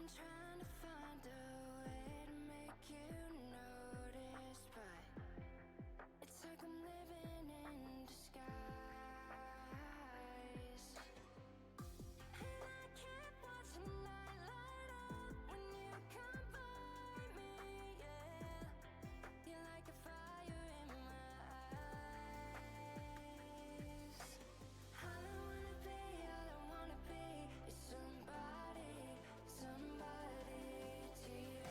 been trying to find a way to make you notice, but it's like I'm living in disguise. And I can't watch the night light up when you come by me, yeah. You're like a fire in my eyes. All I wanna be is somebody to you.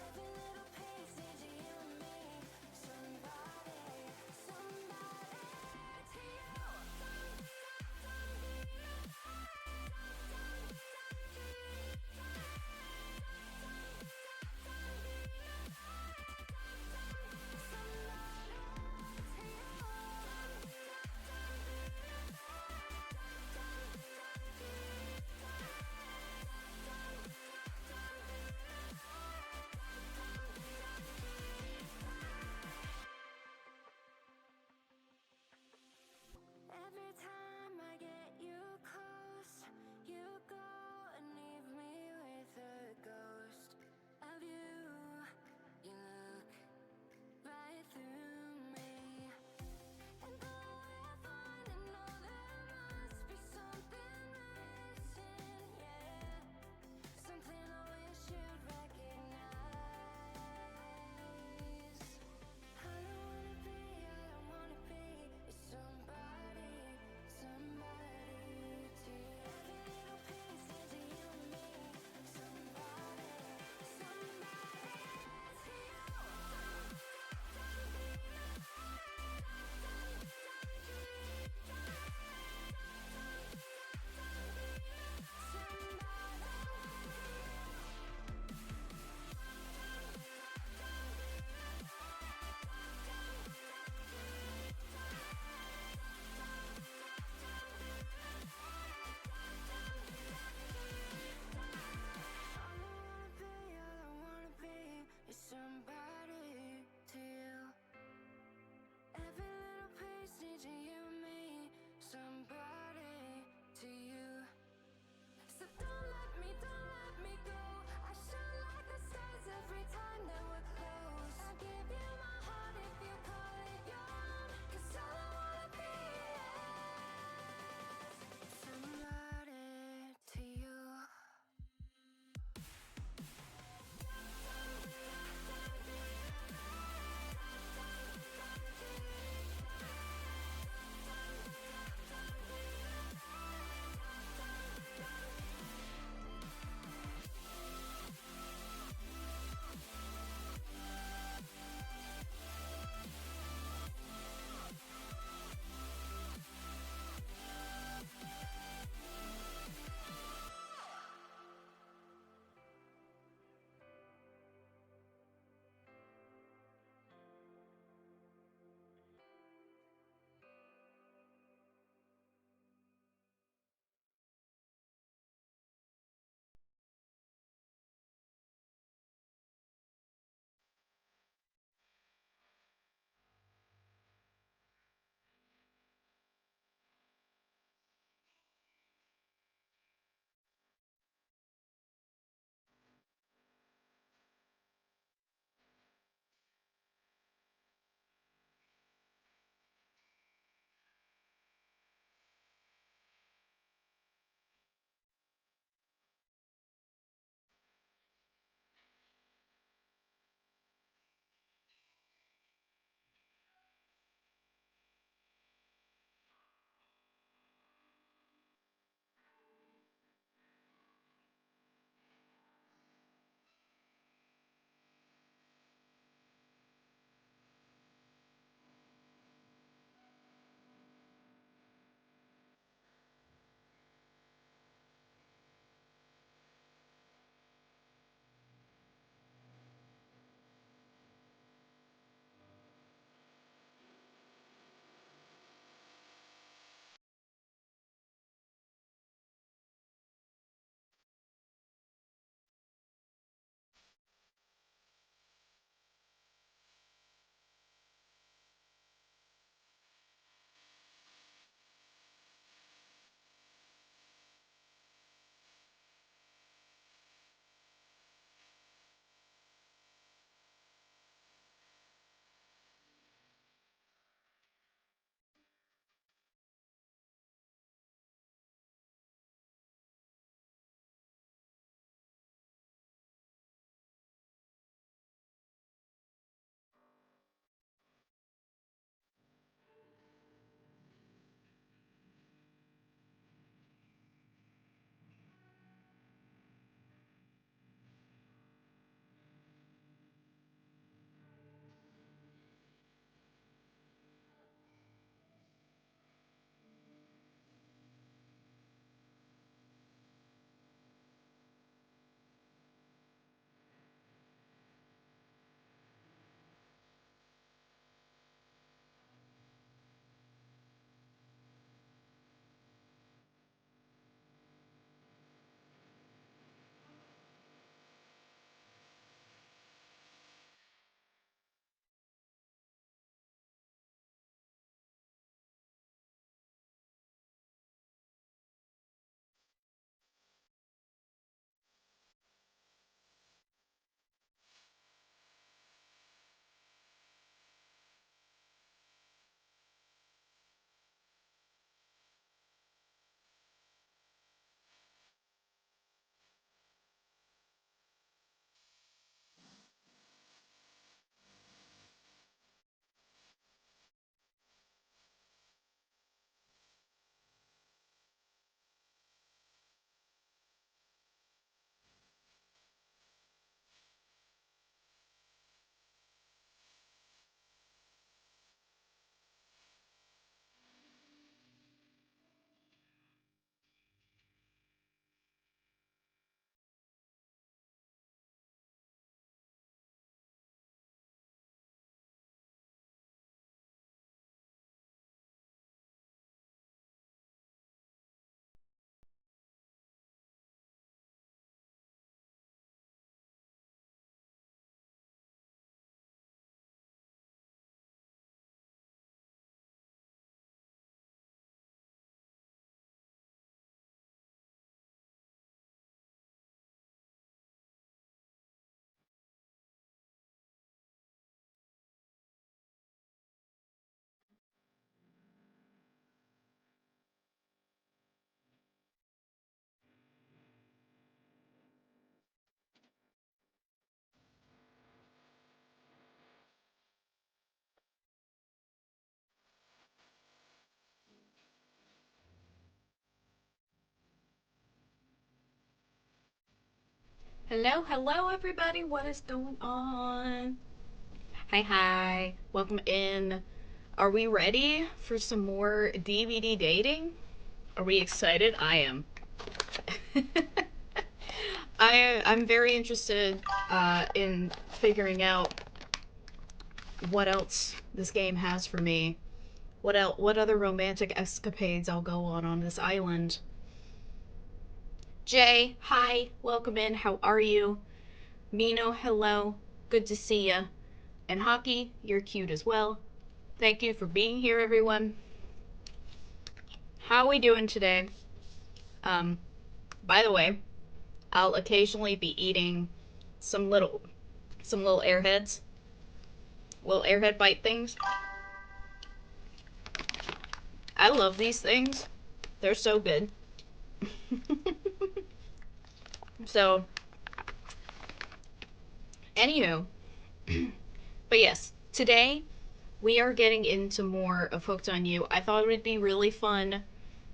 Hello, everybody. What is going on? Hi. Welcome in. Are we ready for some more DVD dating? Are we excited? I am. I'm very interested in figuring out what else this game has for me. What other romantic escapades I'll go on this island. Jay, hi. Welcome in. How are you? Mino, hello. Good to see ya. And Hockey, you're cute as well. Thank you for being here, everyone. How are we doing today? Um, by the way, I'll occasionally be eating some little airheads, little airhead bite things. I love these things. They're so good. So, anywho, but yes, today we are getting into more of Hooked on You. I thought it would be really fun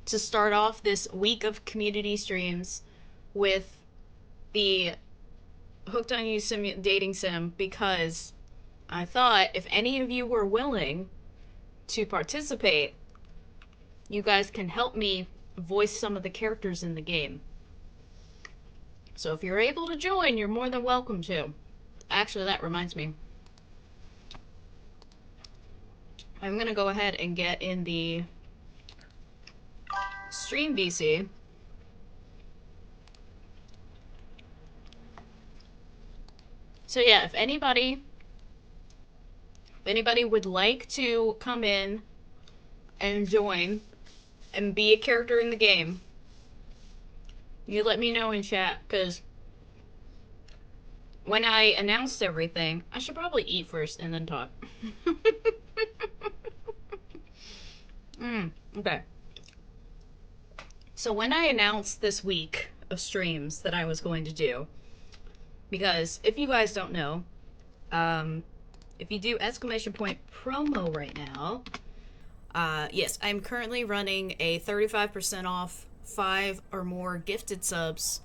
to start off this week of community streams with the Hooked on You dating sim because I thought if any of you were willing to participate, you guys can help me voice some of the characters in the game. So if you're able to join, you're more than welcome to. Actually, that reminds me. I'm going to go ahead and get in the stream VC. So yeah, if anybody would like to come in and join and be a character in the game, you let me know in chat, because when I announced everything, I should probably eat first and then talk. Okay. So when I announced this week of streams that I was going to do, because if you guys don't know, if you do exclamation point promo right now, yes, I'm currently running a 35% off 5 or more gifted subs.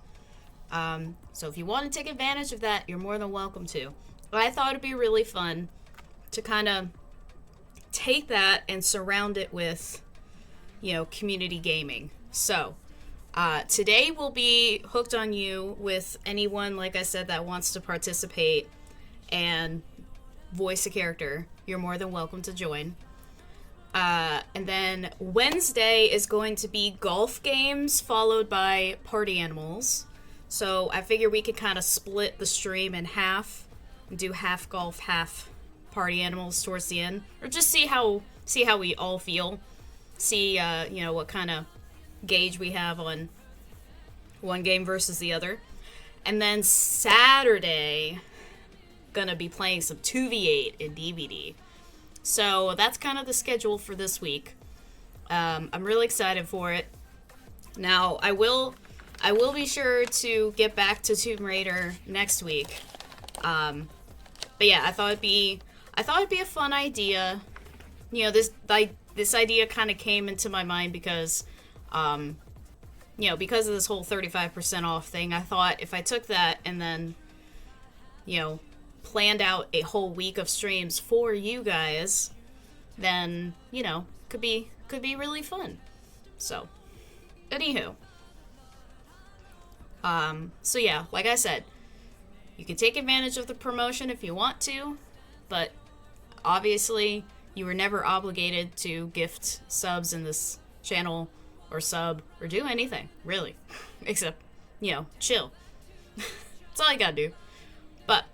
So if you want to take advantage of that, you're more than welcome to. I thought it'd be really fun to kind of take that and surround it with, community gaming. So, today will be Hooked on You with anyone, like I said, that wants to participate and voice a character. You're more than welcome to join. And then Wednesday is going to be golf games followed by party animals. So I figure we could kind of split the stream in half and do half golf, half party animals towards the end, or just see how we all feel. See, what kind of gauge we have on one game versus the other. And then Saturday, gonna be playing some 2v8 in DVD. So that's kind of the schedule for this week. I'm really excited for it. Now, I will be sure to get back to Tomb Raider next week. But yeah, I thought it'd be a fun idea. This idea kind of came into my mind because, because of this whole 35% off thing. I thought if I took that and then, planned out a whole week of streams for you guys, then, could be really fun. So, anywho. So yeah, like I said, you can take advantage of the promotion if you want to, but obviously you were never obligated to gift subs in this channel or sub or do anything, really. Except, chill. That's all you gotta do. But,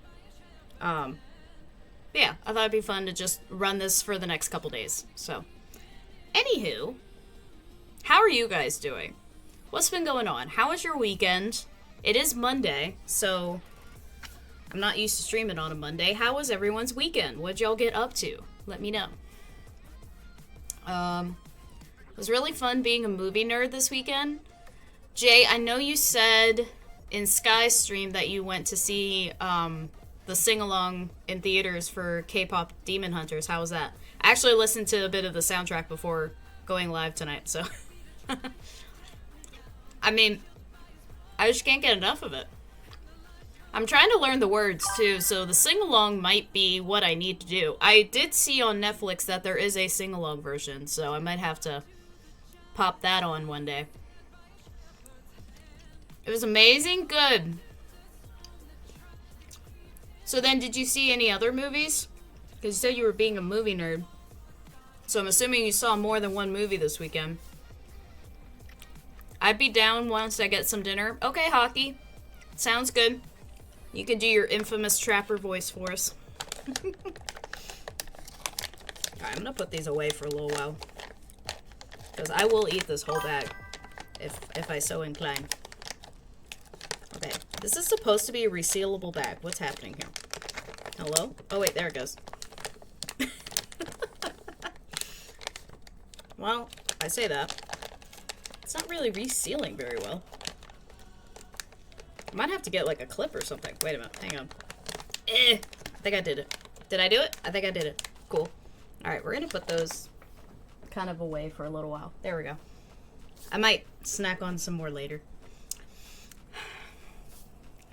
yeah, I thought it'd be fun to just run this for the next couple days. So, anywho, how are you guys doing? What's been going on? How was your weekend? It is Monday, so I'm not used to streaming on a Monday. How was everyone's weekend? What'd y'all get up to? Let me know. It was really fun being a movie nerd this weekend. Jay, I know you said in Sky's stream that you went to see the sing-along in theaters for K-pop Demon Hunters. How was that? I actually listened to a bit of the soundtrack before going live tonight, so... I mean, I just can't get enough of it. I'm trying to learn the words too, so the sing-along might be what I need to do. I did see on Netflix that there is a sing-along version, so I might have to pop that on one day. It was amazing? Good. So then, did you see any other movies? Because you said you were being a movie nerd. So I'm assuming you saw more than one movie this weekend. I'd be down once I get some dinner. Okay, Hockey. Sounds good. You can do your infamous trapper voice for us. Alright, I'm gonna put these away for a little while. Because I will eat this whole bag. If I so incline. Okay. This is supposed to be a resealable bag. What's happening here? Hello? Oh wait, there it goes. Well, I say that. It's not really resealing very well. I might have to get like a clip or something. Wait a minute. Hang on. I think I did it. Did I do it? I think I did it. Cool. Alright, we're gonna put those kind of away for a little while. There we go. I might snack on some more later.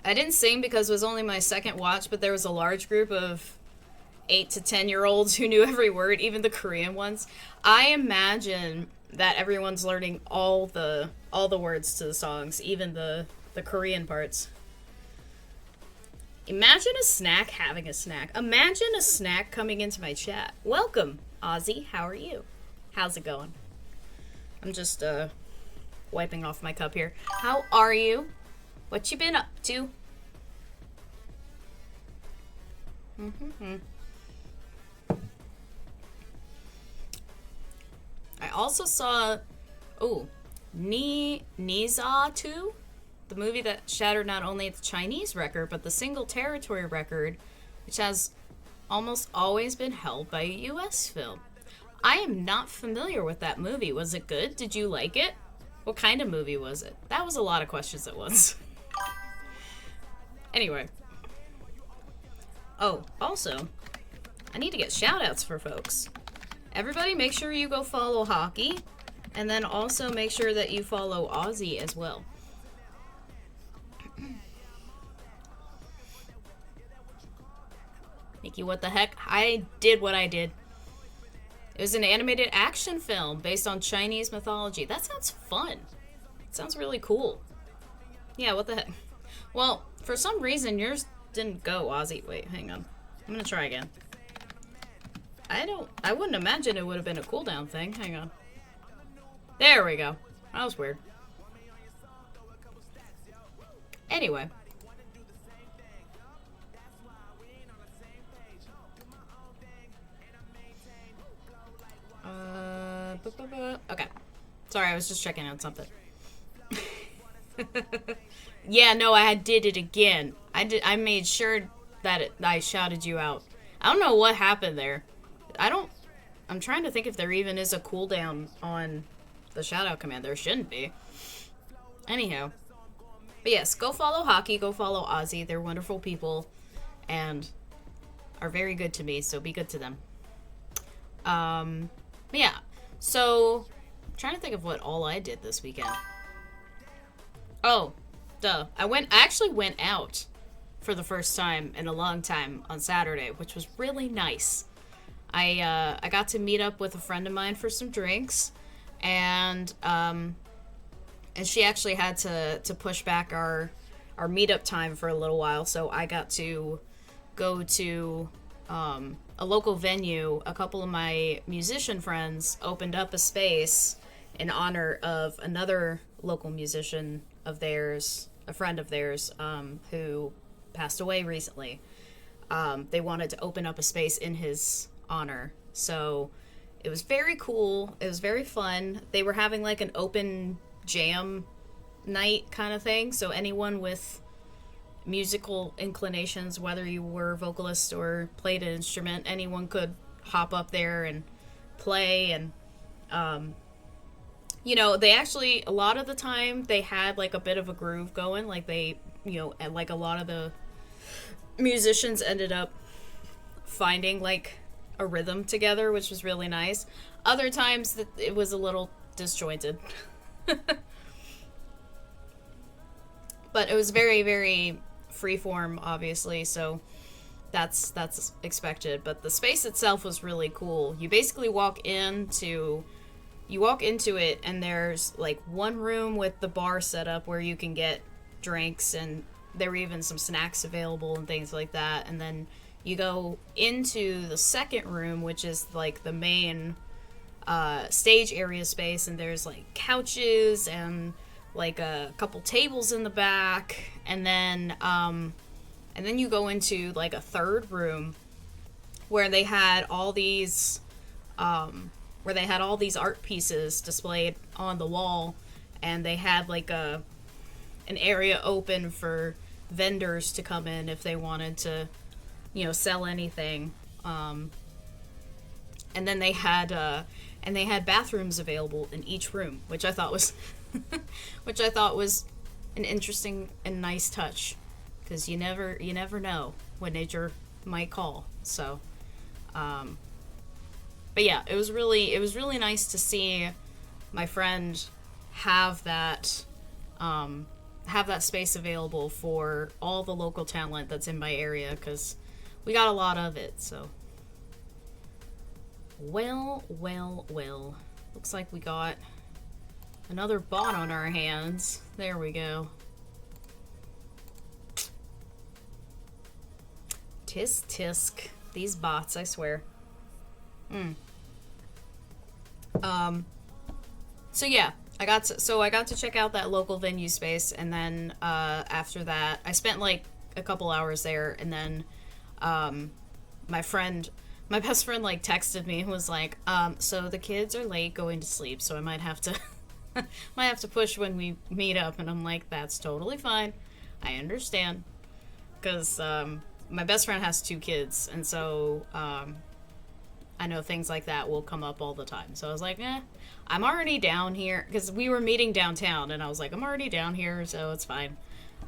I didn't sing because it was only my second watch, but there was a large group of 8 to 10-year-olds who knew every word, even the Korean ones. I imagine that everyone's learning all the words to the songs, even the Korean parts. Imagine a snack having a snack. Imagine a snack coming into my chat. Welcome, Ozzy. How are you? How's it going? I'm just wiping off my cup here. How are you? What you been up to? I also saw, Niza 2, the movie that shattered not only the Chinese record, but the single territory record, which has almost always been held by a U.S. film. I am not familiar with that movie. Was it good? Did you like it? What kind of movie was it? That was a lot of questions at once. Anyway. Oh, also, I need to get shout-outs for folks. Everybody make sure you go follow Hockey, and then also make sure that you follow Ozzy as well. Nikki, what the heck? I did what I did. It was an animated action film based on Chinese mythology. That sounds fun. It sounds really cool. Yeah, what the heck? Well, for some reason, yours didn't go, Ozzy. Wait, hang on. I'm gonna try again. I wouldn't imagine it would have been a cooldown thing. Hang on. There we go. That was weird. Anyway. Okay. Sorry, I was just checking out something. Yeah, no, I did it again. I made sure that I shouted you out. I don't know what happened there. I'm trying to think if there even is a cooldown on the shoutout command. There shouldn't be. Anyhow. But yes, go follow Hockey, go follow Ozzy. They're wonderful people and are very good to me, so be good to them. But yeah. So, I'm trying to think of what all I did this weekend. Oh, duh. I actually went out for the first time in a long time on Saturday, which was really nice. I got to meet up with a friend of mine for some drinks, and she actually had to push back our meetup time for a little while, so I got to go to a local venue. A couple of my musician friends opened up a space in honor of another local musician of theirs, a friend of theirs, who passed away recently. They wanted to open up a space in his honor. So it was very cool. It was very fun. They were having like an open jam night kind of thing. So anyone with musical inclinations, whether you were a vocalist or played an instrument, anyone could hop up there and play. And you know, they actually, a lot of the time, they had like a bit of a groove going. Like they, you know, and like a lot of the musicians ended up finding like a rhythm together, which was really nice. Other times it was a little disjointed. But it was very, very freeform, obviously, so that's expected. But the space itself was really cool. You basically walk into it, and there's like one room with the bar set up where you can get drinks, and there were even some snacks available and things like that. And then you go into the second room, which is like the main stage area space, and there's like couches and like a couple tables in the back, and then you go into like a third room where they had all these art pieces displayed on the wall, and they had like an area open for vendors to come in if they wanted to, sell anything. And then they had bathrooms available in each room, which I thought was an interesting and nice touch, because you never know when nature might call. So, but yeah, it was really nice to see my friend have that space available for all the local talent that's in my area, because we got a lot of it. So, well, looks like we got another bot on our hands. There we go. Tisk. These bots, I swear. So yeah, I got to check out that local venue space, and then after that, I spent like a couple hours there, and then my best friend like texted me and was like, so the kids are late going to sleep, so I might have to push when we meet up. And I'm like, that's totally fine. I understand, because my best friend has 2 kids, and so I know things like that will come up all the time. So I was like, I'm already down here, because we were meeting downtown, and I was like, I'm already down here, so it's fine.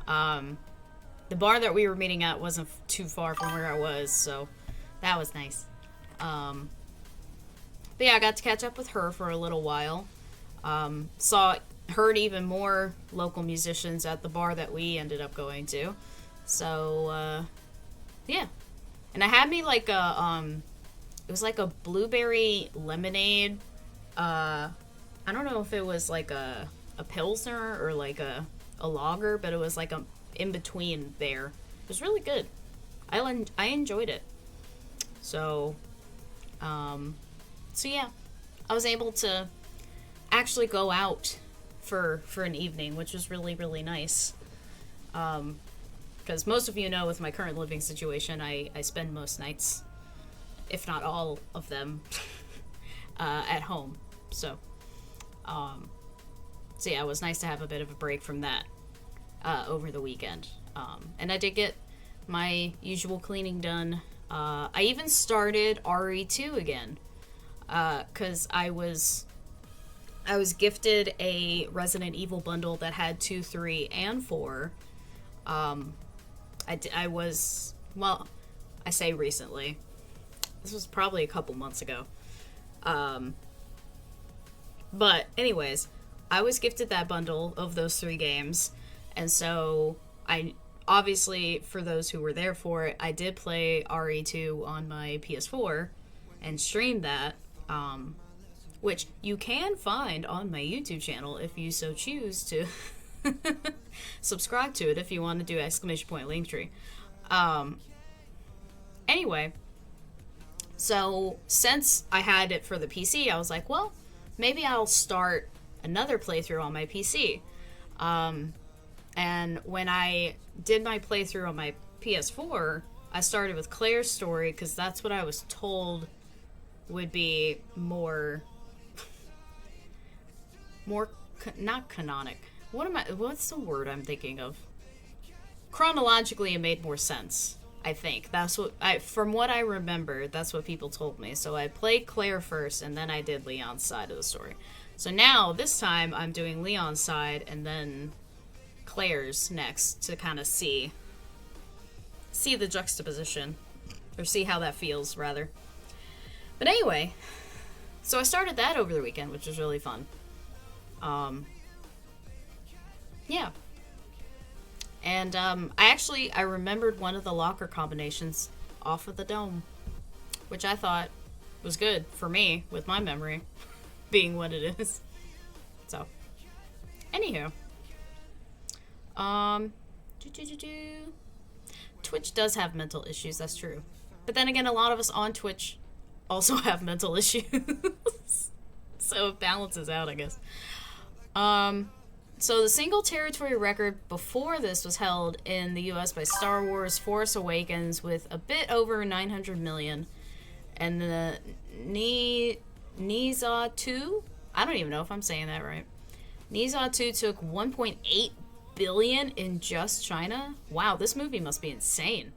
The bar that we were meeting at wasn't too far from where I was, so that was nice. But yeah, I got to catch up with her for a little while. Heard even more local musicians at the bar that we ended up going to. So, yeah. And I had me like it was like a blueberry lemonade. I don't know if it was like a pilsner or like a lager, but it was like a in between there. It was really good. I enjoyed it. So yeah, I was able to actually go out for an evening, which was really, really nice. Because most of you know, with my current living situation, I spend most nights, if not all of them, at home. So yeah, it was nice to have a bit of a break from that over the weekend. And I did get my usual cleaning done. I even started RE2 again, because I was gifted a Resident Evil bundle that had 2, 3, and 4. I say recently. This was probably a couple months ago. But anyways, I was gifted that bundle of those 3 games, and so obviously, for those who were there for it, I did play RE2 on my PS4 and streamed that, which you can find on my YouTube channel if you so choose to subscribe to it, if you want to do ! Linktree. Anyway, so since I had it for the PC, I was like, well, maybe I'll start another playthrough on my PC. And when I did my playthrough on my PS4, I started with Claire's story, because that's what I was told would be more not canonic. What's the word I'm thinking of? Chronologically, it made more sense, I think. That's from what I remember, that's what people told me. So I played Claire first, and then I did Leon's side of the story. So now, this time, I'm doing Leon's side, and then Claire's next, to kind of see the juxtaposition, or see how that feels, rather. But anyway, so I started that over the weekend, which was really fun. Yeah. And I remembered one of the locker combinations off of the dome, which I thought was good for me with my memory being what it is. So, anywho, Twitch does have mental issues. That's true, but then again, a lot of us on Twitch also have mental issues, so it balances out, I guess. So the single territory record before this was held in the U.S. by Star Wars Force Awakens with a bit over 900 million. And the Niza 2, I don't even know if I'm saying that right. Niza 2 took 1.8 billion in just China. Wow, this movie must be insane.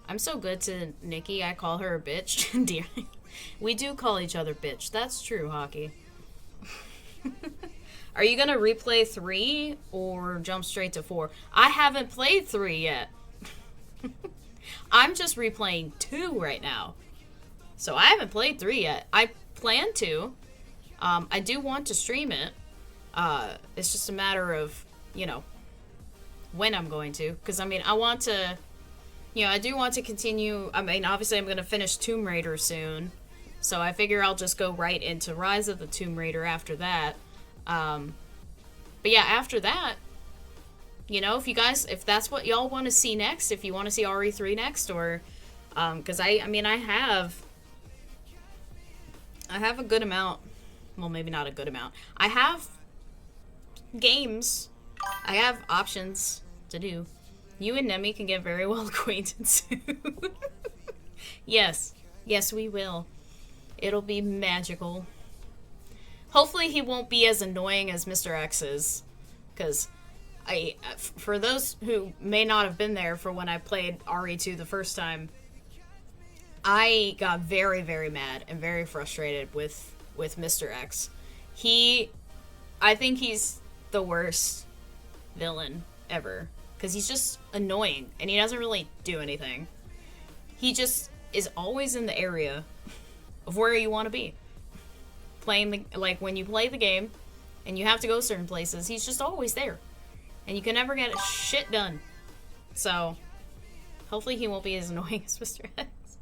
I'm so good to Nikki, I call her a bitch. Dear. We do call each other bitch. That's true, Hockey. Are you gonna replay 3 or jump straight to 4? I haven't played 3 yet. I'm just replaying 2 right now. So I haven't played 3 yet. I plan to. I do want to stream it. It's just a matter of, when I'm going to. Because, I want to, I do want to continue. Obviously I'm going to finish Tomb Raider soon. So I figure I'll just go right into Rise of the Tomb Raider after that. But yeah, after that, if that's what y'all want to see next, if you want to see RE3 next, or, because I have a good amount, well, maybe not a good amount, I have games, I have options to do. You and Nemi can get very well acquainted soon. Yes, we will. It'll be magical. Hopefully he won't be as annoying as Mr. X is, because for those who may not have been there for when I played RE2 the first time, I got very, very mad and very frustrated with Mr. X. I think he's the worst villain ever, because he's just annoying, and he doesn't really do anything. He just is always in the area of where you want to be. When you play the game and you have to go certain places, he's just always there. And you can never get shit done. So, hopefully he won't be as annoying as Mr. X.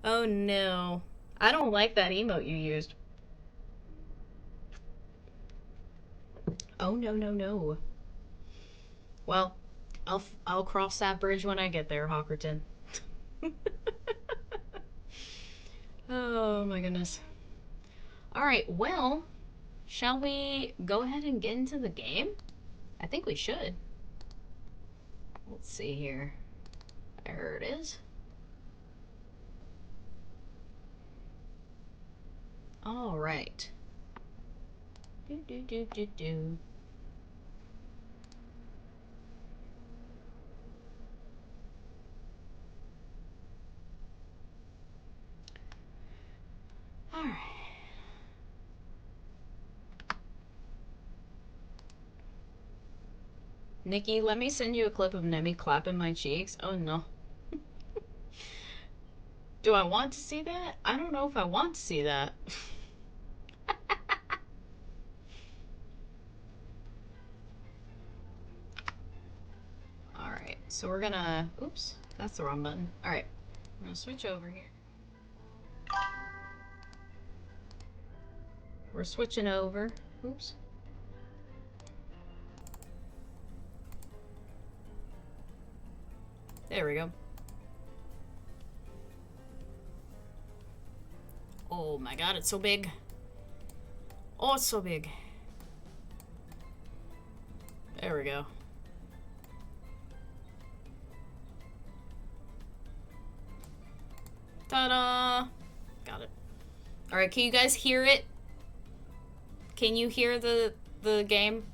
Oh no. I don't like that emote you used. Oh no. Well, I'll cross that bridge when I get there, Hawkerton. Oh my goodness. Alright, well, shall we go ahead and get into the game? I think we should. Let's see here. There it is. Alright. Do. Alright. Nikki, let me send you a clip of Nemi clapping my cheeks. Oh no. Do I want to see that? I don't know if I want to see that. Alright, so we're gonna... Oops, that's the wrong button. Alright, I'm gonna switch over here. We're switching over. Oops. There we go. Oh my god, it's so big. Oh, it's so big. There we go. Ta-da! Got it. Alright, can you guys hear it? Can you hear the game?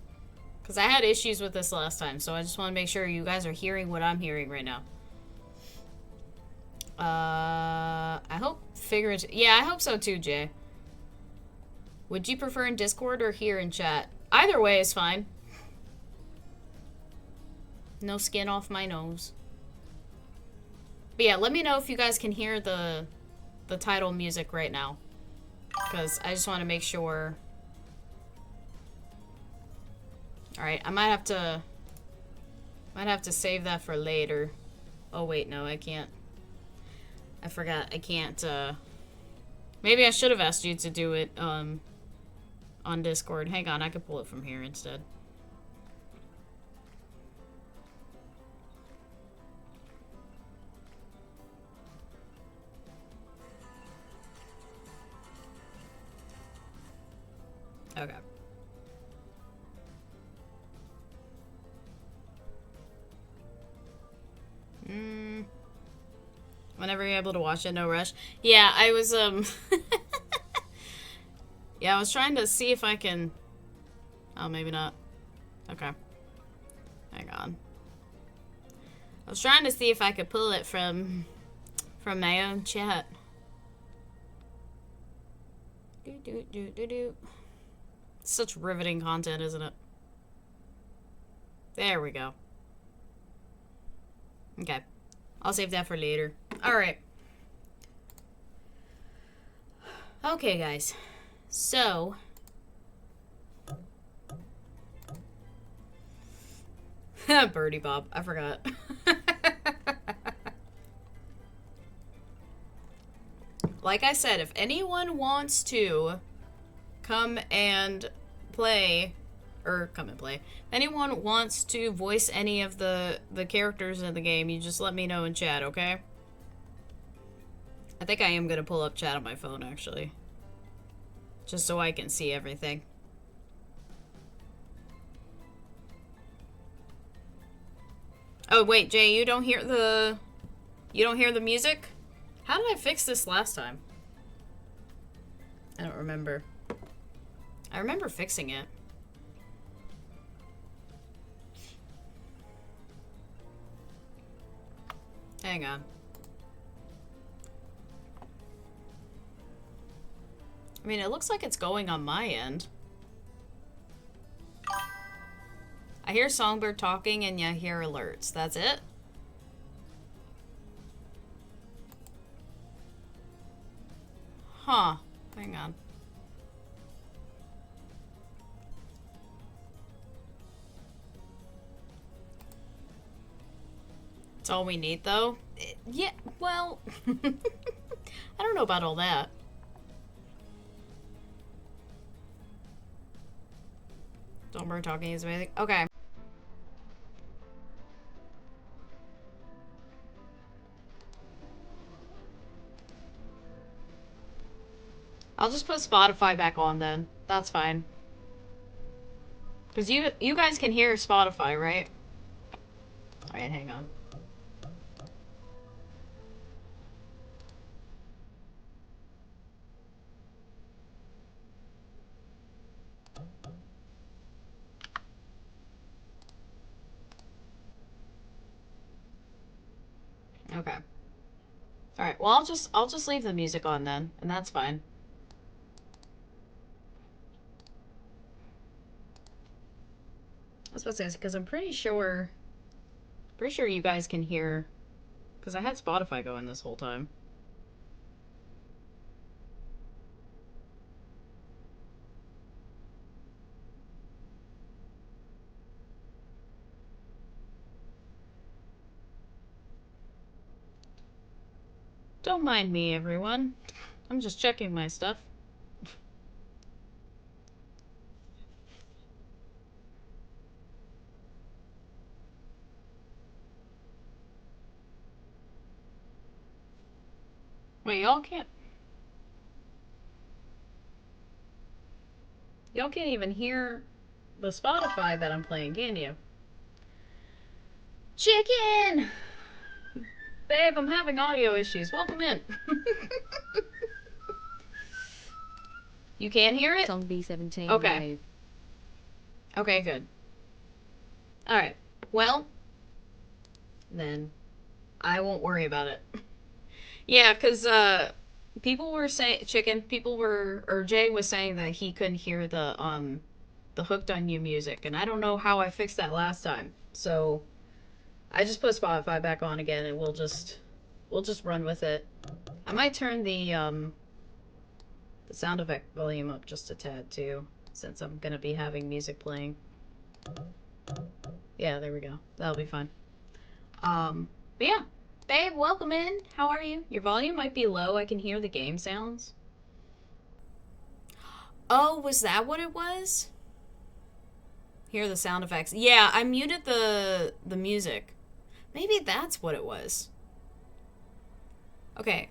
Because I had issues with this last time, so I just want to make sure you guys are hearing what I'm hearing right now. I hope yeah, I hope so too, Jay. Would you prefer in Discord or here in chat? Either way is fine. No skin off my nose. But yeah, let me know if you guys can hear the title music right now, because I just want to make sure. Alright, I might have to Might have to save that for later. Oh, wait, no, I can't. I forgot. I can't, Maybe I should have asked you to do it, on Discord. Hang on, I could pull it from here instead. Okay. Whenever you're able to watch it, no rush. Yeah, I was, yeah, I was trying to see if I can... Oh, maybe not. Okay. Hang on. I was trying to see if I could pull it from my own chat. Such riveting content, isn't it? There we go. Okay. I'll save that for later. Alright. Okay, guys. So... Birdie Bob. I forgot. Like I said, if anyone wants to come and play... Or come and play. If anyone wants to voice any of the characters in the game, you just let me know in chat, okay? I think I am going to pull up chat on my phone, actually. Just so I can see everything. Oh, wait, Jay, you don't hear the music? How did I fix this last time? I don't remember. I remember fixing it. Hang on. I mean, it looks like it's going on my end. I hear Songbird talking and you hear alerts. That's it? Huh. Hang on. That's all we need, though? Yeah, well... I don't know about all that. Songbird talking is amazing. Okay. I'll just put Spotify back on then. That's fine. Because you guys can hear Spotify, right? Alright, hang on. Okay. Alright, well I'll just leave the music on then, and that's fine. I was supposed to ask because I'm pretty sure you guys can hear, because I had Spotify going this whole time. Don't mind me, everyone. I'm just checking my stuff. Wait, y'all can't even hear the Spotify that I'm playing, can you? Chicken! Babe, I'm having audio issues. Welcome in. You can hear it? Song B17. Okay. Live. Okay, good. Alright. Well, then I won't worry about it. Yeah, because, people were saying, or Jay was saying that he couldn't hear the Hooked on You music, and I don't know how I fixed that last time. So, I just put Spotify back on again, and we'll just run with it. I might turn the sound effect volume up just a tad, too, since I'm gonna be having music playing. Yeah, there we go. That'll be fun. But yeah. Babe, welcome in. How are you? Your volume might be low. I can hear the game sounds. Oh, was that what it was? Hear the sound effects. Yeah, I muted the music. Maybe that's what it was. Okay.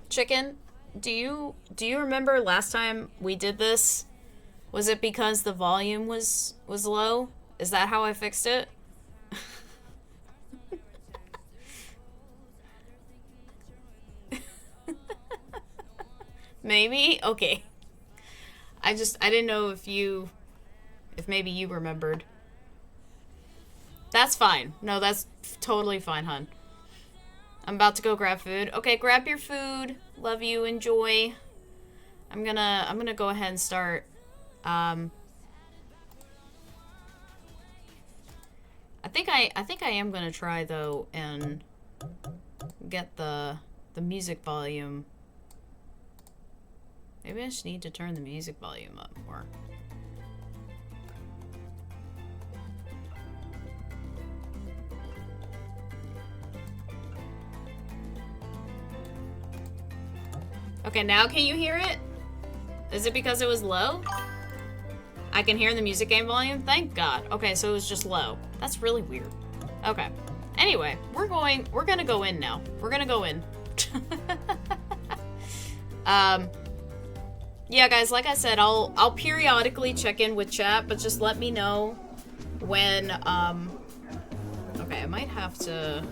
Chicken, do you remember last time we did this? Was it because the volume was low? Is that how I fixed it? Maybe? Okay. I didn't know if maybe you remembered. That's fine. No, that's totally fine, hun. I'm about to go grab food. Okay, grab your food. Love you. Enjoy. I'm gonna go ahead and start. I think I am gonna try though and get the music volume. Maybe I just need to turn the music volume up more. Okay, now can you hear it? Is it because it was low? I can hear the music game volume? Thank God. Okay, so it was just low. That's really weird. Okay. Anyway, we're gonna go in now. We're gonna go in. Yeah, guys, like I said, I'll periodically check in with chat, but just let me know when, okay, I might have to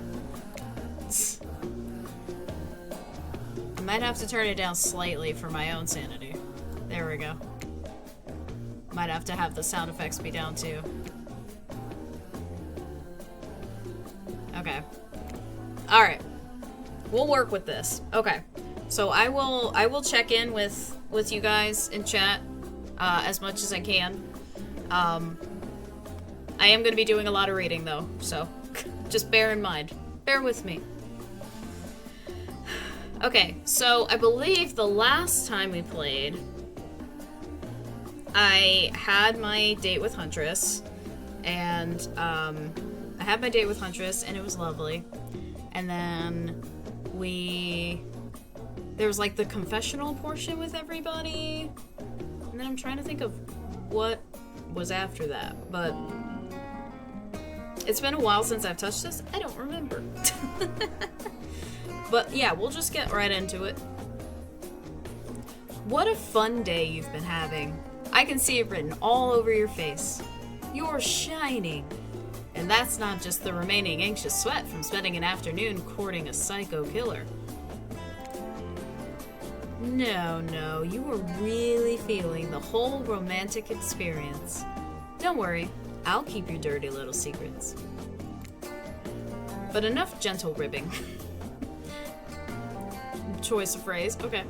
turn it down slightly for my own sanity. There we go. Might have to have the sound effects be down too. Okay. Alright. We'll work with this. Okay. So I will check in with you guys in chat as much as I can. I am going to be doing a lot of reading though, so just bear in mind. Bear with me. Okay, so I believe the last time we played, I had my date with Huntress, and I had my date with Huntress, and it was lovely. And then there was like the confessional portion with everybody, and then I'm trying to think of what was after that, but it's been a while since I've touched this. I don't remember. But yeah, we'll just get right into it. What a fun day you've been having. I can see it written all over your face. You're shining. And that's not just the remaining anxious sweat from spending an afternoon courting a psycho killer. No, you were really feeling the whole romantic experience. Don't worry, I'll keep your dirty little secrets. But enough gentle ribbing. Choice of phrase. Okay.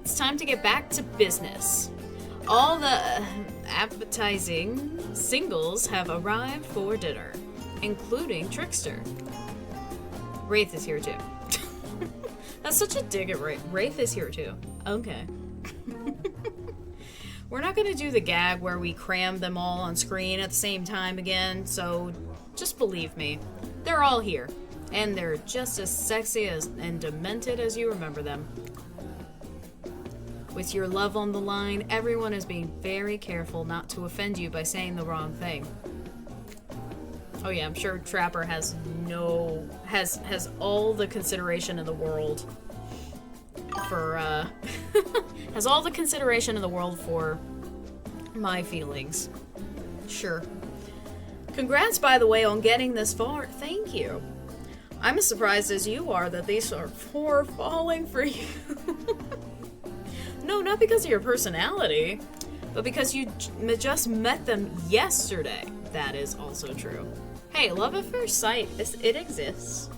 It's time to get back to business. All the appetizing singles have arrived for dinner, including Trickster. Wraith is here too. That's such a dig at Wraith. Wraith is here too. Okay. We're not gonna do the gag where we cram them all on screen at the same time again, so just believe me. They're all here. And they're just as sexy and demented as you remember them. With your love on the line, everyone is being very careful not to offend you by saying the wrong thing. Oh yeah, I'm sure Trapper has all the consideration in the world for, has all the consideration in the world for my feelings. Sure. Congrats, by the way, on getting this far. Thank you. I'm as surprised as you are that these are four falling for you. No, not because of your personality, but because you just met them yesterday. That is also true. Hey, love at first sight, it exists.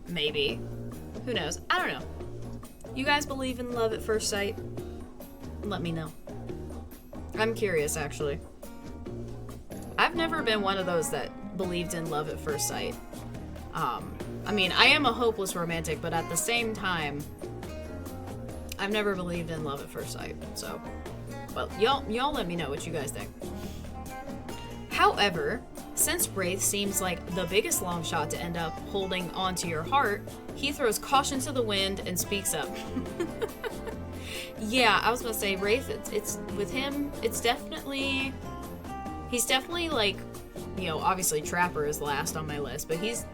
Maybe. Who knows? I don't know. You guys believe in love at first sight? Let me know. I'm curious, actually. I've never been one of those that believed in love at first sight. I mean, I am a hopeless romantic, but at the same time, I've never believed in love at first sight, so. Well, y'all let me know what you guys think. However, since Wraith seems like the biggest long shot to end up holding onto your heart, he throws caution to the wind and speaks up. Yeah, I was gonna say, Wraith, it's with him, it's definitely, he's definitely like, you know, obviously Trapper is last on my list, but he's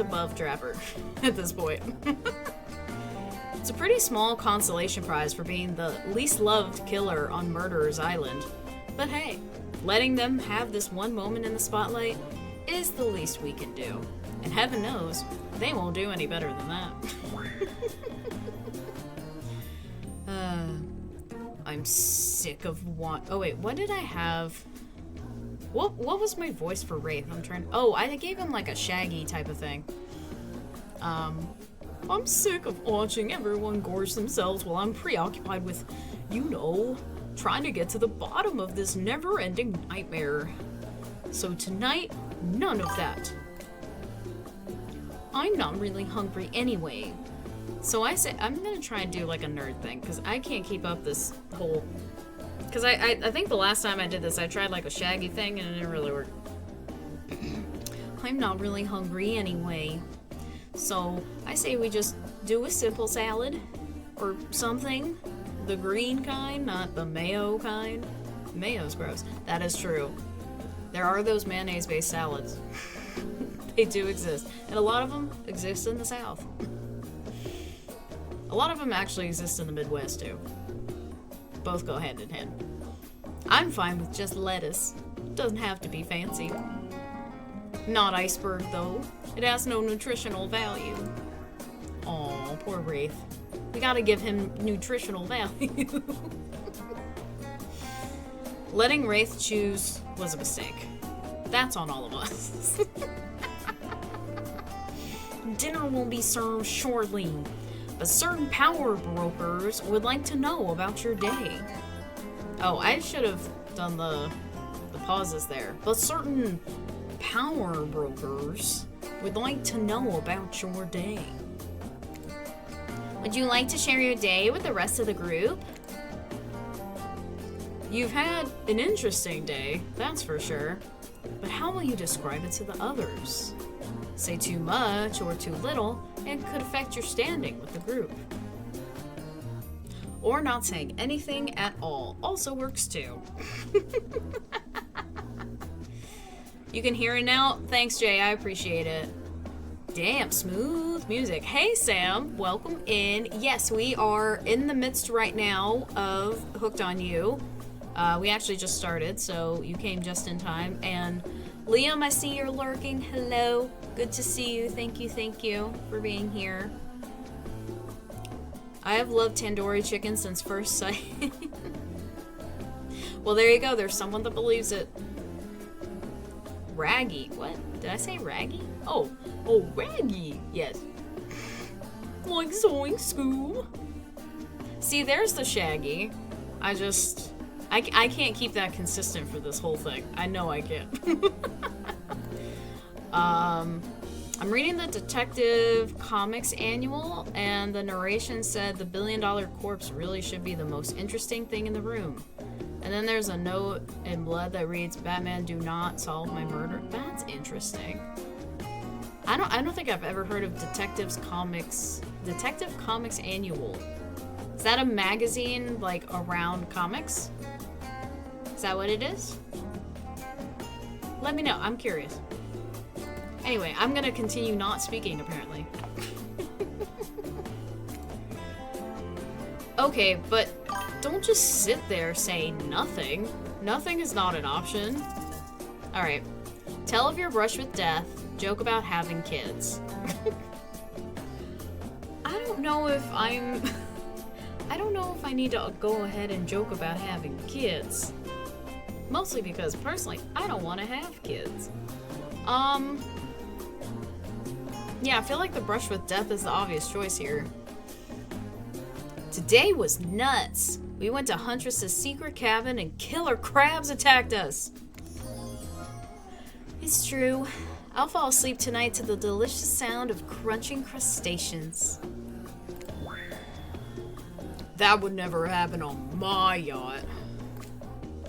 above Trapper at this point. It's a pretty small consolation prize for being the least loved killer on Murderer's Island. But hey, letting them have this one moment in the spotlight is the least we can do. And heaven knows, they won't do any better than that. I'm sick of oh wait, what did I have? What was my voice for Wraith? Oh, I gave him like a Shaggy type of thing. I'm sick of watching everyone gorge themselves while I'm preoccupied with, you know, trying to get to the bottom of this never-ending nightmare. So tonight, none of that. I'm not really hungry anyway. So I say, I'm gonna try and do like a nerd thing, because I can't keep up this whole... Because I think the last time I did this, I tried like a Shaggy thing, and it didn't really work. I'm not really hungry anyway. So I say we just do a simple salad, or something. The green kind, not the mayo kind. Mayo's gross. That is true. There are those mayonnaise-based salads. They do exist. And a lot of them exist in the South. A lot of them actually exist in the Midwest, too. Both go hand in hand. I'm fine with just lettuce. Doesn't have to be fancy. Not iceberg, though. It has no nutritional value. Aw, poor Wraith. We gotta give him nutritional value. Letting Wraith choose was a mistake. That's on all of us. Dinner will be served shortly, but certain power brokers would like to know about your day. Oh, I should have done the pauses there. But certain power brokers would like to know about your day. Would you like to share your day with the rest of the group? You've had an interesting day, that's for sure. But how will you describe it to the others? Say too much or too little, and could affect your standing with the group. Or not saying anything at all also works too. You can hear it now? Thanks, Jay, I appreciate it. Damn, smooth music. Hey, Sam, welcome in. Yes, we are in the midst right now of Hooked on You. We actually just started, so you came just in time. And Liam, I see you're lurking. Hello. Good to see you. Thank you for being here. I have loved tandoori chicken since first sight. Well, there you go. There's someone that believes it. Raggy. What? Did I say raggy? Oh, raggy. Yes. Like Zoink Scoob. See, there's the Shaggy. I can't keep that consistent for this whole thing. I know I can't. I'm reading the Detective Comics Annual, and the narration said the $1 billion corpse really should be the most interesting thing in the room. And then there's a note in blood that reads, "Batman, do not solve my murder." That's interesting. I don't think I've ever heard of Detective Comics Annual. Is that a magazine like around comics? Is that what it is? Let me know. I'm curious. Anyway, I'm gonna continue not speaking, apparently. Okay, but don't just sit there saying nothing. Nothing is not an option. Alright. Tell of your brush with death. Joke about having kids. I don't know if I need to go ahead and joke about having kids. Mostly because, personally, I don't want to have kids. Yeah, I feel like the brush with death is the obvious choice here. Today was nuts. We went to Huntress's secret cabin and killer crabs attacked us. It's true. I'll fall asleep tonight to the delicious sound of crunching crustaceans. That would never happen on my yacht.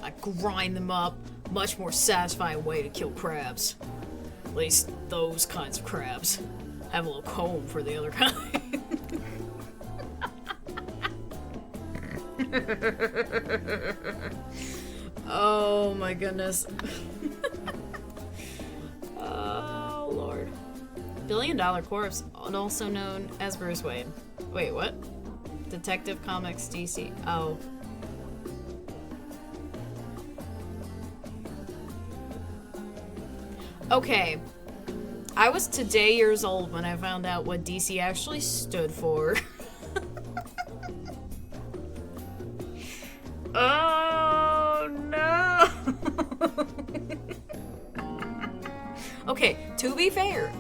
I grind them up, much more satisfying way to kill crabs. At least those kinds of crabs have a little comb for the other kind. Oh my goodness. Oh Lord. $1 Billion Corpse, also known as Bruce Wayne. Wait, what? Detective Comics DC. Oh. Okay. I was today years old when I found out what DC actually stood for. Oh no. Okay, to be fair,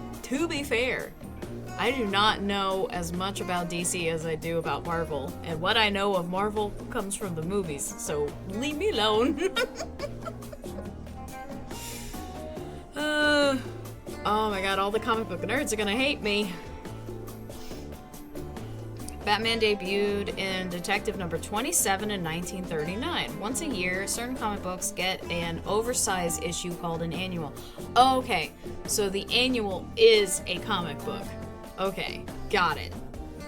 I do not know as much about DC as I do about Marvel, and what I know of Marvel comes from the movies, so leave me alone. Oh my god, all the comic book nerds are gonna hate me. Batman debuted in Detective number 27 in 1939. Once a year, certain comic books get an oversized issue called an annual. Okay, so the annual is a comic book. Okay, got it.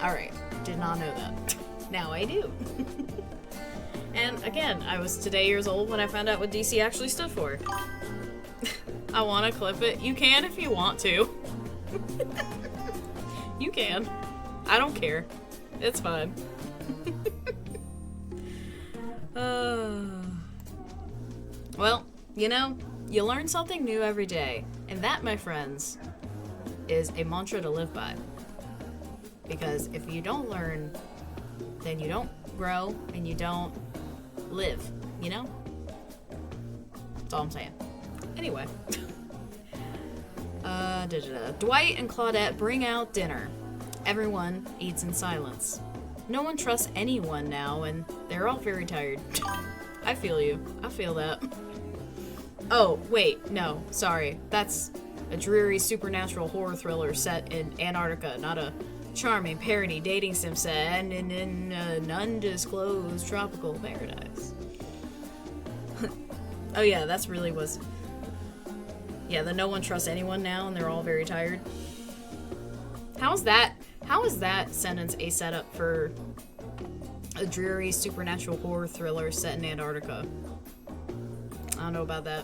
Alright, did not know that. Now I do. And again, I was today years old when I found out what DC actually stood for. I want to clip it. You can if you want to. You can. I don't care. It's fine. Well, you know, you learn something new every day. And that, my friends, is a mantra to live by. Because if you don't learn, then you don't grow and you don't live, you know? That's all I'm saying. Anyway. Dwight and Claudette bring out dinner. Everyone eats in silence. No one trusts anyone now, and they're all very tired. I feel you. I feel that. Oh, wait, no, sorry. That's a dreary supernatural horror thriller set in Antarctica, not a charming parody dating sim set in an undisclosed tropical paradise. Oh yeah, that's really was... Yeah, the no one trusts anyone now, and they're all very tired. How is that sentence a setup for a dreary supernatural horror thriller set in Antarctica? I don't know about that.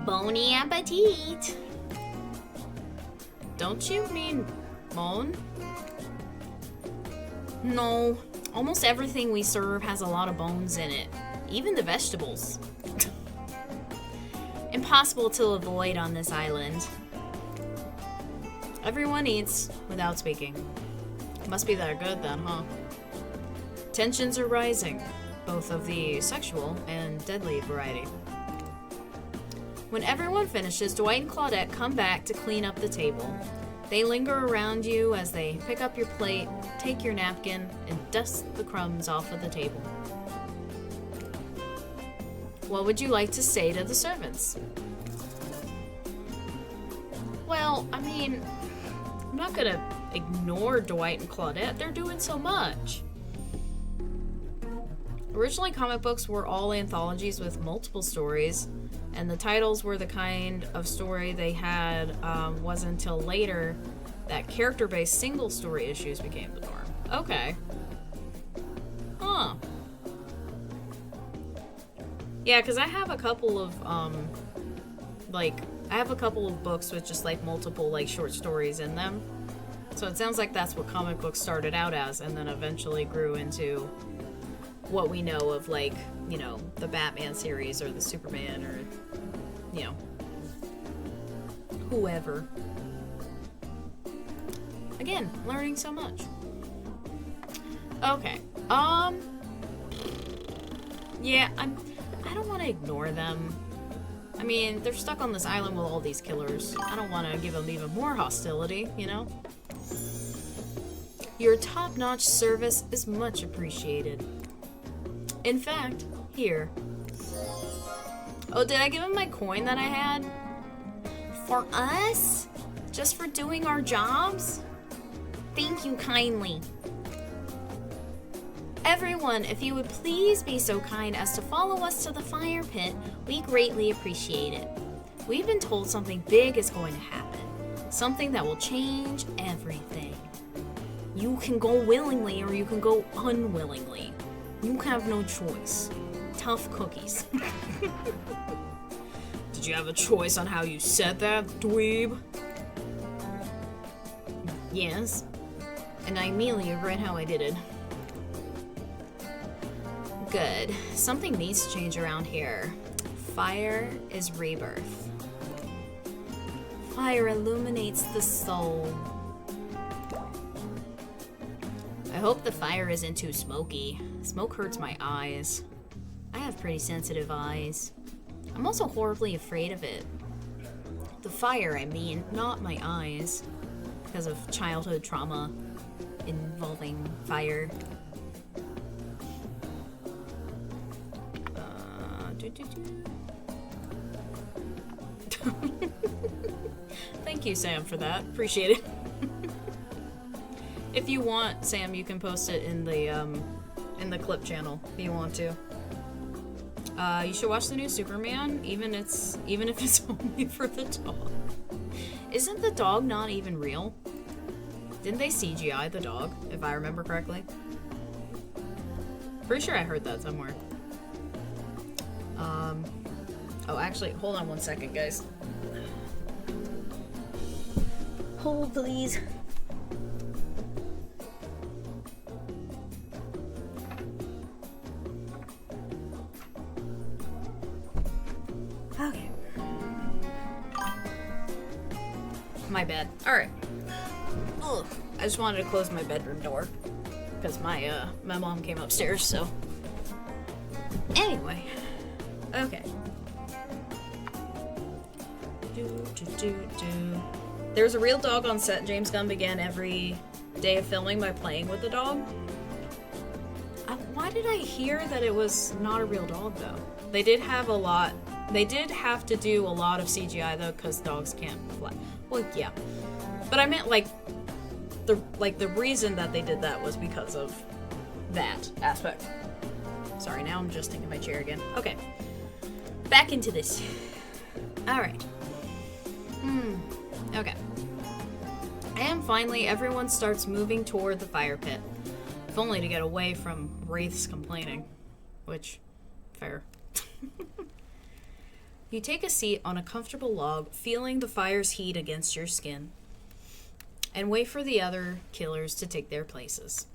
Bon appetit! Don't you mean bon? No. Almost everything we serve has a lot of bones in it. Even the vegetables. Impossible to avoid on this island. Everyone eats without speaking. Must be that good then, huh? Tensions are rising, both of the sexual and deadly variety. When everyone finishes, Dwight and Claudette come back to clean up the table. They linger around you as they pick up your plate, take your napkin, and dust the crumbs off of the table. What would you like to say to the servants? Well, I mean, I'm not gonna ignore Dwight and Claudette. They're doing so much. Originally, comic books were all anthologies with multiple stories, and the titles were the kind of story they had. Wasn't until later that character-based single story issues became the norm. Okay. Huh. Yeah, because I have a couple of, I have a couple of books with just, multiple, short stories in them. So it sounds like that's what comic books started out as, and then eventually grew into what we know of, the Batman series, or the Superman, or, whoever. Again, learning so much. Okay, yeah, I don't want to ignore them. I mean, they're stuck on this island with all these killers. I don't want to give them even more hostility, you know? Your top-notch service is much appreciated. In fact, here. Oh, did I give him my coin that I had? For us? Just for doing our jobs? Thank you kindly. Everyone, if you would please be so kind as to follow us to the fire pit, we greatly appreciate it. We've been told something big is going to happen. Something that will change everything. You can go willingly or you can go unwillingly. You have no choice. Tough cookies. Did you have a choice on how you said that, dweeb? Yes. And I immediately regret how I did it. Good. Something needs to change around here. Fire is rebirth. Fire illuminates the soul. I hope the fire isn't too smoky. Smoke hurts my eyes. I have pretty sensitive eyes. I'm also horribly afraid of it. The fire, I mean, not my eyes. Because of childhood trauma involving fire. Thank you, Sam, for that. Appreciate it. If you want, Sam, you can post it in the clip channel if you want to. You should watch the new Superman, even if it's only for the dog. Isn't the dog not even real? Didn't they CGI the dog, if I remember correctly? Pretty sure I heard that somewhere. Oh, actually, hold on one second, guys. Hold, please. Okay. My bad. Alright. Ugh. I just wanted to close my bedroom door. Because my mom came upstairs, so. Anyway. Okay. There's a real dog on set. James Gunn began every day of filming by playing with the dog. Why did I hear that it was not a real dog, though? They did have to do a lot of CGI, though, because dogs can't fly. Well, yeah. But I meant, the reason that they did that was because of that aspect. Sorry, now I'm just in my chair again. Okay. Back into this. Alright. Okay. And finally, everyone starts moving toward the fire pit. If only to get away from Wraith's complaining. Which, fair. You take a seat on a comfortable log, feeling the fire's heat against your skin. And wait for the other killers to take their places.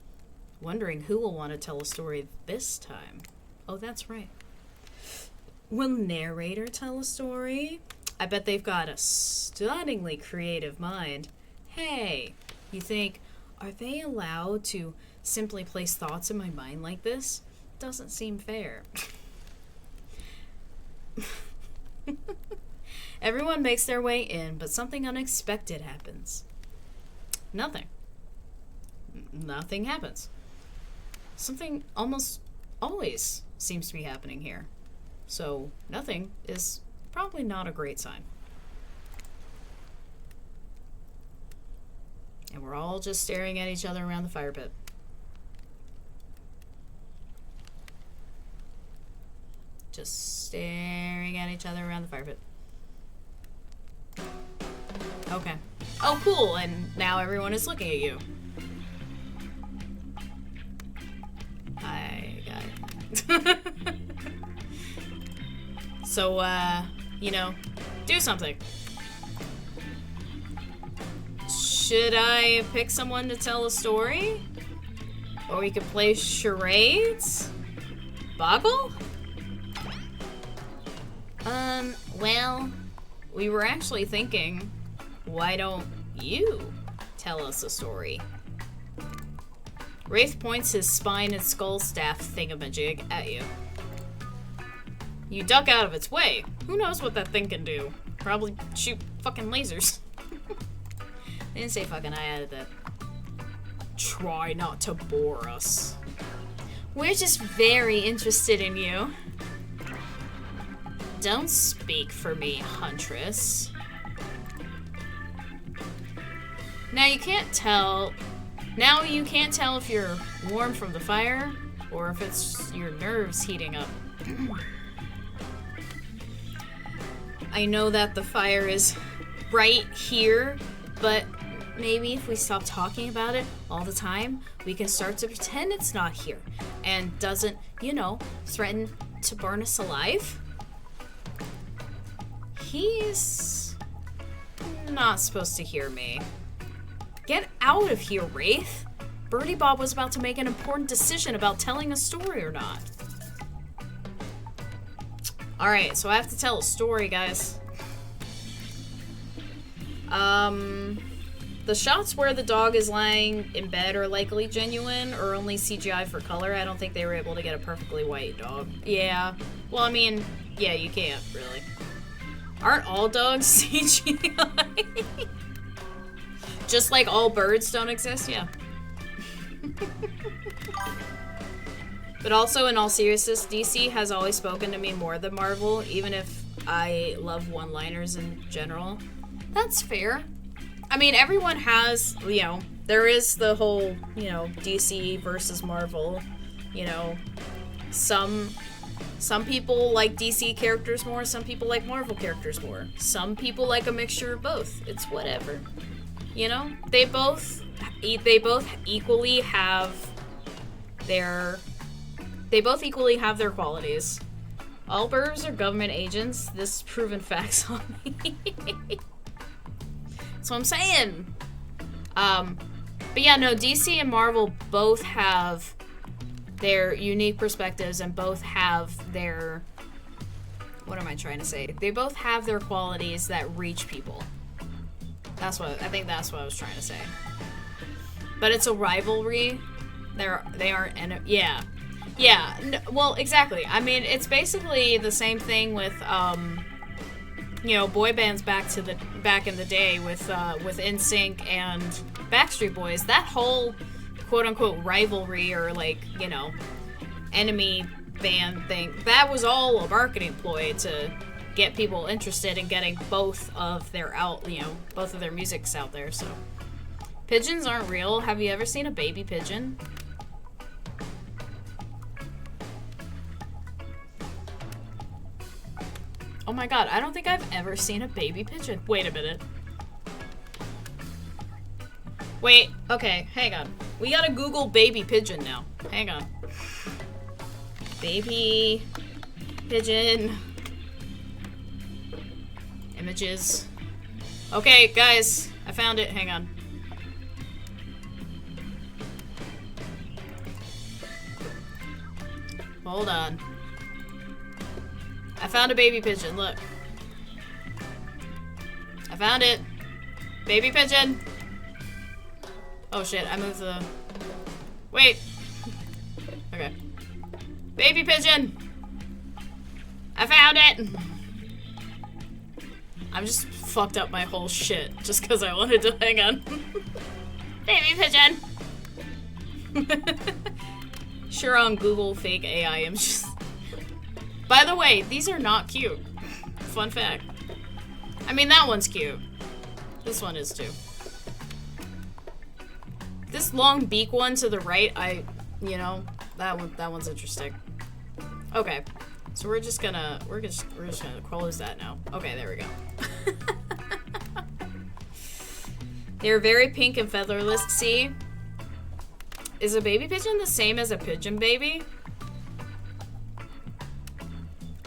Wondering who will want to tell a story this time. Oh, that's right. Will narrator tell a story? I bet they've got a stunningly creative mind. Hey, you think, are they allowed to simply place thoughts in my mind like this? Doesn't seem fair. Everyone makes their way in, but something unexpected happens. Nothing happens. Something almost always seems to be happening here. So, nothing is probably not a great sign. And we're all just staring at each other around the fire pit. Just staring at each other around the fire pit. Okay. Oh, cool, and now everyone is looking at you. I got it. So, do something. Should I pick someone to tell a story? Or we could play charades? Boggle? Well, we were actually thinking, why don't you tell us a story? Wraith points his spine and skull staff thingamajig at you. You duck out of its way. Who knows what that thing can do? Probably shoot fucking lasers. They didn't say fucking, I added that. Try not to bore us. We're just very interested in you. Don't speak for me, Huntress. Now you can't tell if you're warm from the fire or if it's your nerves heating up. I know that the fire is right here, but maybe if we stop talking about it all the time, we can start to pretend it's not here and doesn't, threaten to burn us alive. He's not supposed to hear me. Get out of here, Wraith. Birdie Bob was about to make an important decision about telling a story or not. Alright, so I have to tell a story, guys. The shots where the dog is lying in bed are likely genuine or only CGI for color. I don't think they were able to get a perfectly white dog. Yeah. Well, I mean, yeah, you can't, really. Aren't all dogs CGI? Just like all birds don't exist? Yeah. But also, in all seriousness, DC has always spoken to me more than Marvel, even if I love one-liners in general. That's fair. I mean, everyone has, there is the whole, DC versus Marvel, some people like DC characters more, some people like Marvel characters more. Some people like a mixture of both. It's whatever. They both equally have their qualities. All birds are government agents. This is proven facts on me. That's what I'm saying. But yeah, no, DC and Marvel both have their unique perspectives and both have their, what am I trying to say? They both have their qualities that reach people. I think that's what I was trying to say. But it's a rivalry. They aren't, yeah. Yeah, well, exactly. I mean, it's basically the same thing with, boy bands back in the day with NSYNC and Backstreet Boys. That whole quote-unquote rivalry or, enemy band thing, that was all a marketing ploy to get people interested in getting both of their musics out there, so. Pigeons aren't real. Have you ever seen a baby pigeon? Oh my god, I don't think I've ever seen a baby pigeon. Wait a minute. Wait, okay, hang on. We gotta Google baby pigeon now. Hang on. Baby pigeon images. Okay, guys, I found it. Hang on. Hold on. I found a baby pigeon, look. I found it. Baby pigeon. Oh shit, I moved the... Wait. Okay. Baby pigeon. I found it. I'm just fucked up my whole shit just because I wanted to hang on. Baby pigeon. Sure, on Google fake AI images. By the way, these are not cute. Fun fact. I mean, that one's cute. This one is too. This long beak one to the right, that one's interesting. Okay. So we're just gonna close that now. Okay, there we go. They're very pink and featherless. See? Is a baby pigeon the same as a pigeon baby?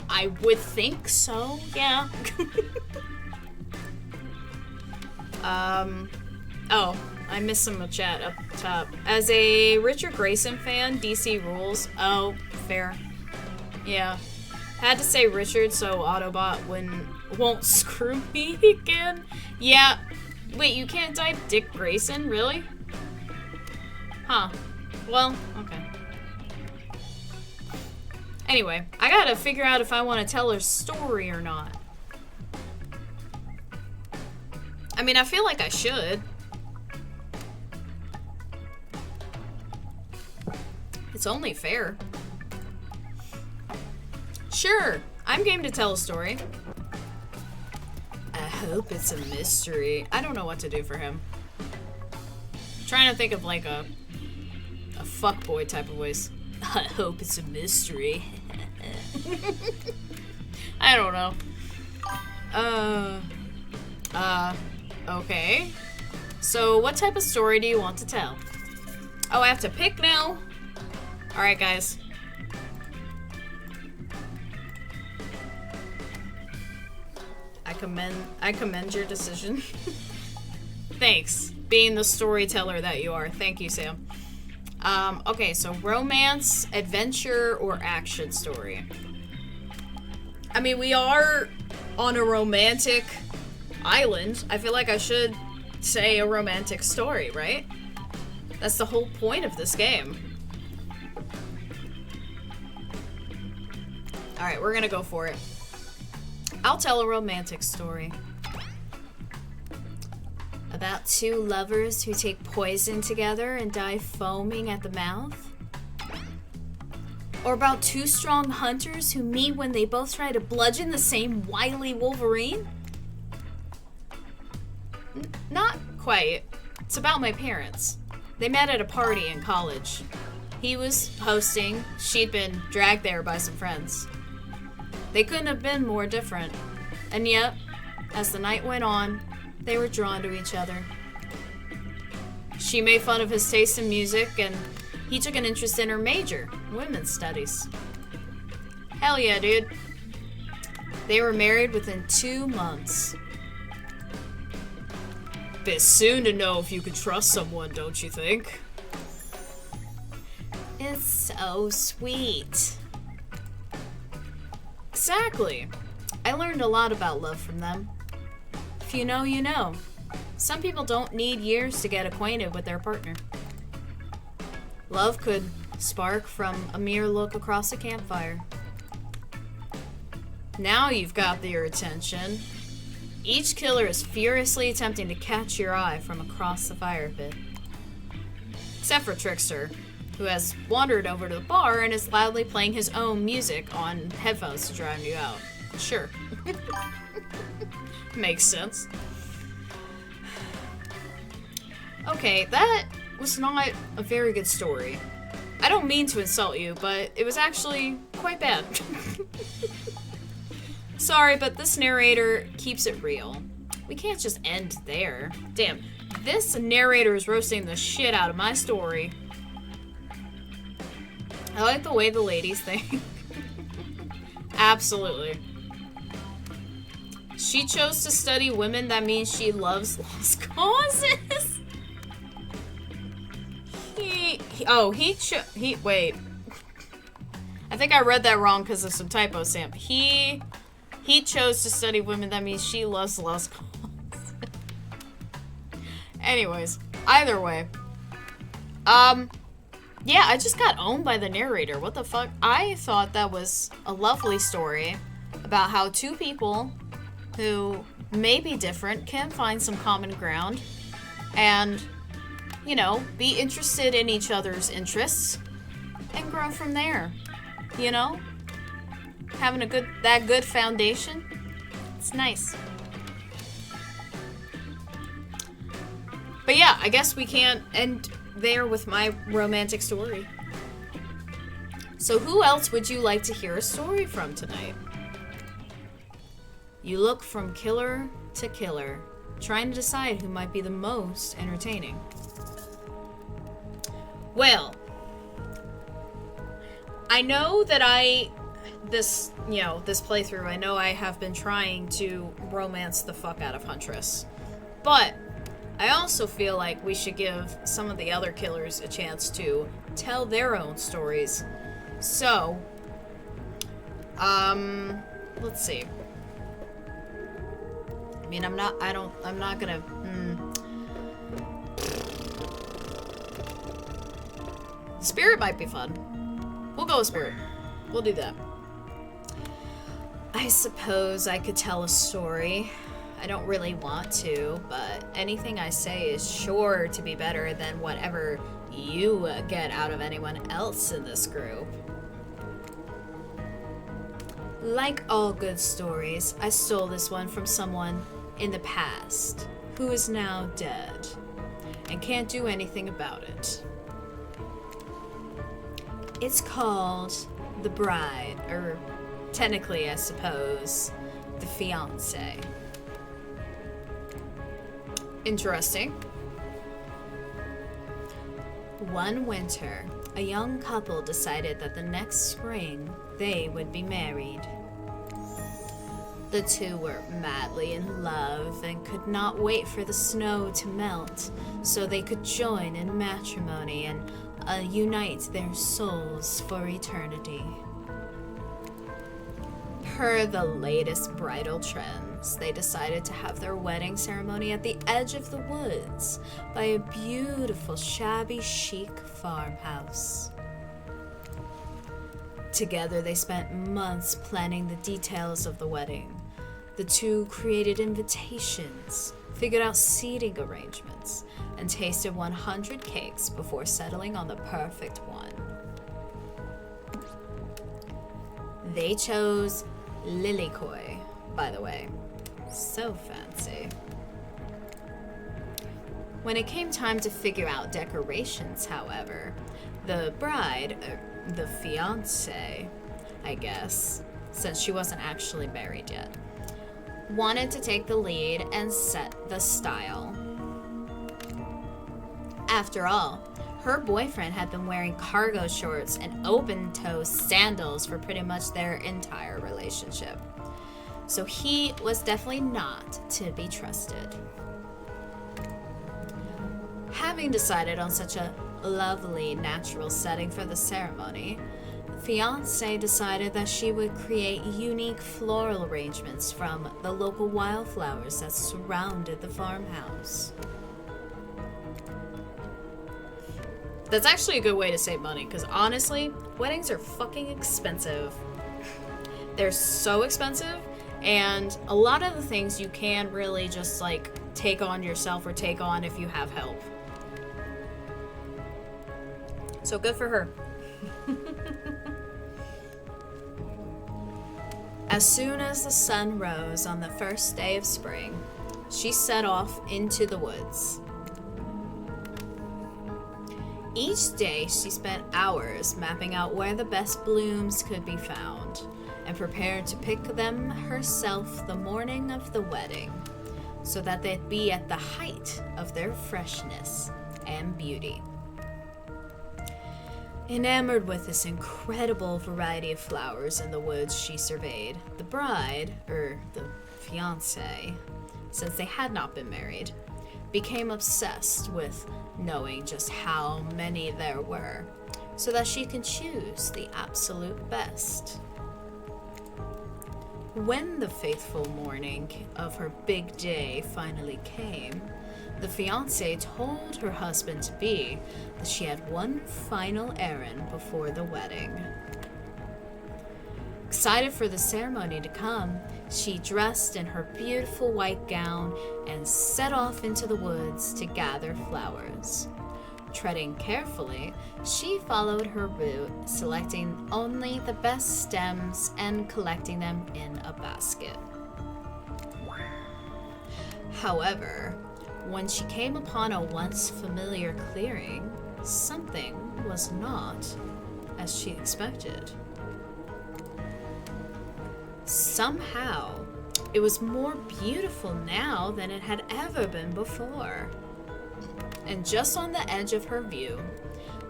I would think so, yeah. Oh, I missed some of the chat up top. As a Richard Grayson fan, DC rules. Oh, fair. Yeah. Had to say Richard so Autobot won't screw me again. Yeah. Wait, you can't type Dick Grayson? Really? Huh. Well, okay. Anyway, I gotta figure out if I want to tell her story or not. I mean, I feel like I should. It's only fair. Sure, I'm game to tell a story. I hope it's a mystery. I don't know what to do for him. I'm trying to think of like a fuckboy type of voice. I hope it's a mystery. I don't know. Okay. So what type of story do you want to tell? Oh, I have to pick now? Alright, guys. I commend your decision. Thanks. Being the storyteller that you are. Thank you, Sam. Okay, so romance, adventure, or action story. I mean, we are on a romantic island. I feel like I should say a romantic story, right? That's the whole point of this game. Alright, we're gonna go for it. I'll tell a romantic story. About two lovers who take poison together and die foaming at the mouth? Or about two strong hunters who meet when they both try to bludgeon the same wily Wolverine? Not quite. It's about my parents. They met at a party in college. He was hosting, she'd been dragged there by some friends. They couldn't have been more different. And yet, as the night went on, they were drawn to each other. She made fun of his taste in music, and he took an interest in her major, women's studies. Hell yeah, dude. They were married within 2 months. Bit soon to know if you could trust someone, don't you think? It's so sweet. Exactly. I learned a lot about love from them. If you know, you know. Some people don't need years to get acquainted with their partner. Love could spark from a mere look across a campfire. Now you've got their attention. Each killer is furiously attempting to catch your eye from across the fire pit. Except for Trickster, who has wandered over to the bar and is loudly playing his own music on headphones to drown you out. Sure. Makes sense. Okay, that was not a very good story. I don't mean to insult you, but it was actually quite bad. Sorry, but this narrator keeps it real. We can't just end there. Damn, this narrator is roasting the shit out of my story. I like the way the ladies think. Absolutely. She chose to study women, that means she loves lost causes? Wait. I think I read that wrong because of some typos, Sam. He chose to study women, that means she loves lost causes. Anyways, either way. Yeah, I just got owned by the narrator. What the fuck? I thought that was a lovely story about how two people who may be different can find some common ground and, you know, be interested in each other's interests and grow from there. You know? Having that good foundation. It's nice. But yeah, I guess we can't end there with my romantic story. So who else would you like to hear a story from tonight? You look from killer to killer, trying to decide who might be the most entertaining. Well, I know that this playthrough, I know I have been trying to romance the fuck out of Huntress. But I also feel like we should give some of the other killers a chance to tell their own stories. So, let's see. I mean, I'm not gonna, Spirit might be fun. We'll go with Spirit. We'll do that. I suppose I could tell a story. I don't really want to, but anything I say is sure to be better than whatever you get out of anyone else in this group. Like all good stories, I stole this one from someone in the past who is now dead and can't do anything about it. It's called the bride, or technically, I suppose, the fiancé. Interesting. One winter, a young couple decided that the next spring they would be married. The two were madly in love and could not wait for the snow to melt so they could join in matrimony and unite their souls for eternity. Per the latest bridal trends, they decided to have their wedding ceremony at the edge of the woods by a beautiful, shabby chic farmhouse. Together, they spent months planning the details of the wedding. The two created invitations, figured out seating arrangements, and tasted 100 cakes before settling on the perfect one. They chose Lilikoi, by the way. So fancy. When it came time to figure out decorations, however, the bride, the fiancé, I guess, since she wasn't actually married yet, wanted to take the lead and set the style. After all, her boyfriend had been wearing cargo shorts and open-toe sandals for pretty much their entire relationship. So he was definitely not to be trusted. Having decided on such a lovely natural setting for the ceremony, the fiancé decided that she would create unique floral arrangements from the local wildflowers that surrounded the farmhouse. That's actually a good way to save money, because honestly, weddings are fucking expensive. They're so expensive, and a lot of the things you can really just like take on yourself or take on if you have help. So good for her. As soon as the sun rose on the first day of spring, she set off into the woods. Each day, she spent hours mapping out where the best blooms could be found and prepared to pick them herself the morning of the wedding so that they'd be at the height of their freshness and beauty. Enamored with this incredible variety of flowers in the woods she surveyed, the bride, or the fiancé, since they had not been married, became obsessed with knowing just how many there were, so that she can choose the absolute best. When the fateful morning of her big day finally came, the fiancé told her husband-to-be that she had one final errand before the wedding. Excited for the ceremony to come, she dressed in her beautiful white gown and set off into the woods to gather flowers. Treading carefully, she followed her route, selecting only the best stems and collecting them in a basket. However, when she came upon a once familiar clearing, something was not as she expected. Somehow, it was more beautiful now than it had ever been before. And just on the edge of her view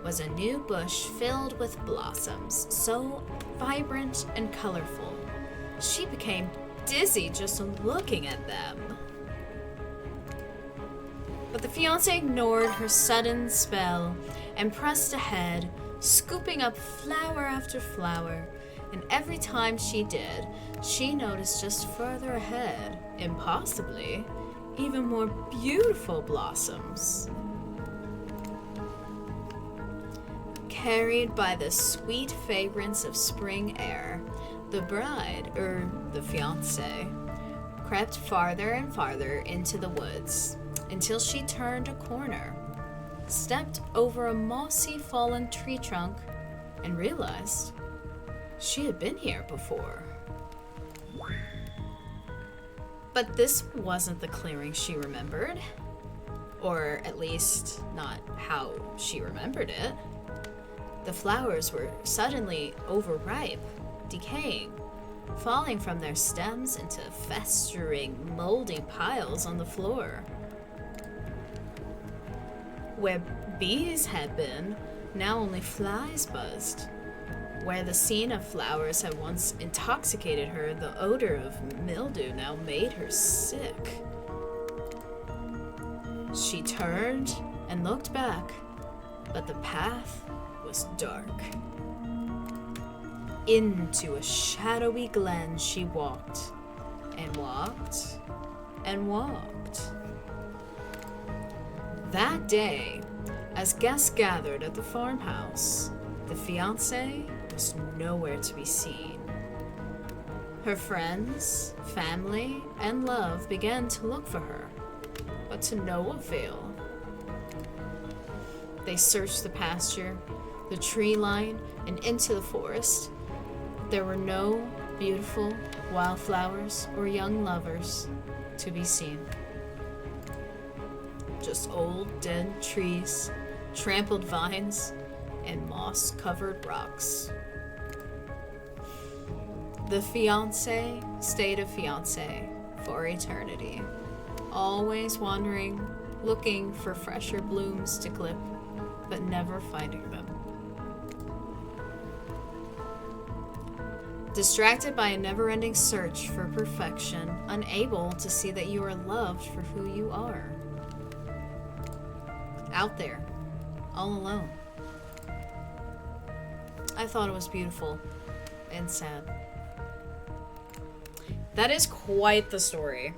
was a new bush filled with blossoms, so vibrant and colorful. She became dizzy just looking at them. But the fiancé ignored her sudden spell and pressed ahead, scooping up flower after flower. And every time she did, she noticed just further ahead, impossibly, even more beautiful blossoms. Carried by the sweet fragrance of spring air, the bride, or the fiancé, crept farther and farther into the woods until she turned a corner, stepped over a mossy fallen tree trunk, and realized she had been here before. But this wasn't the clearing she remembered, or at least not how she remembered it. The flowers were suddenly overripe, decaying, falling from their stems into festering, moldy piles on the floor. Where bees had been, now only flies buzzed. Where the scene of flowers had once intoxicated her, the odor of mildew now made her sick. She turned and looked back, but the path was dark. Into a shadowy glen she walked, and walked, and walked. That day, as guests gathered at the farmhouse, the fiancé was nowhere to be seen. Her friends, family, and love began to look for her, but to no avail. They searched the pasture, the tree line, and into the forest. There were no beautiful wildflowers or young lovers to be seen. Just old dead trees, trampled vines, and moss-covered rocks. The fiancé stayed a fiancé for eternity, always wandering, looking for fresher blooms to clip, but never finding them. Distracted by a never-ending search for perfection, unable to see that you are loved for who you are. Out there, all alone. I thought it was beautiful and sad. That is quite the story.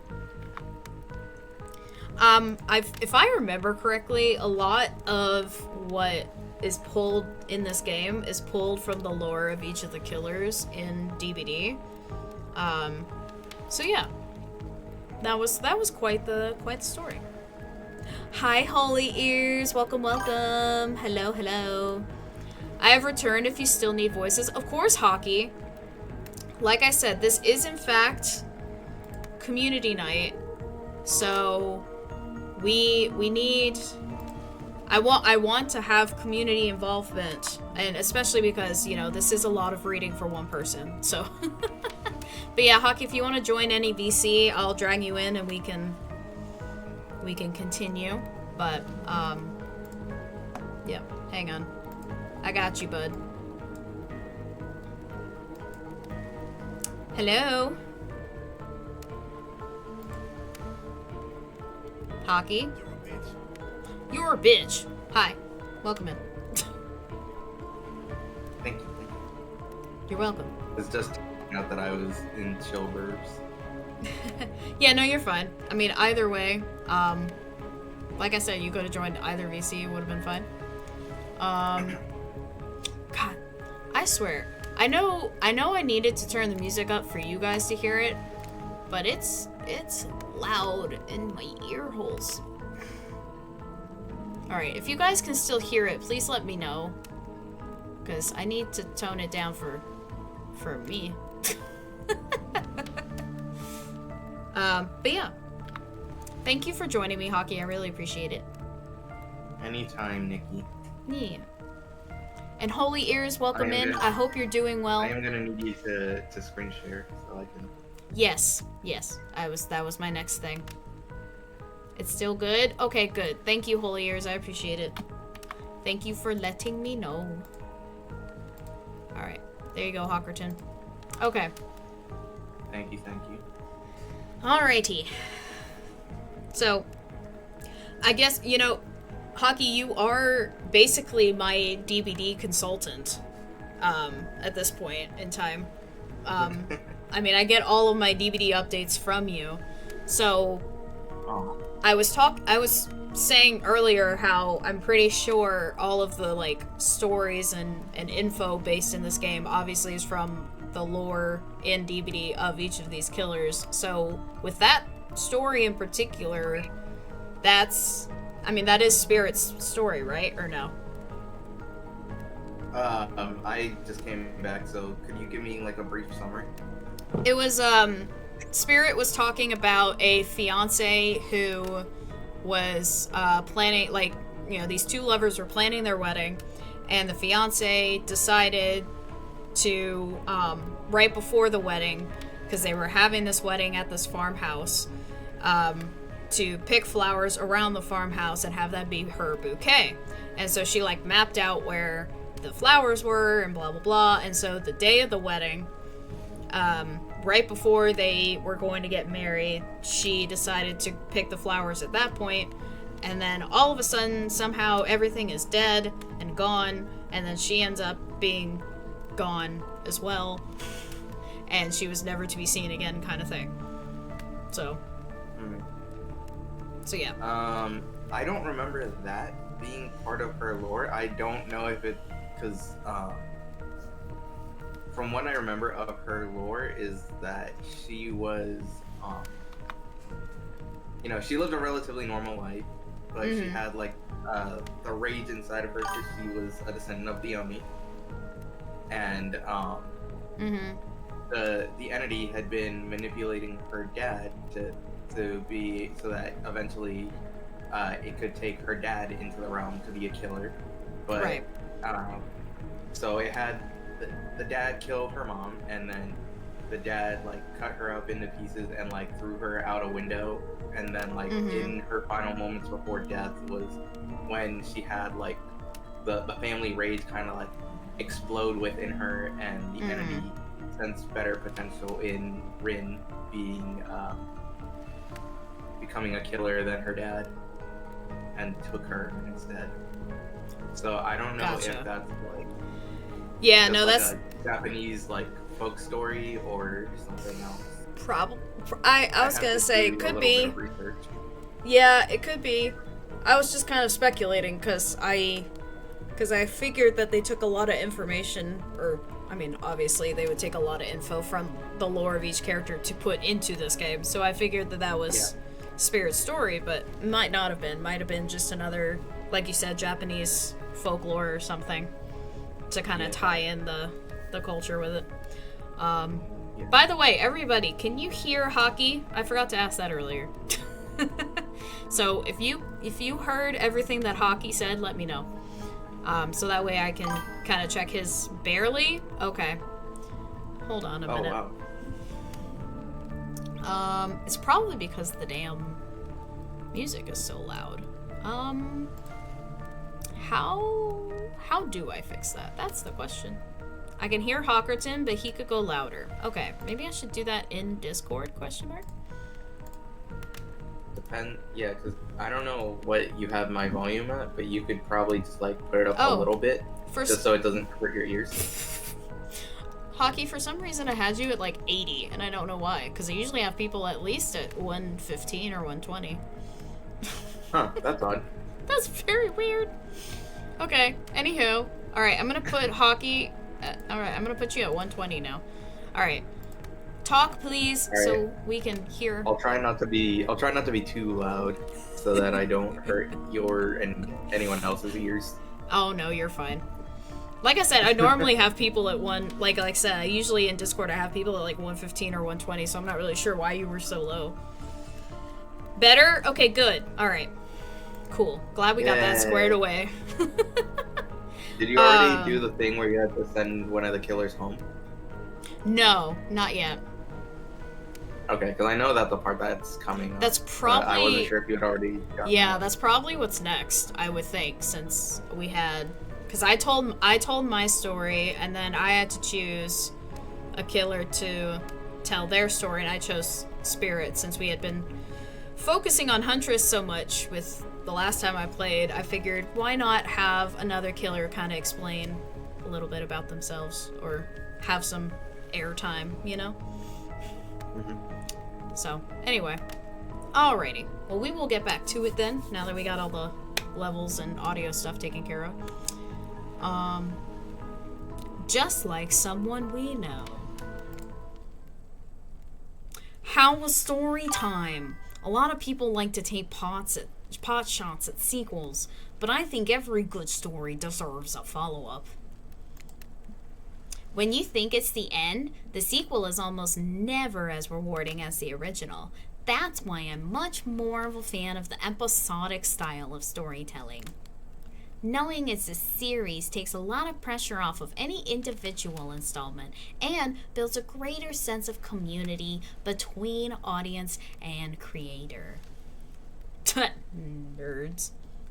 If I remember correctly, a lot of what is pulled in this game is pulled from the lore of each of the killers in DBD. So yeah, that was quite the story. Hi, Holy Ears, welcome. Hello. I have returned if you still need voices. Of course, Hockey. Like I said, this is in fact community night, so we need. I want to have community involvement, and especially because, this is a lot of reading for one person. So, but yeah, Hockey, if you want to join any VC, I'll drag you in and we can continue. But yeah, hang on, I got you, bud. Hello, Hockey. You're a bitch. Hi. Welcome in. Thank you. You're welcome. It's just out that I was in chill burbs. Yeah, no, you're fine. I mean, either way, like I said, you could have joined either VC, it would have been fine. God, I swear, I know I needed to turn the music up for you guys to hear it, but it's loud in my ear holes. Alright, if you guys can still hear it, please let me know. Because I need to tone it down for me. But yeah. Thank you for joining me, Hockey. I really appreciate it. Anytime, Nikki. Yeah. And Holy Ears, welcome in. I hope you're doing well. I am gonna need you to screen share so I can. Yes. That was my next thing. It's still good? Okay, good. Thank you, Holy Ears. I appreciate it. Thank you for letting me know. Alright. There you go, Hawkerton. Okay. Thank you. Alrighty. So, I guess, Hockey, you are basically my DBD consultant at this point in time. I mean, I get all of my DBD updates from you. So, I was saying earlier how I'm pretty sure all of the, stories and info based in this game obviously is from the lore in DBD of each of these killers. So, with that story in particular, that is Spirit's story, right? Or no? I just came back, so could you give me, a brief summary? It was, Spirit was talking about a fiancé who was planning, these two lovers were planning their wedding, and the fiance decided to, right before the wedding, because they were having this wedding at this farmhouse, to pick flowers around the farmhouse and have that be her bouquet. And so she like mapped out where the flowers were and blah blah blah. And so the day of the wedding, right before they were going to get married, she decided to pick the flowers at that point. And then all of a sudden, somehow everything is dead and gone, and then she ends up being gone as well, and she was never to be seen again, kind of thing. So yeah. I don't remember that being part of her lore. I don't know if it, because from what I remember of her lore is that she was, she lived a relatively normal life, but she had like the rage inside of her because she was a descendant of Diomi, and the entity had been manipulating her dad to be so that eventually it could take her dad into the realm to be a killer, but Right. So it had the dad kill her mom, and then the dad like cut her up into pieces and like threw her out a window, and then like in her final moments before death was when she had like the family rage kind of like explode within her, and the entity sensed better potential in Rin being becoming a killer than her dad and took her instead. So I don't know Gotcha. if that's like Yeah, just no, like that's a Japanese like folk story or something else. probably. I was have gonna to say do it a could little be. bit of research. Yeah, it could be. I was just kind of speculating because I figured that they took a lot of information, or I mean, obviously they would take a lot of info from the lore of each character to put into this game. So I figured that was Spirit's story, but might not have been. Might have been just another, like you said, Japanese folklore or something to kind of tie in the culture with it. By the way, everybody, can you hear hockey? I forgot to ask that earlier. So if you heard everything that Hockey said, let me know. So that way I can kind of check his barely. Okay. Hold on a minute. Wow. It's probably because the damn music is so loud. How do I fix that? That's the question. I can hear Hawkerton, but he could go louder. Okay, maybe I should do that in Discord, question mark? Yeah, because I don't know what you have my volume at, but you could probably just like put it up a little bit, just so it doesn't hurt your ears. Hockey, for some reason I had you at like 80, and I don't know why, because I usually have people at least at 115 or 120. Huh, that's odd. That's very weird. Okay, anywho. Alright, I'm gonna put Hockey... Alright, I'm gonna put you at 120 now. Alright. Talk, please, so we can hear. I'll try not to be too loud, so that I don't hurt your and anyone else's ears. Oh no, you're fine. Like I said, I normally have people at like I said, usually in Discord I have people at like 115 or 120, so I'm not really sure why you were so low. Better? Okay, good. Alright. Cool. Glad we got that squared away. Did you already do the thing where you had to send one of the killers home? No, not yet. Okay, because I know that's the part that's coming up. That's probably... I wasn't sure if you had already gotten that. that's probably what's next, I would think, since we had... Because I told my story, and then I had to choose a killer to tell their story, and I chose Spirit, since we had been focusing on Huntress so much with the last time I played. I figured, why not have another killer kind of explain a little bit about themselves, or have some airtime, you know? So, anyway. Alrighty. Well, we will get back to it then, now that we got all the levels and audio stuff taken care of. Just like someone we know. How was story time? A lot of people like to take pot shots at sequels, but I think every good story deserves a follow-up. When you think it's the end, the sequel is almost never as rewarding as the original. That's why I'm much more of a fan of the episodic style of storytelling. Knowing it's a series takes a lot of pressure off of any individual installment and builds a greater sense of community between audience and creator. Nerds.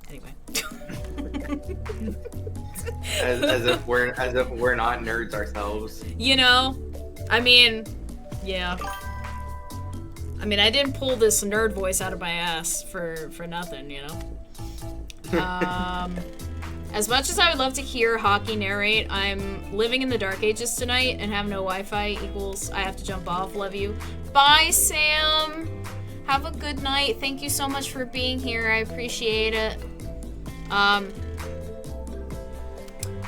Anyway. as if we're not nerds ourselves. You know, I mean, yeah. I mean, I didn't pull this nerd voice out of my ass for nothing, you know. As much as I would love to hear Hockey narrate, I'm living in the dark ages tonight and have no Wi-Fi equals I have to jump off. Love you. Bye, Sam. Have a good night. Thank you so much for being here. I appreciate it.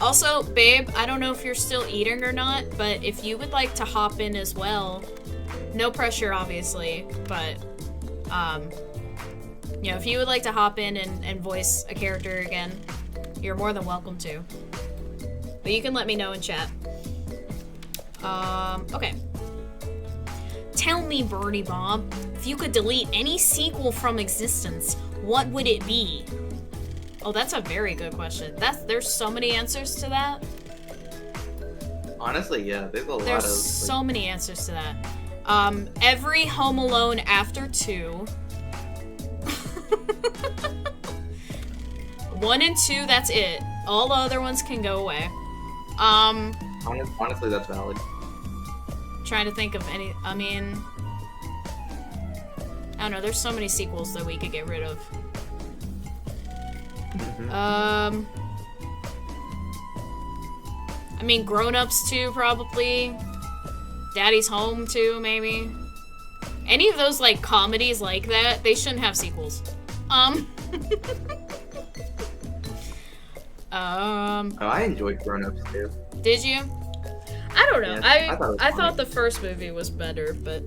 Also, babe, I don't know if you're still eating or not, but if you would like to hop in as well, no pressure, obviously, but, you know, if you would like to hop in and voice a character again, you're more than welcome to. But you can let me know in chat. Okay. Tell me, Birdie Bob, if you could delete any sequel from existence, what would it be? Oh, that's a very good question. There's so many answers to that. Honestly, yeah, There's so many answers to that. Every Home Alone after 2. 1 and 2, that's it. All the other ones can go away. Honestly, that's valid. Trying to think of any. I mean, I don't know. There's so many sequels that we could get rid of. I mean, Grown Ups 2 probably. Daddy's Home 2 maybe. Any of those like comedies like that, they shouldn't have sequels. Oh, I enjoyed Grown Ups too. Did you? I don't know. Yeah, I thought the first movie was better, but.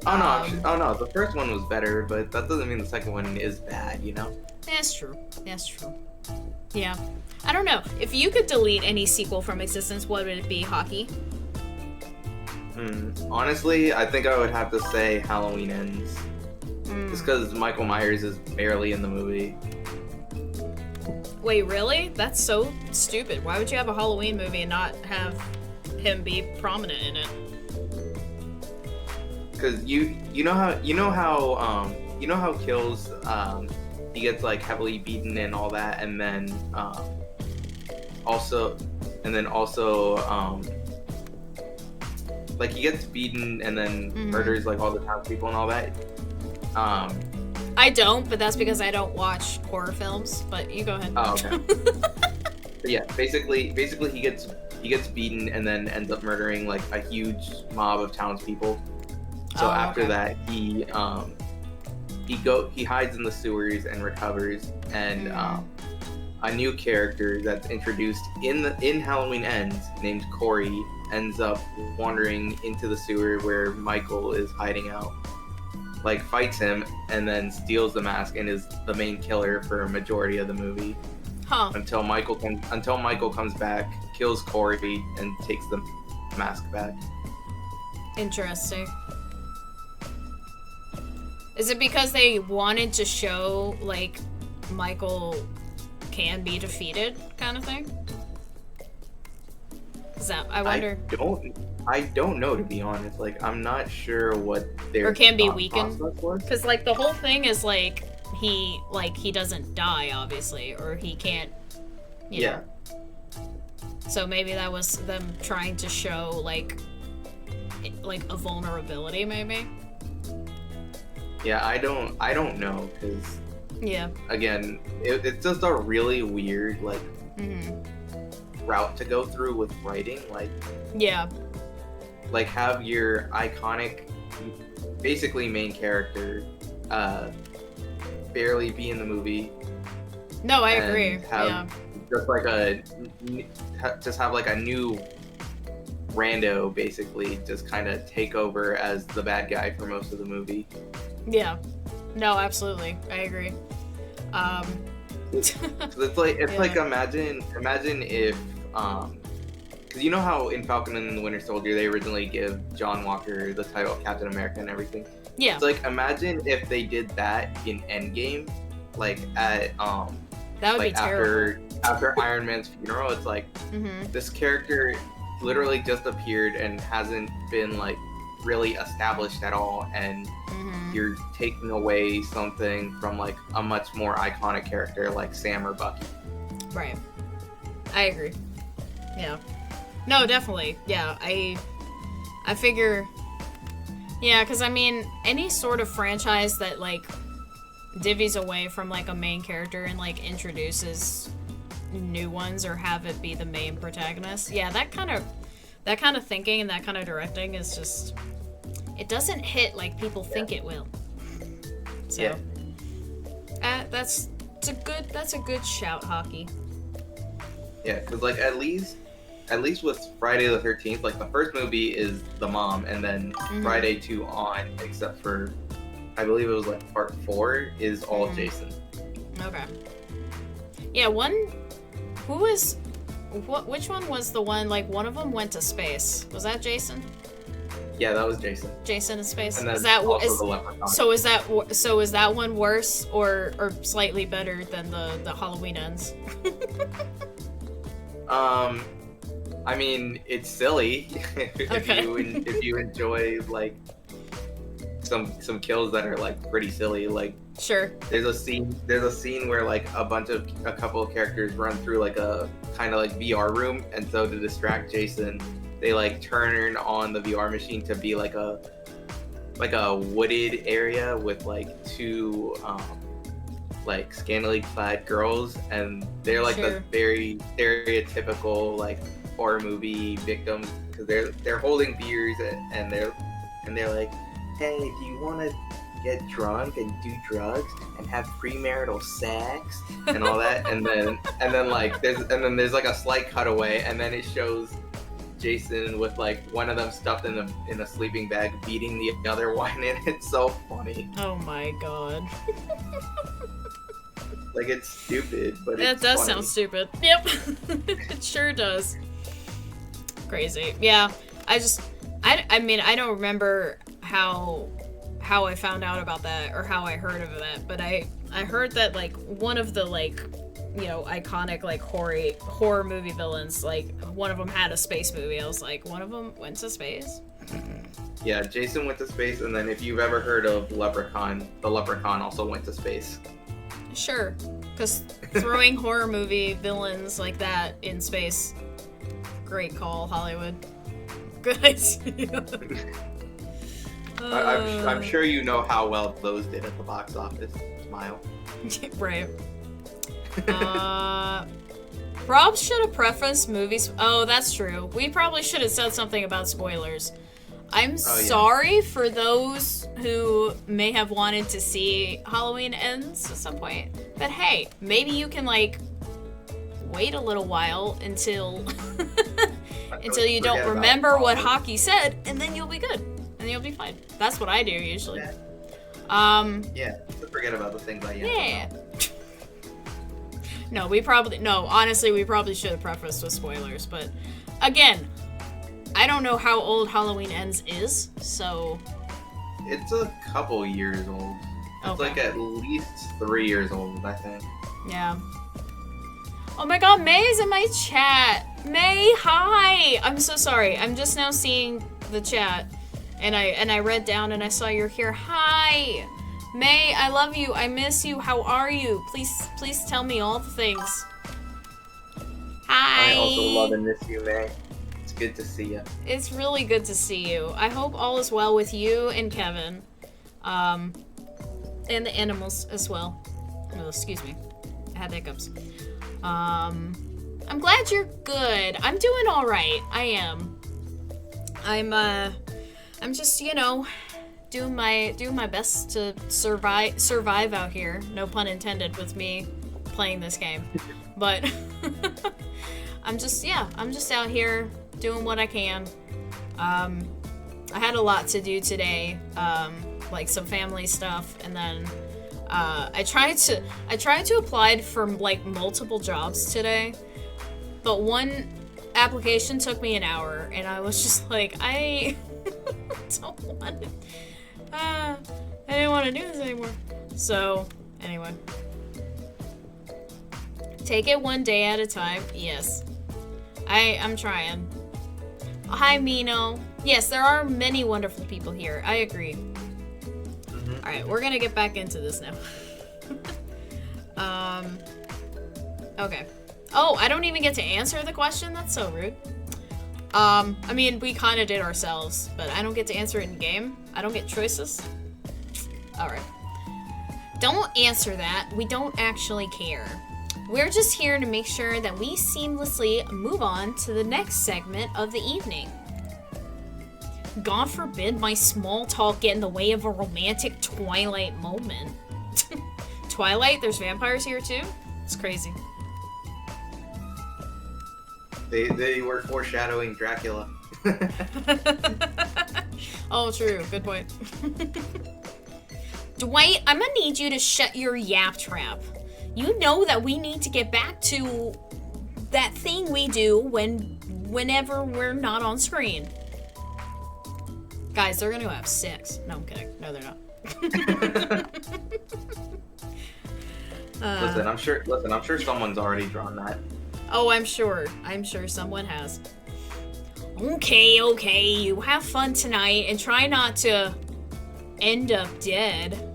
Oh no, the first one was better, but that doesn't mean the second one is bad, you know? That's true. Yeah. I don't know. If you could delete any sequel from existence, what would it be, Hockey? Honestly, I think I would have to say Halloween Ends. Just because Michael Myers is barely in the movie. Wait, really? That's so stupid. Why would you have a Halloween movie and not have him be prominent in it? Because you know how Kills he gets like heavily beaten and all that, and then also like he gets beaten and then murders like all the townspeople and all that. I don't, but that's because I don't watch horror films. But you go ahead. Oh, okay. But yeah, basically he gets beaten and then ends up murdering like a huge mob of townspeople. So after that, he hides in the sewers and recovers, and a new character that's introduced in Halloween Ends, named Corey, ends up wandering into the sewer where Michael is hiding out. Like fights him and then steals the mask and is the main killer for a majority of the movie. Huh. Until Michael comes back, kills Corey, and takes the mask back. Interesting. Is it because they wanted to show, like, Michael can be defeated, kind of thing? Is that, I wonder. I don't know, to be honest. Like, I'm not sure what their or can be thought weakened. process was. Because, like, the whole thing is, like, he doesn't die, obviously, or he can't, you know. So maybe that was them trying to show, like a vulnerability, maybe? Yeah, I don't know, because yeah, again, it's just a really weird like route to go through with writing. Like, yeah, like have your iconic, basically main character, barely be in the movie. No, I agree. Have just have like a new rando basically just kind of take over as the bad guy for most of the movie. Yeah. No, absolutely. I agree. It's like imagine if because you know how in Falcon and the Winter Soldier they originally give John Walker the title of Captain America and everything. Yeah. It's like imagine if they did that in Endgame, like at That would like be terrible. after Iron Man's funeral. It's like Mm-hmm. this character literally just appeared and hasn't been like really established at all, and Mm-hmm. you're taking away something from like a much more iconic character like Sam or Bucky. Right. I agree. Yeah. No, definitely. Yeah, I figure. Yeah, because I mean, any sort of franchise that like divvies away from like a main character and like introduces new ones or have it be the main protagonist. Yeah, that kind of thinking and that kind of directing is just, it doesn't hit like people think it will. So Yeah. that's a good shout, Hockey. Yeah, because like at least with Friday the 13th, like the first movie is the mom, and then Friday 2 on, except for I believe it was like part 4 is all Jason. Okay. Yeah, which one was the one, like one of them went to space? Was that Jason? Yeah, that was Jason. Jason in space? And then Is that also the Leprechaun. so is that one worse or slightly better than the Halloween Ends? I mean, it's silly Okay. if you enjoy like some kills that are like pretty silly. Like Sure. there's a scene where like a couple of characters run through like a kind of like VR room, and so to distract Jason, they like turn on the VR machine to be like a wooded area with like two like scantily clad girls, and they're like Sure. the very stereotypical like horror movie victims, because they're holding beers and they're like, hey, do you want to get drunk and do drugs and have premarital sex and all that, and then like there's like a slight cutaway, and then it shows Jason with like one of them stuffed in a sleeping bag beating the other one, and it's so funny. Oh my god. Like, it's stupid, but That it's does funny. sound stupid. Yep. It sure does. Crazy. Yeah. I mean, I don't remember how I found out about that or how I heard of that, but I heard that like one of the like, you know, iconic like horror movie villains, like one of them had a space movie. I was like, one of them went to space? Yeah, Jason went to space, and then if you've ever heard of Leprechaun, the Leprechaun also went to space. Sure. Because throwing horror movie villains like that in space, great call, Hollywood. Good idea. I'm sure you know how well those did at the box office. Smile. Right. Rob should have prefaced movies. Oh, that's true. We probably should have said something about spoilers. I'm sorry for those who may have wanted to see Halloween Ends at some point. But hey, maybe you can like wait a little while until until you don't remember what Hockey said, and then you'll be good. And you'll be fine. That's what I do usually. Yeah. Yeah, forget about the things I Yeah. Honestly, we probably should have prefaced with spoilers, but again, I don't know how old Halloween Ends is, so... It's a couple years old. It's like at least 3 years old, I think. Yeah. Oh my god, May is in my chat! May, hi! I'm so sorry. I'm just now seeing the chat, and I read down and I saw you're here. Hi! May, I love you. I miss you. How are you? Please tell me all the things. Hi! I also love and miss you, May. It's good to see you. It's really good to see you. I hope all is well with you and Kevin. And the animals as well. Oh, excuse me. I had hiccups. I'm glad you're good. I'm doing alright. I am. I'm just, you know, doing my best to survive out here. No pun intended with me playing this game. But I'm just out here doing what I can. I had a lot to do today, like some family stuff, and then I tried to apply for like multiple jobs today, but one application took me an hour, and I was just like, I don't want it. I didn't want to do this anymore. So anyway. Take it one day at a time. Yes. I'm trying. Hi, Mino. Yes, there are many wonderful people here. I agree. Alright, we're gonna get back into this now. Okay. Oh, I don't even get to answer the question? That's so rude. I mean, we kind of did ourselves, but I don't get to answer it in game. I don't get choices. Alright. Don't answer that. We don't actually care. We're just here to make sure that we seamlessly move on to the next segment of the evening. God forbid my small talk get in the way of a romantic Twilight moment. Twilight? There's vampires here too? It's crazy. They were foreshadowing Dracula. Oh, true. Good point. Dwight, I'm gonna need you to shut your yap trap. You know that we need to get back to that thing we do whenever we're not on screen. Guys, they're gonna have sex. No, I'm kidding. No, they're not. Listen, I'm sure someone's already drawn that. Oh, I'm sure someone has. Okay, you have fun tonight and try not to end up dead.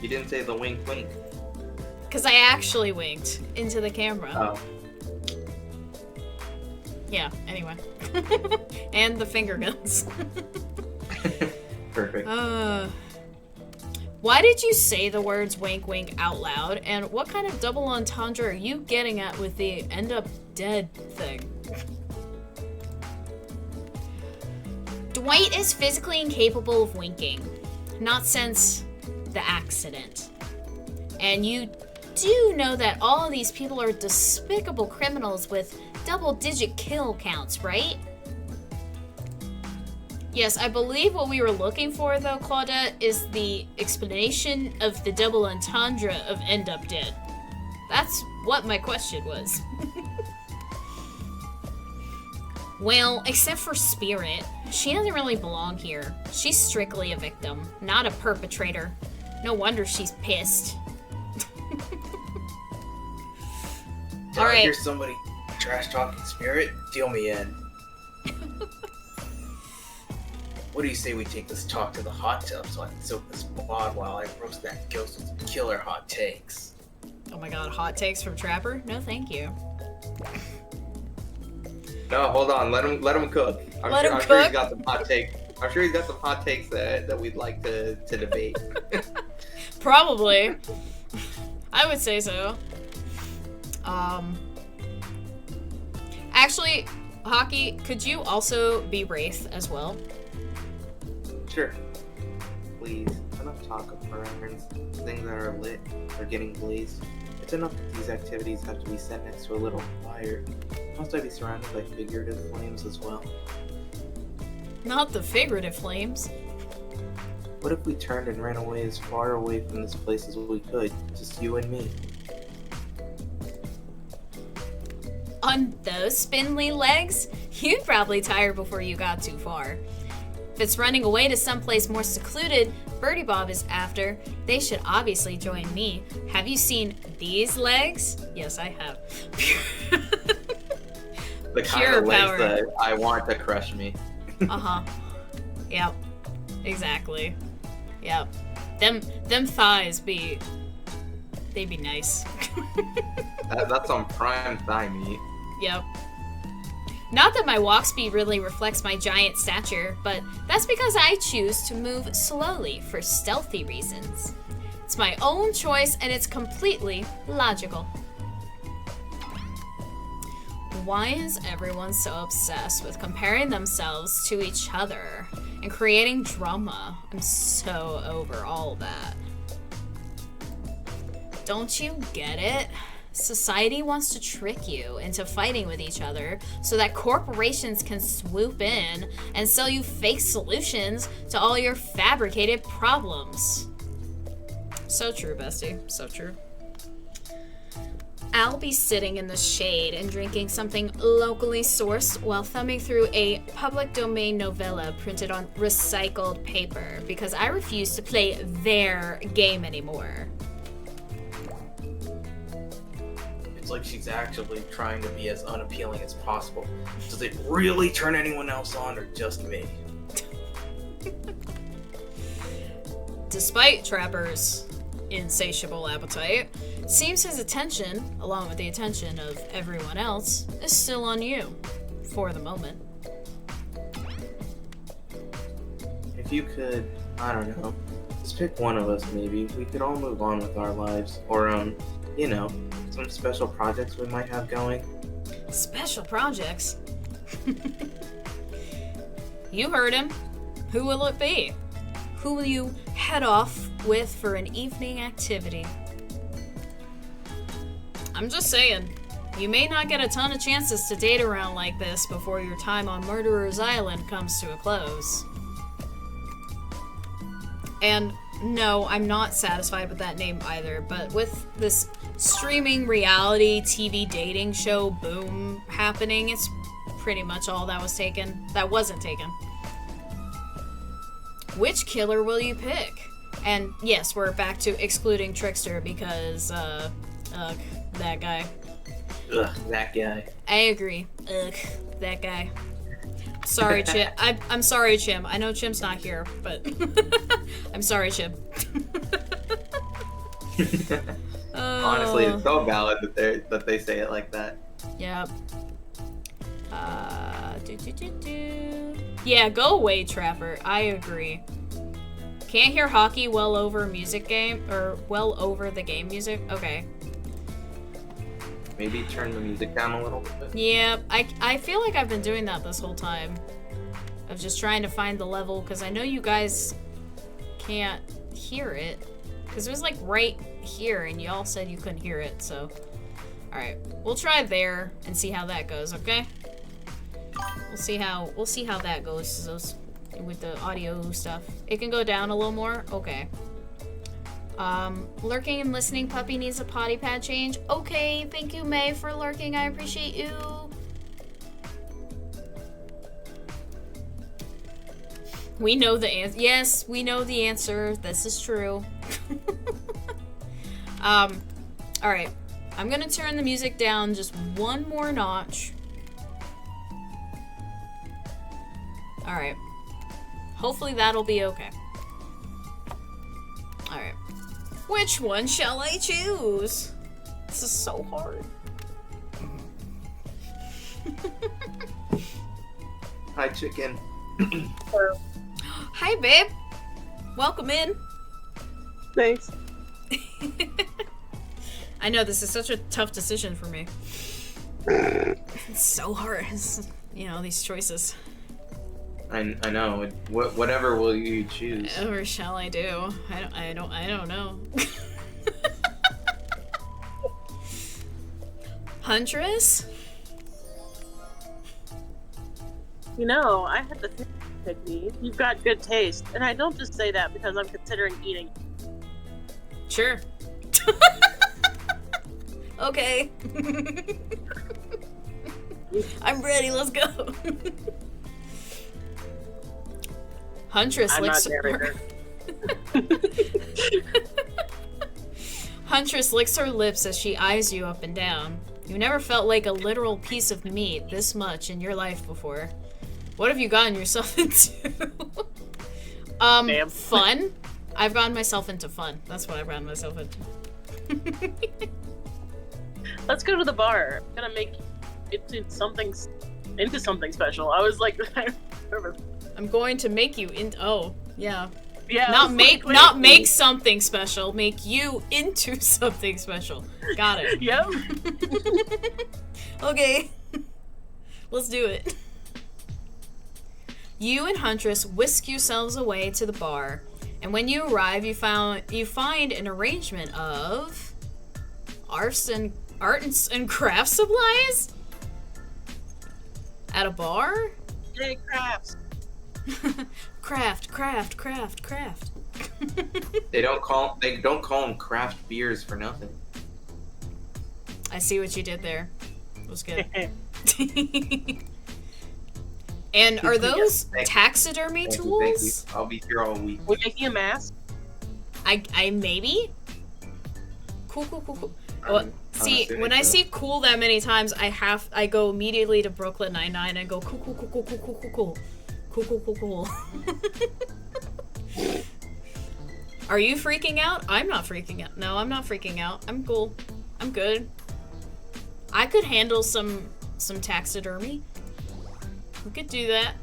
You didn't say the wink wink. Because I actually winked into the camera. Oh. Yeah, anyway. And the finger guns. Perfect. Why did you say the words wink wink out loud? And what kind of double entendre are you getting at with the end up dead thing? Dwight is physically incapable of winking. Not since the accident. And you do know that all of these people are despicable criminals with double-digit kill counts, right? Yes, I believe what we were looking for, though, Claudette, is the explanation of the double entendre of end up dead. That's what my question was. Well, except for Spirit, she doesn't really belong here. She's strictly a victim, not a perpetrator. No wonder she's pissed. Did I Alright. hear somebody trash talking Spirit? Deal me in. What do you say we take this talk to the hot tub so I can soak this bod while I roast that ghost with some killer hot takes? Oh my god, hot takes from Trapper? No, thank you. No, hold on. Let him cook. I'm sure he's got some hot takes. I'm sure he's got some hot takes that we'd like to debate. Probably. I would say so. Actually, Hockey, could you also be Wraith as well? Sure. Please. Enough talk of burns. Things that are lit are getting blazed. It's enough that these activities have to be set next to a little fire. Must I be surrounded by figurative flames as well? Not the figurative flames. What if we turned and ran away as far away from this place as we could? Just you and me. On those spindly legs, you'd probably tire before you got too far. If it's running away to someplace more secluded Birdie Bob is after, they should obviously join me. Have you seen these legs? Yes, I have. The kind Pure of legs power. that I want to crush me. Uh-huh. Yep. Exactly. Yep. Them thighs they'd be nice. That's on prime thigh meat. Yep. Not that my walk speed really reflects my giant stature, but that's because I choose to move slowly for stealthy reasons. It's my own choice and it's completely logical. Why is everyone so obsessed with comparing themselves to each other and creating drama? I'm so over all that. Don't you get it? Society wants to trick you into fighting with each other so that corporations can swoop in and sell you fake solutions to all your fabricated problems. So true, bestie. So true. I'll be sitting in the shade and drinking something locally sourced while thumbing through a public domain novella printed on recycled paper because I refuse to play their game anymore. It's like she's actually trying to be as unappealing as possible. Does it really turn anyone else on, or just me? Despite Trapper's insatiable appetite, it seems his attention, along with the attention of everyone else, is still on you. For the moment. If you could, I don't know, just pick one of us maybe. We could all move on with our lives. Or, you know, some special projects we might have going. Special projects? You heard him. Who will it be? Who will you head off with for an evening activity? I'm just saying, you may not get a ton of chances to date around like this before your time on Murderer's Island comes to a close. And no, I'm not satisfied with that name either, but with this streaming reality TV dating show boom happening, it's pretty much all that wasn't taken. Which killer will you pick? And yes, we're back to excluding Trickster because, that guy. Ugh, that guy. I agree. Ugh, that guy. Sorry, Chim. I'm sorry, Chim. I know Chim's not here, but I'm sorry, Chim. Honestly, it's so valid that they say it like that. Yep. Yeah, go away, Trapper. I agree. Can't hear hockey well over the game music? Okay. Maybe turn the music down a little bit. Yeah, I feel like I've been doing that this whole time. Of just trying to find the level, because I know you guys can't hear it. Because it was like right here, and y'all said you couldn't hear it, so... Alright, we'll try there and see how that goes, okay? We'll see how that goes with the audio stuff. It can go down a little more? Okay. Lurking and listening puppy needs a potty pad change. Okay, thank you, May, for lurking. I appreciate you. We know the answer. Yes, we know the answer. This is true. Alright. I'm gonna turn the music down just one more notch. Alright. Hopefully that'll be okay. Alright. Which one shall I choose? This is so hard. Hi, chicken. Hi, babe. Welcome in. Thanks. I know, this is such a tough decision for me. It's so hard. These choices. I know. Whatever will you choose? Or shall I do? I don't know. Huntress? I had to pick me. You've got good taste. And I don't just say that because I'm considering eating. Sure. Okay. I'm ready, let's go. Huntress I'm licks not narrator. Huntress licks her lips as she eyes you up and down. You never felt like a literal piece of meat this much in your life before. What have you gotten yourself into? Damn. Fun? I've gotten myself into fun. That's what I've gotten myself into. Let's go to the bar. I'm gonna make it into something special. I was like, I'm going to make you in. Oh, yeah. yeah. Not wait. make something special. Make you into something special. Got it. Yep. Okay. Let's do it. You and Huntress whisk yourselves away to the bar, and when you arrive, you find an arrangement of arts and craft supplies at a bar. Hey, crafts. Craft. They don't call them craft beers for nothing. I see what you did there. It was good. And are those taxidermy tools? I'll be here all week. We're making a mask. I maybe. Cool. Well, See, assuming when I so. see cool that many times, I go immediately to Brooklyn Nine-Nine and go cool, cool, cool, cool, cool, cool, cool, cool, cool, cool, cool, cool. Are you freaking out? I'm not freaking out. No, I'm not freaking out. I'm cool. I'm good. I could handle some taxidermy. We could do that.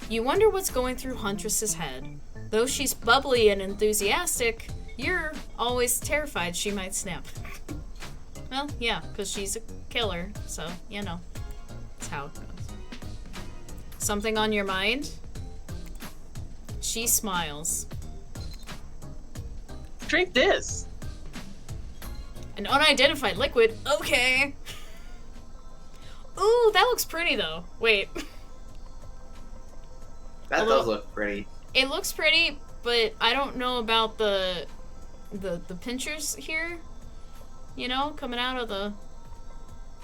You wonder what's going through Huntress's head. Though she's bubbly and enthusiastic, you're always terrified she might snap. Well, yeah, because she's a killer, so, you know. That's how it goes. Something on your mind? She smiles. Drink this. An unidentified liquid? Okay. Ooh, that looks pretty, though. Wait. That Although- does look pretty. It looks pretty, but I don't know about the pinchers here. You know, coming out of the...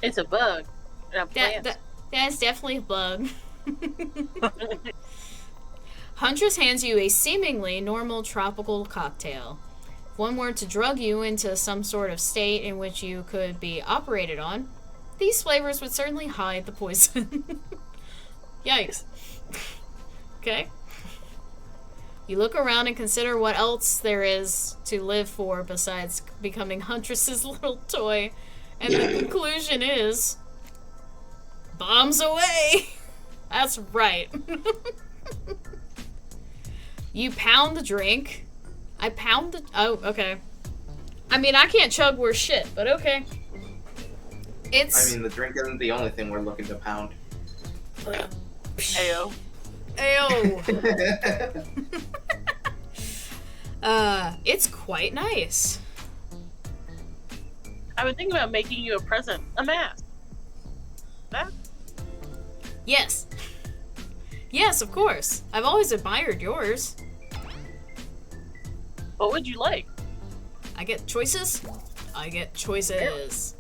It's a bug. And a plant. That's definitely a bug. Huntress hands you a seemingly normal tropical cocktail. If one were to drug you into some sort of state in which you could be operated on, these flavors would certainly hide the poison. Yikes. Okay. You look around and consider what else there is to live for besides becoming Huntress's little toy, and the conclusion is... bombs away! That's right. You pound the drink. I pound the... oh, okay. I mean, I can't chug worse shit, but okay. It's... I mean, the drink isn't the only thing we're looking to pound. Ayo. Ayo. It's quite nice. I would think about making you a present. A mask. That? Yes. Yes, of course. I've always admired yours. What would you like? I get choices? I get choices.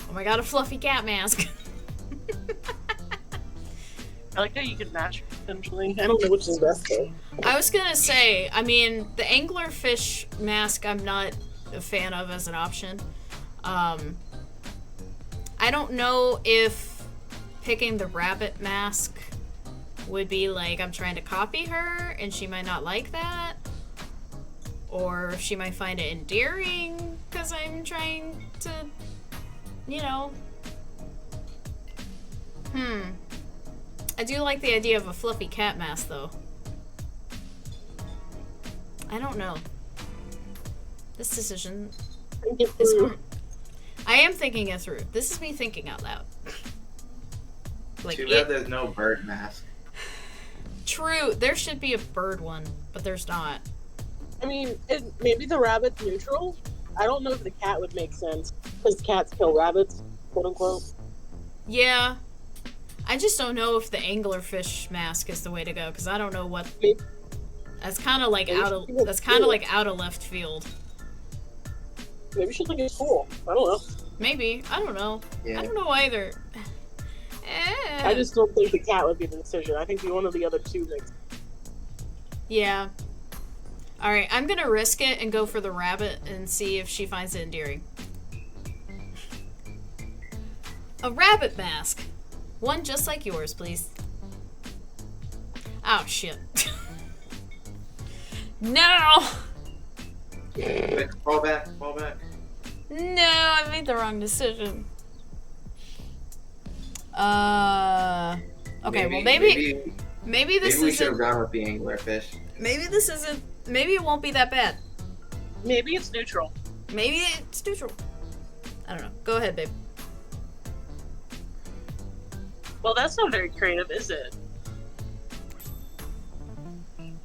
Oh my god, a fluffy cat mask. I like how you could match potentially. I don't know which is best though. I was gonna say, I mean, the anglerfish mask I'm not a fan of as an option. I don't know if picking the rabbit mask would be like I'm trying to copy her and she might not like that. Or if she might find it endearing because I'm trying to, you know. I do like the idea of a fluffy cat mask, though. I don't know. This decision is... I am thinking it through. This is me thinking out loud. Too bad there's no bird mask. True, there should be a bird one, but there's not. I mean, maybe the rabbit's neutral. I don't know if the cat would make sense because cats kill rabbits, quote unquote. Yeah. I just don't know if the anglerfish mask is the way to go because I don't know what. That's kind of like out of left field. Maybe she'll think it's cool. I don't know. Maybe. I don't know. Yeah. I don't know either. I just don't think the cat would be the decision. I think one of the other two makes. Yeah. Alright, I'm gonna risk it and go for the rabbit and see if she finds it endearing. A rabbit mask. One just like yours, please. Oh, shit. No! Quick, fall back. No, I made the wrong decision. Okay, well maybe this Maybe we should isn't... have gone with the anglerfish. Maybe this isn't... Maybe it won't be that bad. Maybe it's neutral. Maybe it's neutral. I don't know. Go ahead, babe. Well, that's not very creative, is it?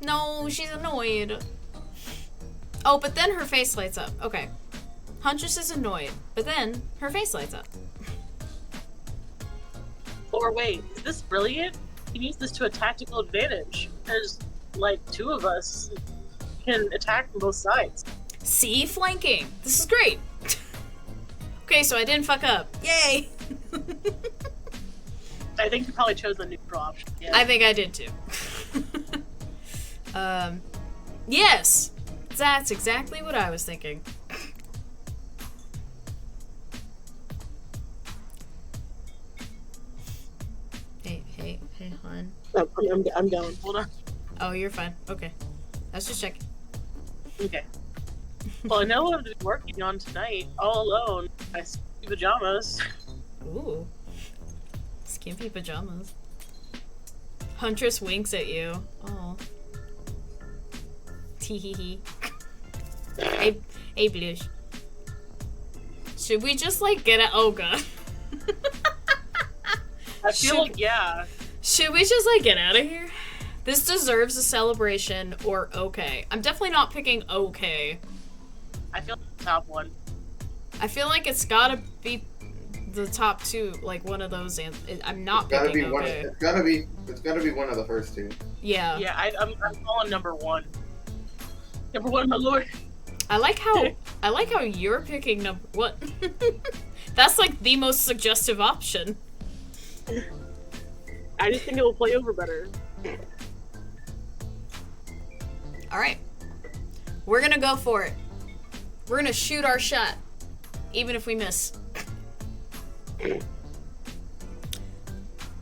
No, she's annoyed. Oh, but then her face lights up. Okay. Huntress is annoyed, but then her face lights up. Or wait, is this brilliant? You can use this to a tactical advantage. There's like two of us can attack from both sides. See? Flanking. This is great. Okay, so I didn't fuck up. Yay! I think you probably chose the neutral option. Yeah. I think I did too. Yes! That's exactly what I was thinking. fine. No, I'm going. Hold on. Oh, you're fine. Okay. I was just checking. Okay. Well, I know what I'm working on tonight, all alone. My skimpy pajamas. Ooh. Skimpy pajamas. Huntress winks at you. Oh. Tee-hee-hee. Hey, Blush. Should we just, like, get it? Oh, God. I feel like, yeah. Should we just, like, get out of here? This deserves a celebration or okay. I'm definitely not picking okay. I feel like the top one. I feel like it's gotta be the top two, like one of those. I'm not It's gotta picking be one. okay. It's gotta be one of the first two. Yeah. Yeah, I'm calling number one. Number one, my lord. I like how you're picking number what? That's like the most suggestive option. I just think it will play over better. All right, we're gonna go for it. We're gonna shoot our shot, even if we miss.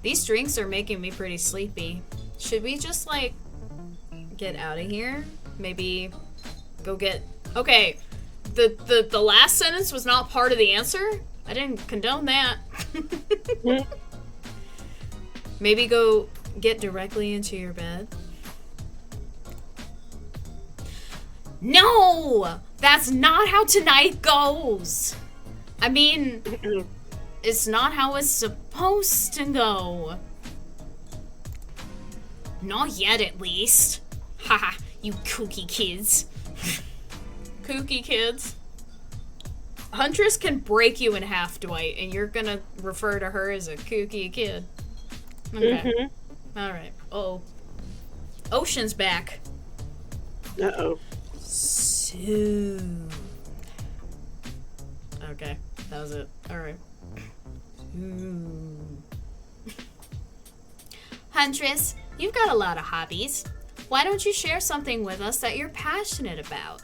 These drinks are making me pretty sleepy. Should we just like get out of here? Maybe go get. Okay, the last sentence was not part of the answer. I didn't condone that. Maybe go get directly into your bed. No! That's not how tonight goes! I mean, it's not how it's supposed to go. Not yet, at least. Haha, you kooky kids. Kooky kids. Huntress can break you in half, Dwight, and you're gonna refer to her as a kooky kid. Okay. Alright. Uh-oh. Ocean's back. Uh-oh. Soon. Okay, that was it. Alright. Huntress, you've got a lot of hobbies. Why don't you share something with us that you're passionate about?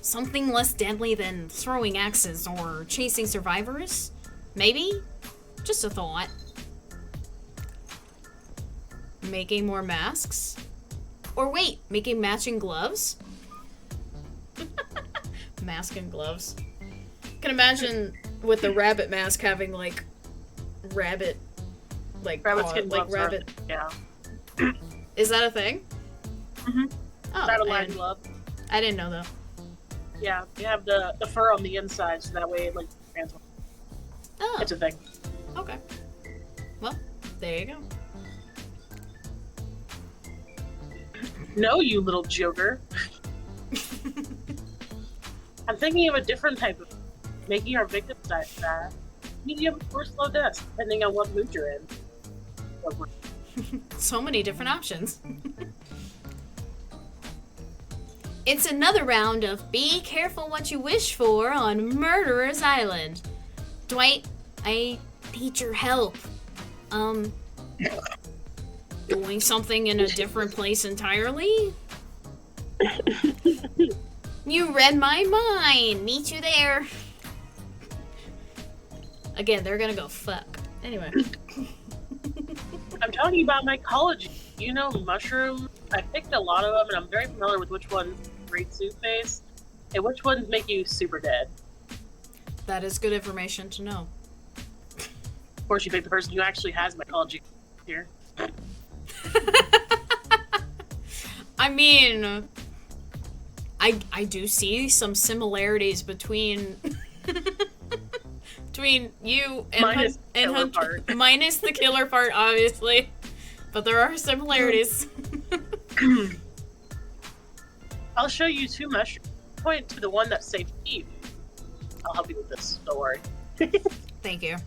Something less deadly than throwing axes or chasing survivors? Maybe? Just a thought. Making more masks? Or wait, making matching gloves? Mask and gloves. Can imagine with the rabbit mask having like rabbit Rabbit paw, skin like gloves. rabbit. Yeah. Is that a thing? Mhm. Oh, Saddle-lined glove. I didn't know that. Yeah, you have the fur on the inside, so that way it like transforms. Oh, It's a thing. okay. Well, there you go. No, you little joker. I'm thinking of a different type of making our victims die fast, medium, or slow death, depending on what mood you're in. So many different options. It's another round of Be Careful What You Wish For on Murderer's Island. Dwight, I need your help. Doing something in a different place entirely? You read my mind. Meet you there. Again, they're gonna go fuck. Anyway. I'm talking about mycology. You know, mushrooms. I picked a lot of them, and I'm very familiar with which ones great soup base, and which ones make you super dead. That is good information to know. Of course, you picked the person who actually has mycology here. I mean, I do see some similarities between between you and Minus the killer part. minus the killer part, obviously, but there are similarities. I'll show you two mushrooms. Point to the one that's safe to eat. I'll help you with this. Don't worry. Thank you.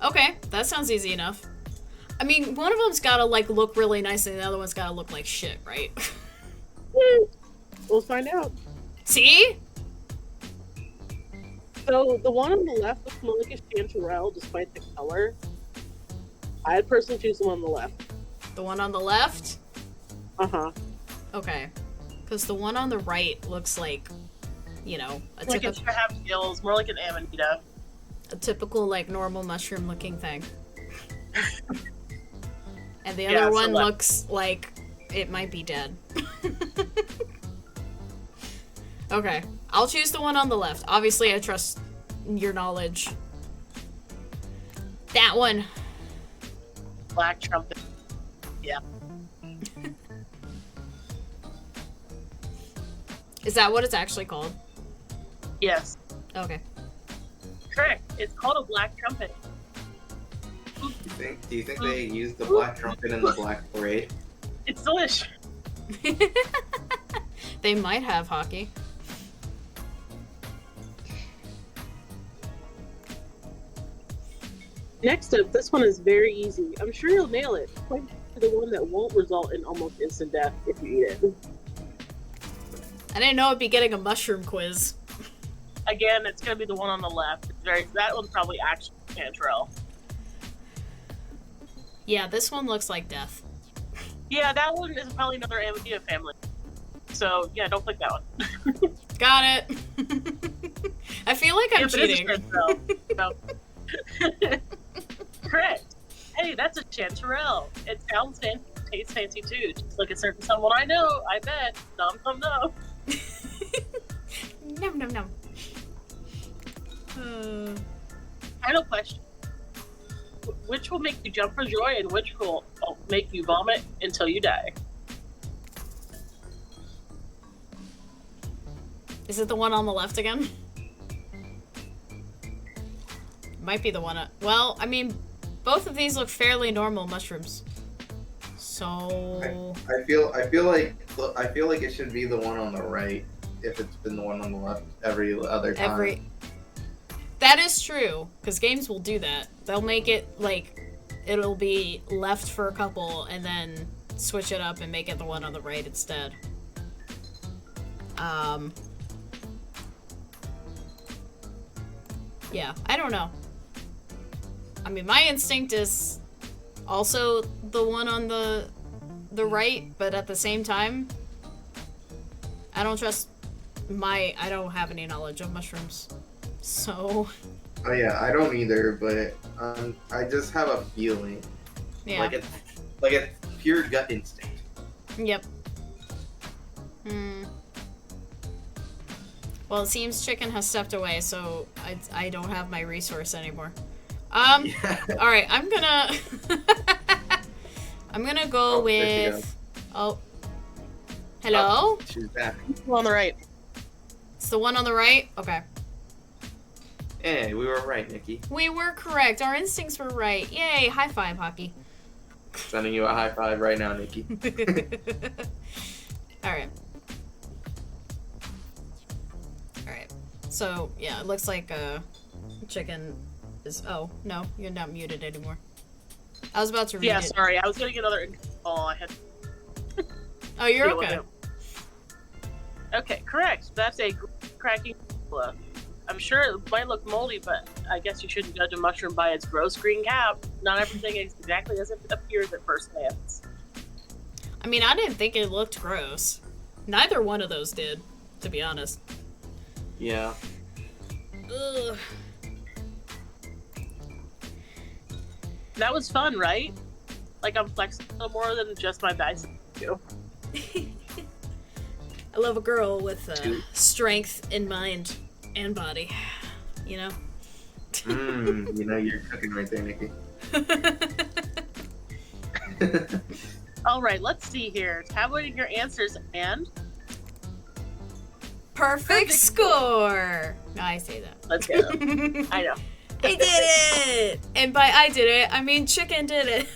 Okay, that sounds easy enough. I mean, one of them's gotta like look really nice, and the other one's gotta look like shit, right? We'll find out. See? So the one on the left looks more like a chanterelle, despite the color. I'd personally choose the one on the left. The one on the left? Uh-huh. Okay. Because the one on the right looks like, you know, a Like it should have gills, more like an amanita. typical, like, normal mushroom-looking thing. And the Yeah, other so one left. looks like it might be dead. Okay, I'll choose the one on the left. Obviously, I trust your knowledge. That one. Black trumpet. Yeah. Is that what it's actually called? Yes. Okay. Correct. It's called a black trumpet. Do you think they used the black trumpet in the Black Parade? It's delicious. They might have hockey. Next up, this one is very easy. I'm sure you'll nail it. Point to the one that won't result in almost instant death if you eat it. I didn't know I'd be getting a mushroom quiz. Again, it's gonna be the one on the left. That one's probably actually Chanterelle. Yeah, this one looks like death. Yeah, that one is probably another Amadea family. So yeah, don't click that one. Got it. I feel like I'm Yeah, but it's a cheating. Chanterelle. No. Correct. Hey, that's a Chanterelle. It sounds fancy, tastes fancy too. Just like a certain someone I know, I bet. Nom nom nom. Nom nom nom. Final question. Which will make you jump for joy and which will make you vomit until you die? Is it the one on the left again? Might be the one. Well, I mean, both of these look fairly normal mushrooms. So I feel like it should be the one on the right if it's been the one on the left every other time. That is true, because games will do that. They'll make it like it'll be left for a couple and then switch it up and make it the one on the right instead. Yeah, I don't know. I mean, my instinct is also the one on the right, but at the same time, I don't trust I don't have any knowledge of mushrooms. So Oh yeah, I don't either, but I just have a feeling. yeah. Like it's pure gut instinct. Yep. Well, it seems Chicken has stepped away, so I don't have my resource anymore. Yeah. All right, I'm gonna go Oh, there she with. Oh. Hello? She's back. On the right. It's the one on the right? Okay. Hey, we were right, Nikki. We were correct. Our instincts were right. Yay, high five, Hockey. Sending you a high five right now, Nikki. Alright. Alright. So, yeah, it looks like Chicken is. Oh, no, you're not muted anymore. I was about to read Yeah, it. sorry. I was getting another call. I had. Oh, you're deal with okay. it. Okay, correct. That's a cracking. I'm sure it might look moldy, but I guess you shouldn't judge a mushroom by its gross green cap. Not everything is exactly as it appears at first glance. I mean, I didn't think it looked gross. Neither one of those did, to be honest. Yeah. Ugh. That was fun, right? Like I'm flexible more than just my bicep. I love a girl with strength in mind and body. You know? You know you're cooking right there, Nikki. All right, let's see here. Tabulating your answers and Perfect score! No, I say that. let's go. I know. I did it! And by I did it, I mean Chicken did it.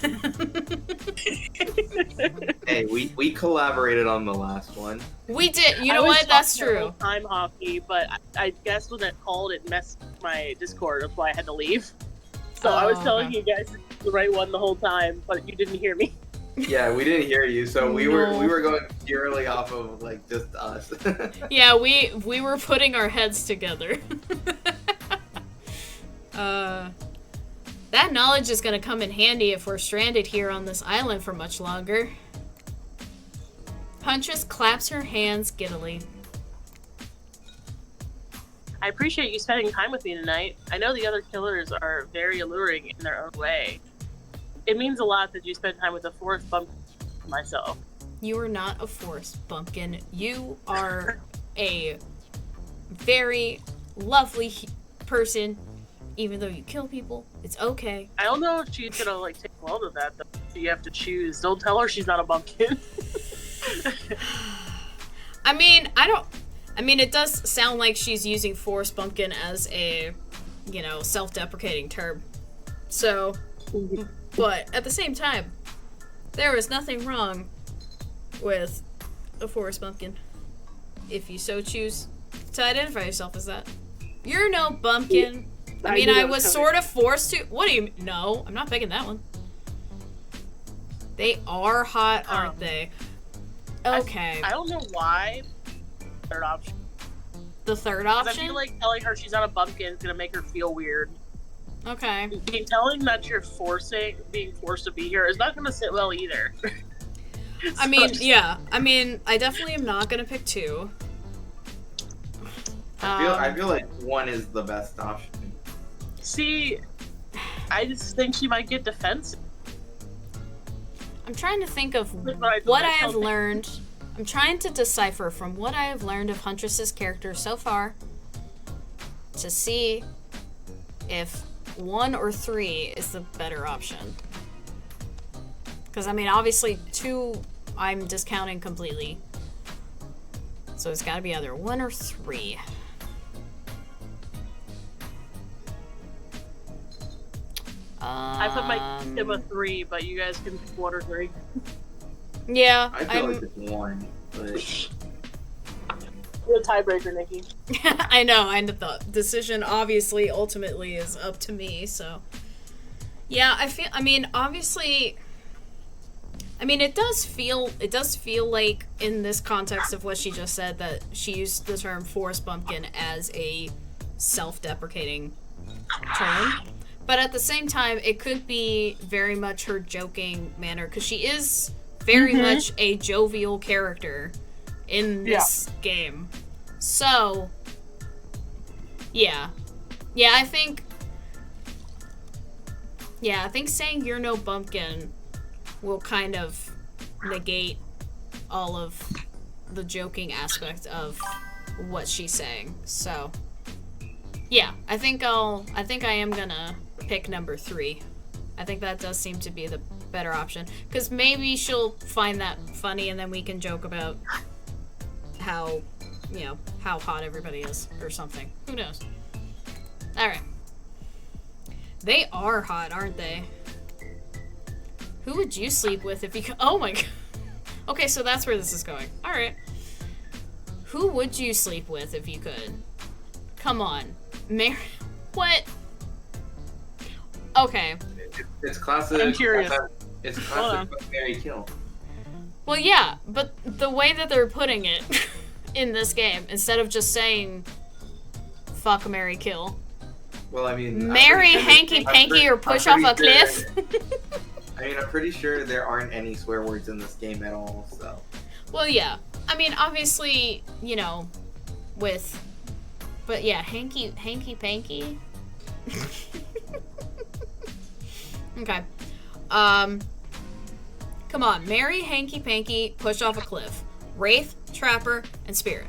Hey, we collaborated on the last one. We did. You I know was what? That's talking the whole true. time hockey, but I guess when it called, it messed with my Discord. That's why I had to leave. So I was Oh, telling okay. you guys the right one the whole time, but you didn't hear me. Yeah, we didn't hear you, so we No. were going purely off of like just us. Yeah, we were putting our heads together. That knowledge is gonna come in handy if we're stranded here on this island for much longer. Huntress claps her hands giddily. I appreciate you spending time with me tonight. I know the other killers are very alluring in their own way. it means a lot that you spend time with a forest bumpkin myself. You are not a forest bumpkin. You are a very lovely person. Even though you kill people, it's okay. I don't know if she's gonna like take well to that. Though. You have to choose. Don't tell her she's not a bumpkin. I mean, it does sound like she's using forest bumpkin as a, self-deprecating term. So, but at the same time, there is nothing wrong with a forest bumpkin. If you so choose to identify yourself as that. You're no bumpkin. I was sort of forced to. What do you? No, I'm not picking that one. They are hot, aren't they? Okay. I don't know why. Third option. The third option? I feel like telling her she's not a bumpkin is gonna make her feel weird. Okay. Telling that you're being forced to be here is not gonna sit well either. I definitely am not gonna pick 2. I feel like 1 is the best option. See, I just think she might get defensive. I'm trying to think of what I have learned. I'm trying to decipher from what I have learned of Huntress's character so far to see if 1 or 3 is the better option. Because, obviously 2 I'm discounting completely. So it's got to be either 1 or 3. I put my Kim a 3, but you guys can pick 1 or 3. Yeah, I feel like it's 1, but You're a tiebreaker, Nikki. I know. And the decision obviously ultimately is up to me. So yeah, obviously. It does feel like in this context of what she just said that she used the term forest bumpkin as a self-deprecating term. But at the same time, it could be very much her joking manner, because she is very much a jovial character in this game. So, yeah. I think saying you're no bumpkin will kind of negate all of the joking aspect of what she's saying. So, yeah, I think I am gonna pick number 3. I think that does seem to be the better option, because maybe she'll find that funny and then we can joke about how hot everybody is or something. Who knows? Alright. They are hot, aren't they? Who would you sleep with if you could? Oh my god. Okay, so that's where this is going. Alright. Who would you sleep with if you could? Come on. What? Okay. It's classic. I'm curious. It's classic Mary Kill. Well, yeah, but the way that they're putting it in this game, instead of just saying fuck, marry, kill. Well, marry, hanky panky, or push off a cliff. I'm pretty sure there aren't any swear words in this game at all, so. Well, yeah. Obviously, but yeah, hanky panky. Okay. Come on. Marry, hanky panky, push off a cliff. Wraith, Trapper, and Spirit.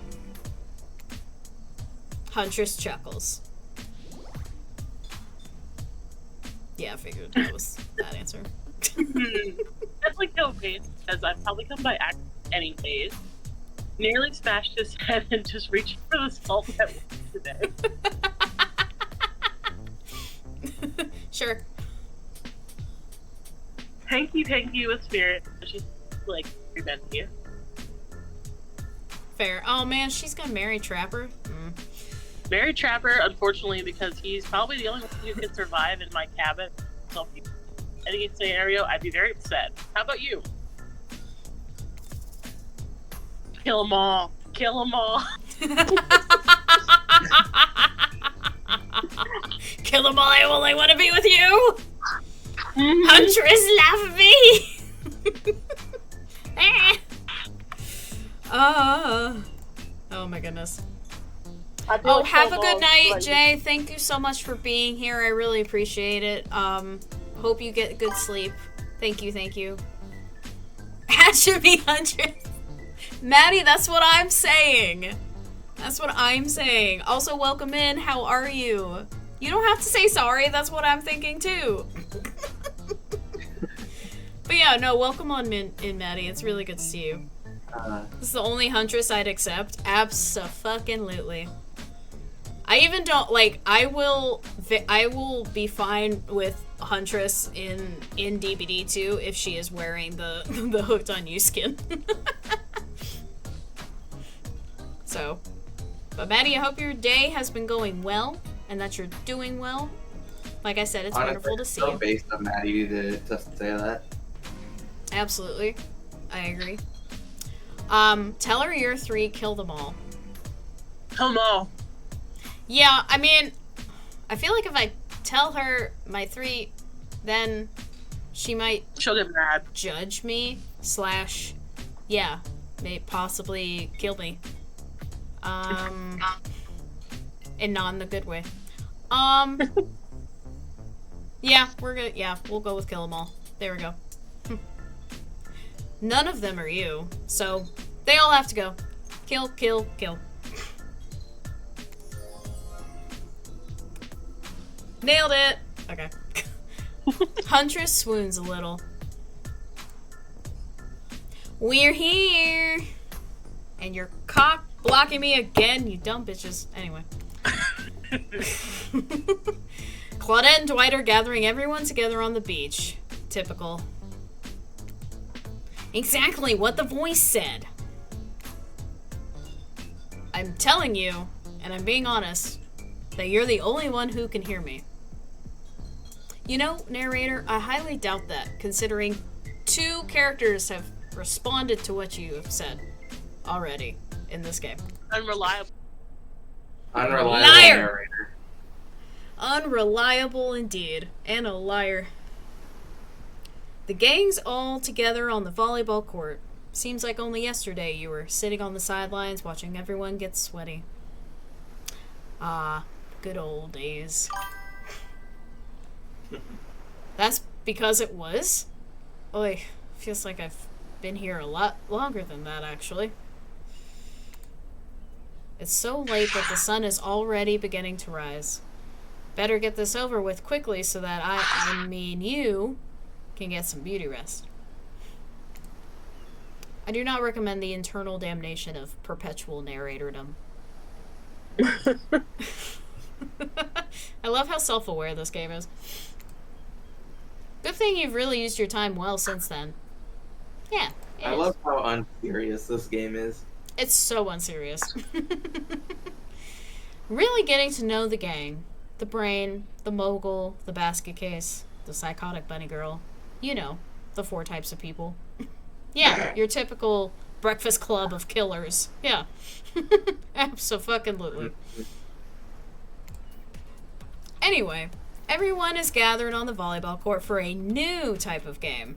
Huntress chuckles. Yeah, I figured that was that answer. Definitely kill Pace, because I've probably come by accident anyways. Nearly smashed his head and just reached for the salt that was today. Sure. Hanky panky with Spirit. She's like revenge you. Fair. Oh man, she's gonna marry Trapper. Marry Trapper, unfortunately, because he's probably the only one who can survive in my cabin. So if any scenario, I'd be very upset. How about you? Kill them all. Kill them all. Kill them all. I only want to be with you. Huntress, laugh at me. Oh my goodness. Have a good night, Jay. Thank you so much for being here. I really appreciate it. Hope you get good sleep. Thank you, thank you. That should be Huntress. Maddie, that's what I'm saying. That's what I'm saying. Also, welcome in. How are you? You don't have to say sorry. That's what I'm thinking too. But yeah, no, welcome on in, Maddie. It's really good to see you. This is the only Huntress I'd accept. Abso-fucking-lutely. I even don't, like, I will be fine with Huntress in DBD too if she is wearing the Hooked on You skin. So, but Maddie, I hope your day has been going well and that you're doing well. Like I said, it's Honestly, wonderful to see so you. based on Maddie to say that. Absolutely. I agree. Tell her your 3, kill them all. Kill them all. Yeah, I mean, I feel like if I tell her my 3, then she might She'll get mad. judge me / yeah, may possibly kill me. And not in the good way. Yeah, we'll go with kill them all. There we go. None of them are you, so they all have to go. Kill, kill, kill. Nailed it! Okay. Huntress swoons a little. We're here! And you're cock blocking me again, you dumb bitches. Anyway. Claudette and Dwight are gathering everyone together on the beach. Typical. Exactly what the voice said. I'm telling you, and I'm being honest, that you're the only one who can hear me. You know, narrator, I highly doubt that, considering 2 characters have responded to what you have said already in this game. Unreliable. Unreliable Liar! narrator. Unreliable indeed, and a liar. The gang's all together on the volleyball court. Seems like only yesterday you were sitting on the sidelines watching everyone get sweaty. Ah, good old days. That's because it was? Oy, feels like I've been here a lot longer than that, actually. It's so late that the sun is already beginning to rise. Better get this over with quickly so that I mean you, can get some beauty rest. I do not recommend the internal damnation of perpetual narratordom. I love how self-aware this game is. Good thing you've really used your time well since then. Yeah, I love how unserious this game is. It's so unserious. Really getting to know the gang. The brain, the mogul, the basket case, the psychotic bunny girl. You know, the 4 types of people. Yeah, your typical breakfast club of killers. Yeah. Abso-fucking-lutely. Anyway, everyone is gathered on the volleyball court for a new type of game.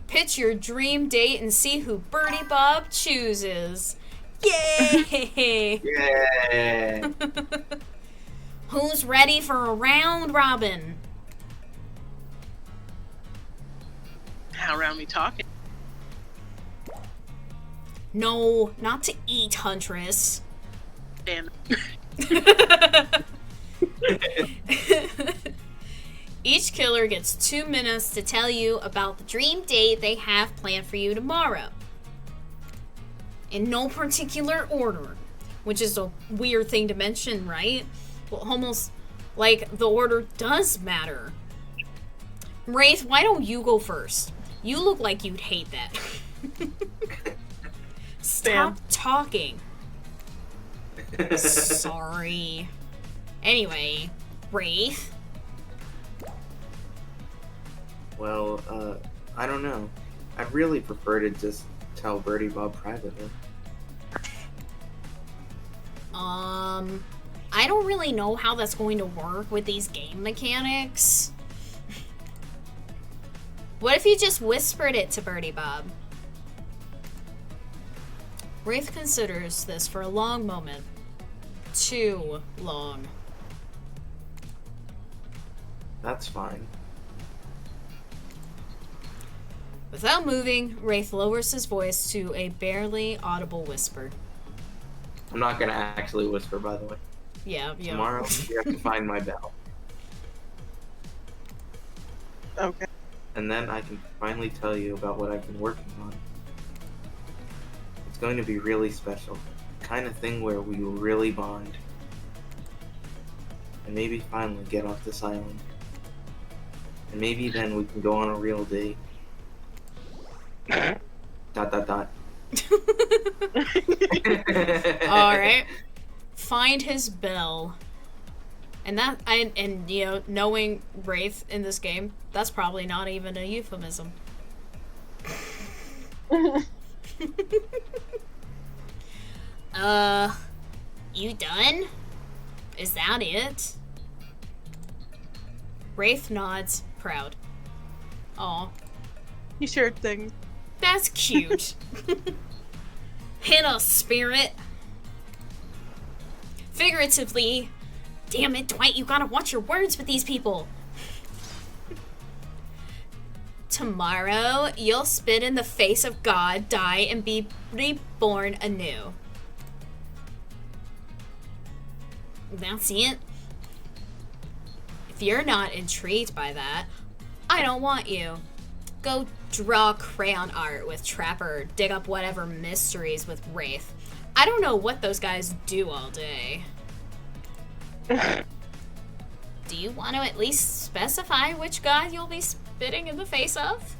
Pitch your dream date and see who Birdie Bob chooses. Yay! Yeah. Who's ready for a round robin? How around me talking? No, not to eat, Huntress. Damn. Each killer gets 2 minutes to tell you about the dream date they have planned for you tomorrow. In no particular order, which is a weird thing to mention, right? Well, almost like the order does matter. Wraith, why don't you go first? You look like you'd hate that. Stop talking. Sorry. Anyway, Wraith. Well, I don't know. I'd really prefer to just tell Birdie Bob privately. I don't really know how that's going to work with these game mechanics. What if you just whispered it to Birdie Bob? Wraith considers this for a long moment. Too long. That's fine. Without moving, Wraith lowers his voice to a barely audible whisper. I'm not gonna actually whisper, by the way. Yeah. Tomorrow, you have to find my bell. Okay. And then I can finally tell you about what I've been working on. It's going to be really special. The kind of thing where we will really bond. And maybe finally get off this island. And maybe then we can go on a real date. ... Alright. Find his bell. And you know, knowing Wraith in this game, that's probably not even a euphemism. You done? Is that it? Wraith nods, proud. Aw. You shared things. That's cute. Hit us, spirit. Figuratively. Damn it, Dwight, you gotta watch your words with these people. Tomorrow, you'll spit in the face of God, die, and be reborn anew. That's it. If you're not intrigued by that, I don't want you. Go draw crayon art with Trapper, dig up whatever mysteries with Wraith. I don't know what those guys do all day. Do you want to at least specify which god you'll be spitting in the face of?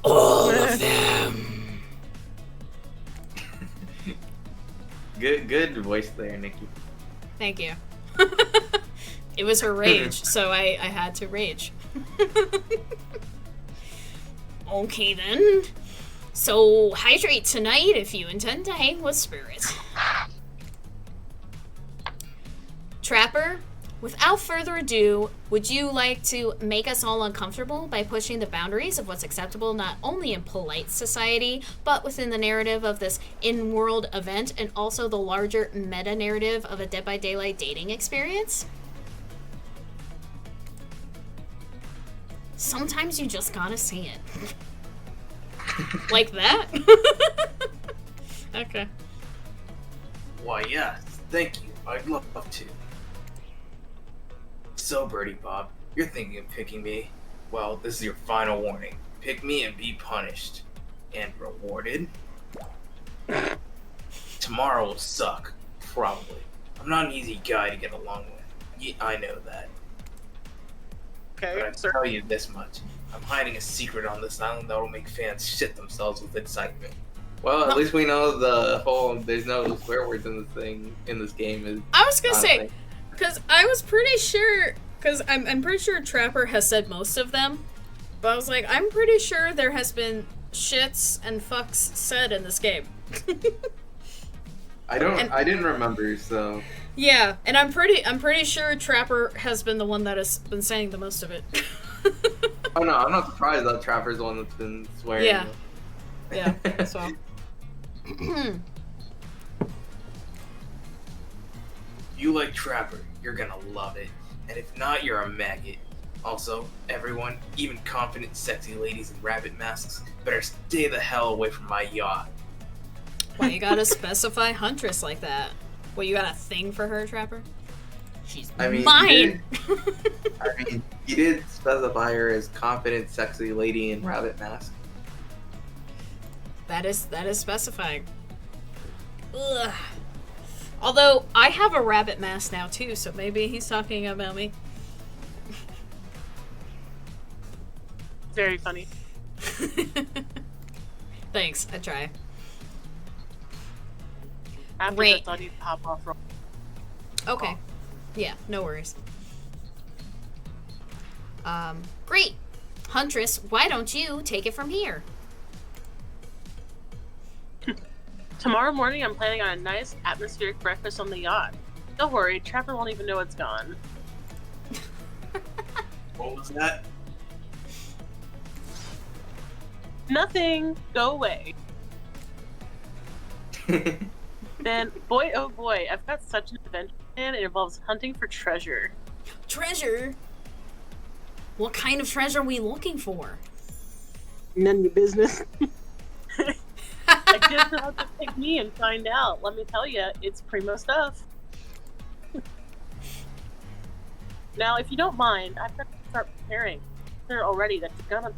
All of them. Good voice there, Nikki. Thank you. It was her rage, so I had to rage. Okay then. So hydrate tonight if you intend to hang with spirits. Trapper, without further ado, would you like to make us all uncomfortable by pushing the boundaries of what's acceptable not only in polite society, but within the narrative of this in-world event and also the larger meta-narrative of a Dead by Daylight dating experience? Sometimes you just gotta say it. Like that? Okay. Why, yes, thank you. I'd love to. So, Birdie Bob, you're thinking of picking me? Well, this is your final warning. Pick me and be punished. And rewarded? Tomorrow will suck. Probably. I'm not an easy guy to get along with. Yeah, I know that. Okay, But I sir. tell you this much. I'm hiding a secret on this island that will make fans shit themselves with excitement. Well, at least we know the whole there's no swear words in this game is. I was gonna not a say, thing. because I was pretty sure, because I'm pretty sure Trapper has said most of them, but I was like, I'm pretty sure there has been shits and fucks said in this game. I didn't remember, so. Yeah, and I'm pretty sure Trapper has been the one that has been saying the most of it. Oh no, I'm not surprised that Trapper's the one that's been swearing. Yeah. Yeah, so. You like Trapper, you're gonna love it. And if not, you're a maggot. Also, everyone, even confident, sexy ladies in rabbit masks, better stay the hell away from my yacht. Why you gotta specify Huntress like that? What, you got a thing for her, Trapper? She's mine! You did specify her as confident, sexy lady in rabbit mask. That is specifying. Ugh. Although, I have a rabbit mask now too, so maybe he's talking about me. Very funny. Thanks, I try. After Great. this, I'll need to hop off. Okay. Yeah, no worries. Great! Huntress, why don't you take it from here? Tomorrow morning, I'm planning on a nice atmospheric breakfast on the yacht. Don't worry, Trapper won't even know it's gone. What was that? Nothing. Go away. Then, boy, oh boy, I've got such an adventure plan. It involves hunting for treasure. Treasure? What kind of treasure are we looking for? None of your business. I just have to pick me and find out. Let me tell you, it's primo stuff. Now, if you don't mind, I've got to start preparing. There already. That's gonna.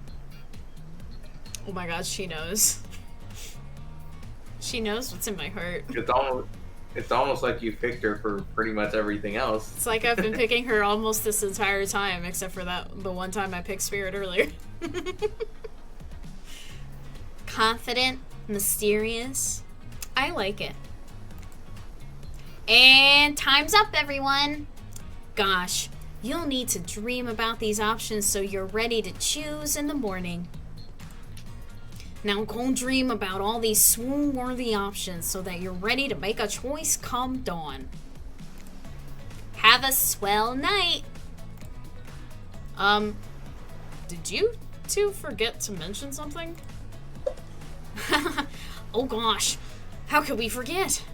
Oh my god, she knows. She knows what's in my heart. It's almost like you picked her for pretty much everything else. It's like I've been picking her almost this entire time, except for the one time I picked Spirit earlier. Confident, mysterious. I like it. And time's up, everyone. Gosh, you'll need to dream about these options so you're ready to choose in the morning. Now go dream about all these swoon-worthy options so that you're ready to make a choice come dawn. Have a swell night. Did you two forget to mention something? Oh gosh, how could we forget?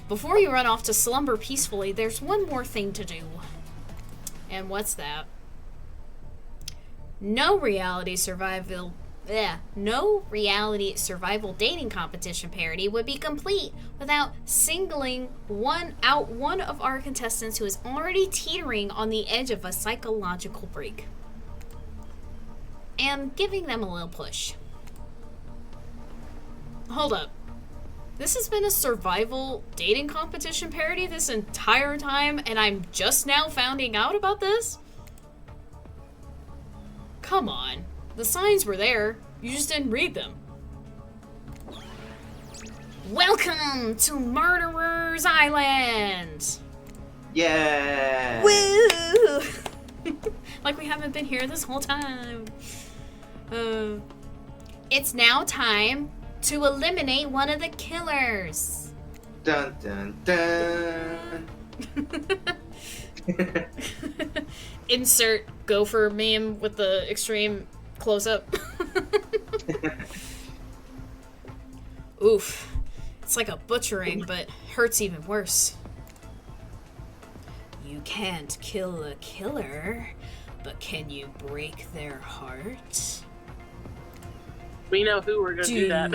Before you run off to slumber peacefully, there's one more thing to do. And what's that? No reality survival dating competition parody would be complete without singling one of our contestants who is already teetering on the edge of a psychological break and giving them a little push. Hold up. This has been a survival dating competition parody this entire time, and I'm just now finding out about this? Come on. The signs were there. You just didn't read them. Welcome to Murderer's Island! Yeah. Woo! Like we haven't been here this whole time. It's now time to eliminate one of the killers. Dun dun dun. Insert gopher meme with the extreme close-up. Oof. It's like a butchering, but hurts even worse. You can't kill a killer, but can you break their heart? We know who we're gonna do that.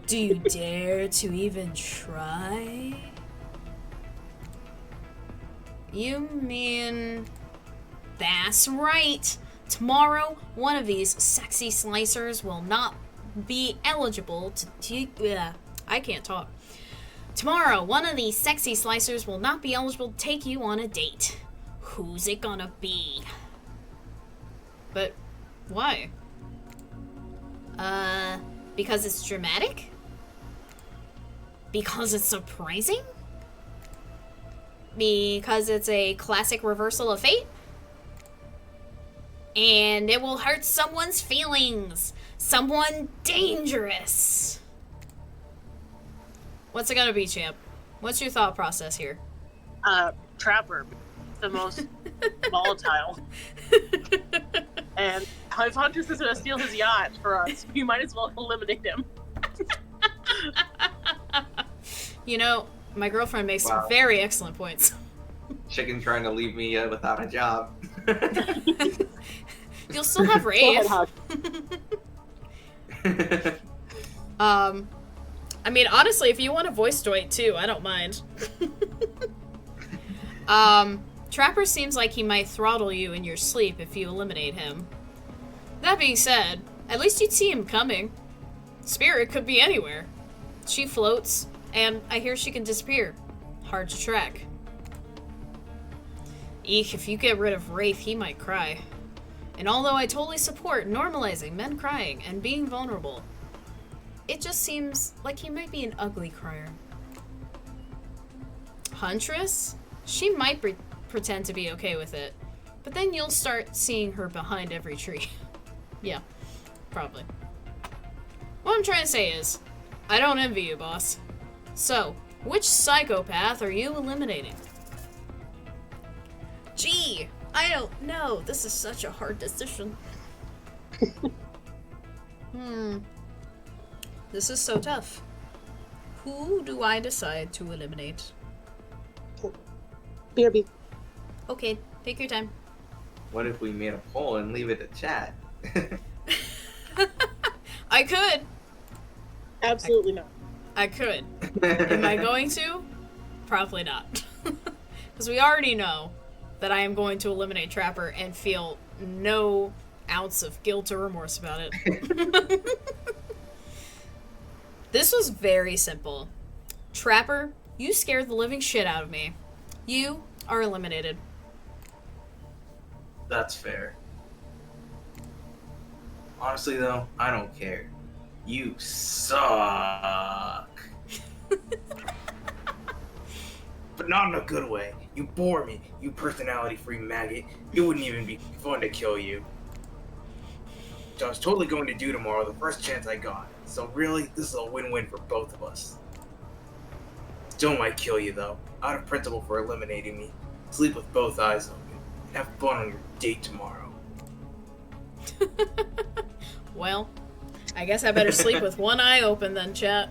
Do you dare to even try? You mean... That's right! Tomorrow, one of these sexy slicers will not be eligible to I can't talk. Tomorrow, one of these sexy slicers will not be eligible to take you on a date. Who's it gonna be? But why? Because it's dramatic? Because it's surprising? Because it's a classic reversal of fate? And it will hurt someone's feelings. Someone dangerous. What's it gonna be, champ? What's your thought process here? Trapper. The most volatile. And if Huntress is gonna steal his yacht for us, you might as well eliminate him. You know, my girlfriend makes some very excellent points. Chicken trying to leave me without a job. You'll still have Wraith. I mean, honestly, if you want to voice Dwight too, I don't mind. Trapper seems like he might throttle you in your sleep if you eliminate him. That being said, at least you'd see him coming. Spirit could be anywhere. She floats, and I hear she can disappear. Hard to track. Eek, if you get rid of Wraith, he might cry. And although I totally support normalizing men crying and being vulnerable, it just seems like he might be an ugly crier. Huntress? She might pretend to be okay with it, but then you'll start seeing her behind every tree. Yeah, probably. What I'm trying to say is, I don't envy you, boss. So, which psychopath are you eliminating? Gee, I don't know. This is such a hard decision. This is so tough. Who do I decide to eliminate? BRB. Okay, take your time. I could. Absolutely not. I could. Am I going to? Probably not. Because we already know that I am going to eliminate Trapper and feel no ounce of guilt or remorse about it. This was very simple. Trapper, you scared the living shit out of me. You are eliminated. That's fair. Honestly, though, I don't care. You suck. But not in a good way. You bore me, you personality-free maggot. It wouldn't even be fun to kill you. Which I was totally going to do tomorrow, the first chance I got. So really, this is a win-win for both of us. Still might kill you, though. Out of principle for eliminating me. Sleep with both eyes open. And have fun on your date tomorrow. Well, I guess I better sleep with one eye open then, chat.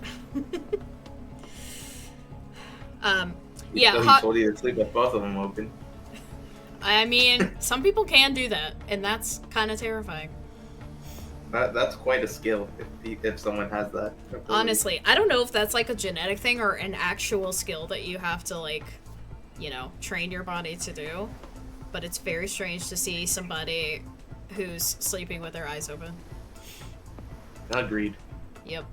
Yeah, So he told you to sleep with both of them open. I mean, some people can do that, and that's kind of terrifying. That's quite a skill if someone has that. Honestly, I don't know if that's like a genetic thing or an actual skill that you have to, like, you know, train your body to do. But it's very strange to see somebody who's sleeping with their eyes open. Agreed. Yep.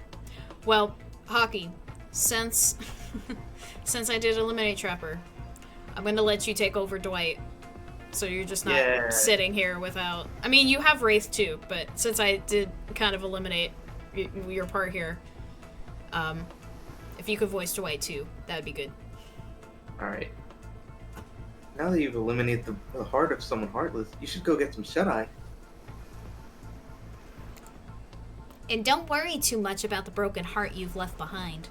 Well, Hockey, since I did eliminate Trapper, I'm gonna let you take over Dwight. So you're just not sitting here without... I mean, you have Wraith too, but since I did kind of eliminate your part here, if you could voice Dwight too, that'd be good. Alright. Now that you've eliminated the heart of someone heartless, you should go get some shut-eye. And don't worry too much about the broken heart you've left behind.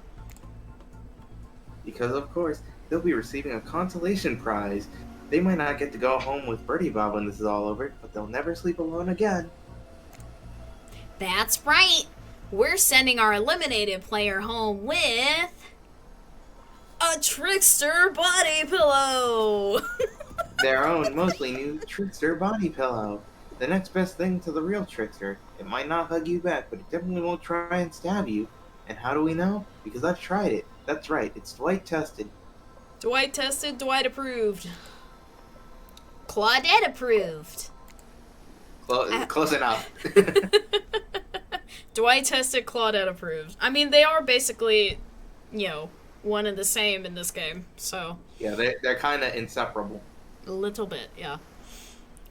Because, of course, they'll be receiving a consolation prize. They might not get to go home with Birdie Bob when this is all over, but they'll never sleep alone again. That's right! We're sending our eliminated player home with... a trickster body pillow! Their own, mostly new trickster body pillow. The next best thing to the real trickster. It might not hug you back, but it definitely won't try and stab you. And how do we know? Because I've tried it. That's right, it's Dwight tested. Dwight tested, Dwight approved. Claudette approved. Close enough. Dwight tested, Claudette approved. I mean, they are basically, you know, one and the same in this game, so... Yeah, they're kind of inseparable. A little bit, yeah.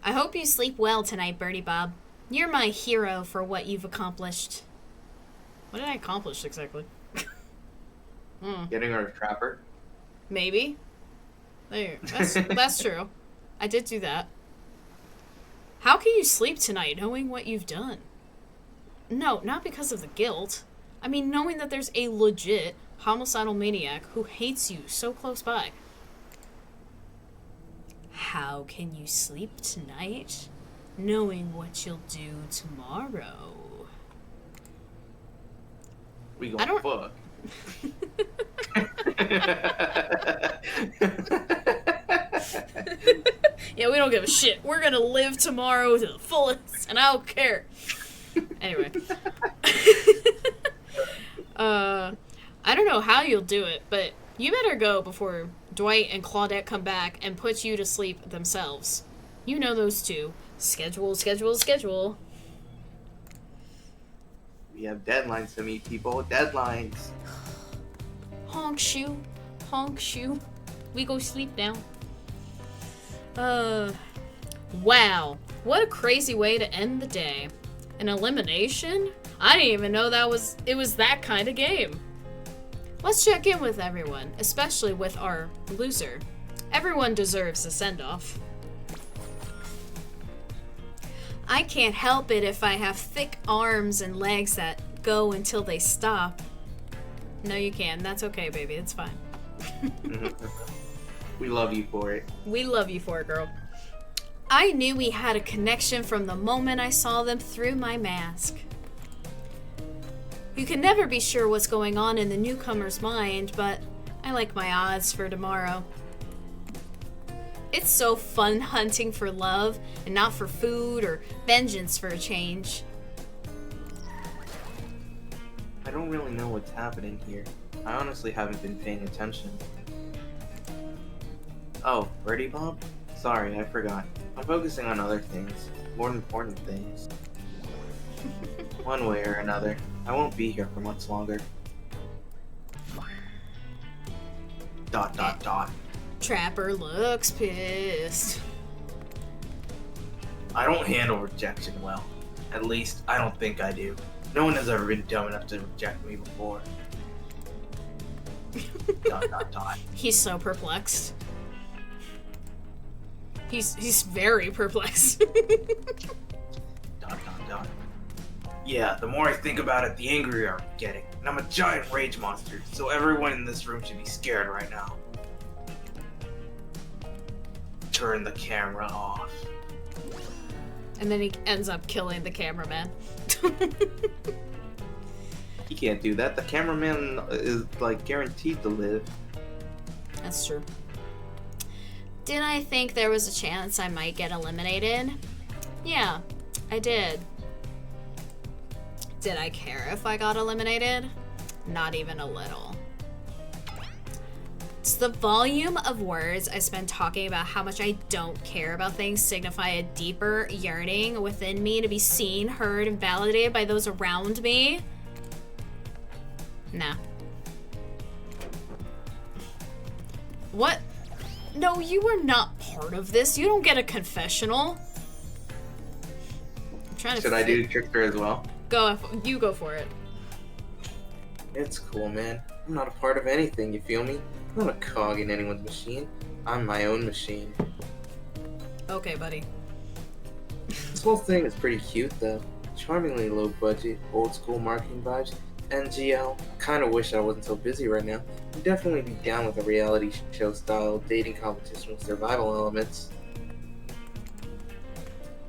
I hope you sleep well tonight, Birdie Bob. You're my hero for what you've accomplished. What did I accomplish, exactly? Getting rid of Trapper? Maybe. There, that's true. I did do that. How can you sleep tonight knowing what you've done? No, not because of the guilt. I mean, knowing that there's a legit homicidal maniac who hates you so close by. How can you sleep tonight knowing what you'll do tomorrow? We gonna fuck. Yeah, we don't give a shit. We're gonna live tomorrow to the fullest, and I don't care. Anyway. I don't know how you'll do it, but you better go before Dwight and Claudette come back and put you to sleep themselves. You know those two. Schedule, schedule, schedule. We have deadlines to meet, people. Deadlines. Honk shoe. Honk shoe. We go sleep now. Wow. What a crazy way to end the day. An elimination? I didn't even know it was that kind of game. Let's check in with everyone, especially with our loser. Everyone deserves a send-off. I can't help it if I have thick arms and legs that go until they stop. No, you can. That's okay, baby. It's fine. We love you for it. We love you for it, girl. I knew we had a connection from the moment I saw them through my mask. You can never be sure what's going on in the newcomer's mind, but I like my odds for tomorrow. It's so fun hunting for love and not for food or vengeance for a change. I don't really know what's happening here. I honestly haven't been paying attention. Oh, Birdie Bob? Sorry, I forgot. I'm focusing on other things. More important things. One way or another, I won't be here for much longer. ... Trapper looks pissed. I don't handle rejection well. At least, I don't think I do. No one has ever been dumb enough to reject me before. ... He's so perplexed. He's very perplexed. ... Yeah, the more I think about it, the angrier I'm getting. And I'm a giant rage monster, so everyone in this room should be scared right now. Turn the camera off. And then he ends up killing the cameraman. He can't do that. The cameraman is, like, guaranteed to live. That's true. Did I think there was a chance I might get eliminated? Yeah, I did. Did I care if I got eliminated? Not even a little. It's the volume of words I spend talking about how much I don't care about things signify a deeper yearning within me to be seen, heard, and validated by those around me. Nah. What? No, you were not part of this. You don't get a confessional. I'm trying to Should I do Trickster as well? You go for it. It's cool, man. I'm not a part of anything, you feel me? I'm not a cog in anyone's machine. I'm my own machine. Okay, buddy. This whole thing is pretty cute, though. Charmingly low budget, old school marketing vibes. NGL. Kinda wish I wasn't so busy right now. I'd definitely be down with a reality show style dating competition with survival elements.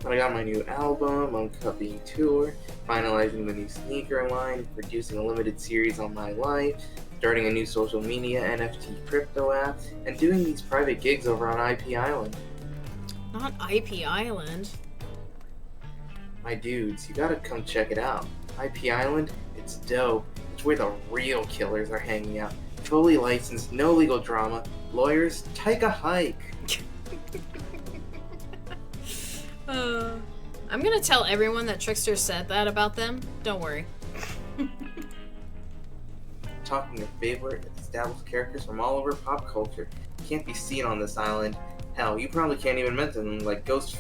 But I got my new album, I'm copying tour, finalizing the new sneaker line, producing a limited series on my life, starting a new social media NFT crypto app, and doing these private gigs over on IP Island. Not IP Island. My dudes, you gotta come check it out. IP Island, it's dope. It's where the real killers are hanging out. Fully licensed, no legal drama. Lawyers, take a hike. I'm gonna tell everyone that Trickster said that about them. Don't worry. Talking to favorite established characters from all over pop culture. Can't be seen on this island. Hell, you probably can't even mention them, like Ghost.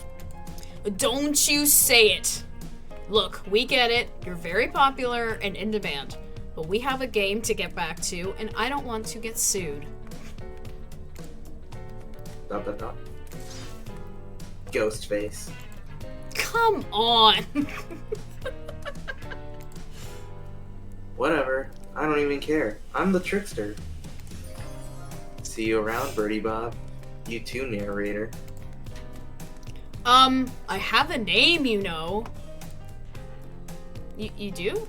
Don't you say it! Look, we get it. You're very popular and in demand. But we have a game to get back to, and I don't want to get sued. ... Ghostface. Come on! Whatever. I don't even care. I'm the Trickster. See you around, Birdie Bob. You too, narrator. I have a name, you know. You do?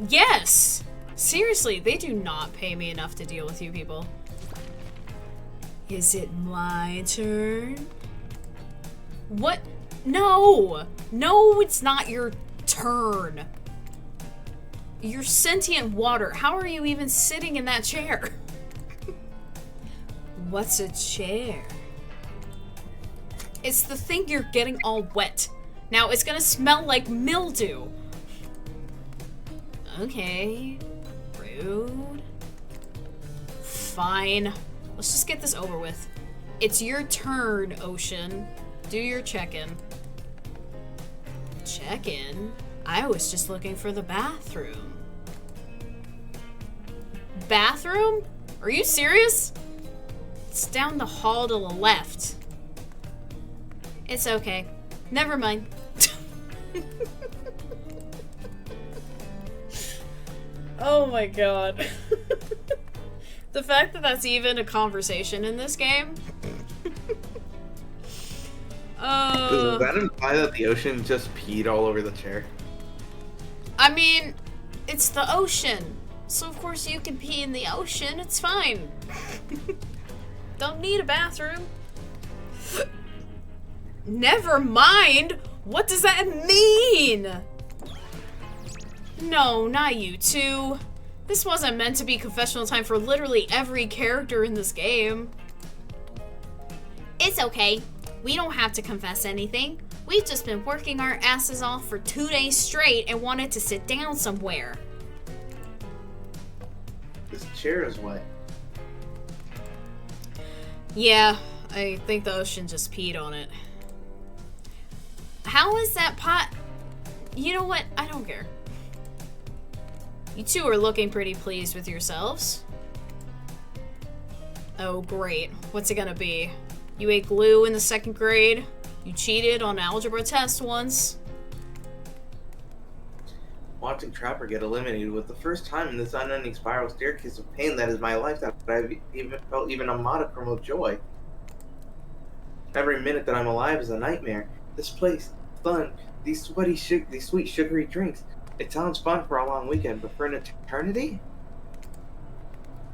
Yes! Seriously, they do not pay me enough to deal with you people. Is it my turn? What? No! No, it's not your turn. You're sentient water. How are you even sitting in that chair? What's a chair? It's the thing you're getting all wet. Now it's gonna smell like mildew. Okay. Rude. Fine. Let's just get this over with. It's your turn, Ocean. Do your check-in. Check-in? I was just looking for the bathroom. Bathroom? Are you serious? It's down the hall to the left. It's okay. Never mind. Oh my god. The fact that that's even a conversation in this game. Does that imply that the ocean just peed all over the chair? I mean, it's the ocean. So of course you can pee in the ocean. It's fine. Don't need a bathroom. Never mind. What does that mean? No, not you two. This wasn't meant to be confessional time for literally every character in this game. It's okay. We don't have to confess anything. We've just been working our asses off for 2 days straight and wanted to sit down somewhere. This chair is wet. Yeah, I think the ocean just peed on it. How is that pot? You know what? I don't care. You two are looking pretty pleased with yourselves. Oh, great. What's it gonna be? You ate glue in the 2nd grade? You cheated on algebra test once? Watching Trapper get eliminated was the first time in this unending spiral staircase of pain that is my life that I've even felt even a modicum of joy. Every minute that I'm alive is a nightmare. This place, fun, these sweet sugary drinks. It sounds fun for a long weekend, but for an eternity?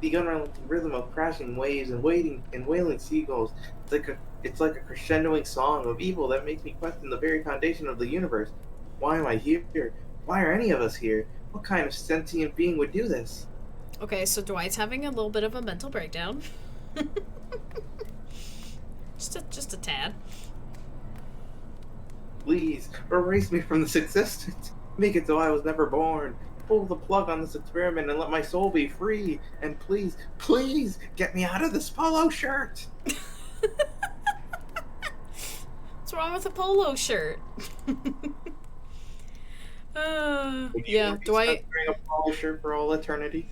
The unrelenting rhythm of crashing waves and wailing seagulls. It's like a crescendoing song of evil that makes me question the very foundation of the universe. Why am I here? Why are any of us here? What kind of sentient being would do this? Okay, so Dwight's having a little bit of a mental breakdown. just a tad. Please, erase me from this existence. Make it so I was never born. Pull the plug on this experiment and let my soul be free. And please, please, get me out of this polo shirt. What's wrong with a polo shirt? Yeah, Dwight. Wearing a polo shirt for all eternity.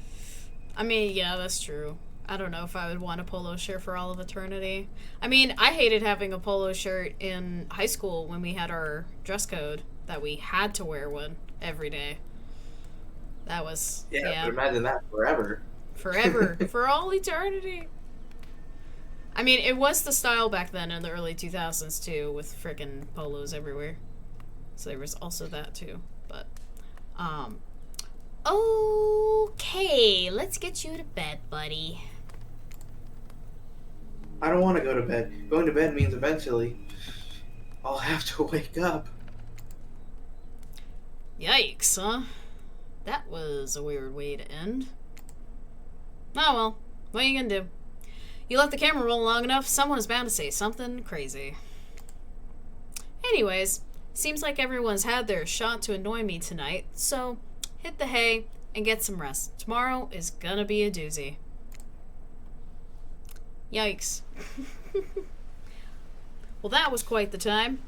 I mean, yeah, that's true. I don't know if I would want a polo shirt for all of eternity. I mean, I hated having a polo shirt in high school when we had our dress code that we had to wear one every day. That was Yeah. But imagine that forever. Forever. For all eternity. I mean, it was the style back then in the early 2000s too, with frickin' polos everywhere. So there was also that too. But, okay, let's get you to bed, buddy. I don't want to go to bed. Going to bed means eventually I'll have to wake up. Yikes, huh? That was a weird way to end. Oh well, what are you gonna do? You let the camera roll long enough, someone is bound to say something crazy. Anyways, seems like everyone's had their shot to annoy me tonight, so hit the hay and get some rest. Tomorrow is gonna be a doozy. Yikes. Well, that was quite the time.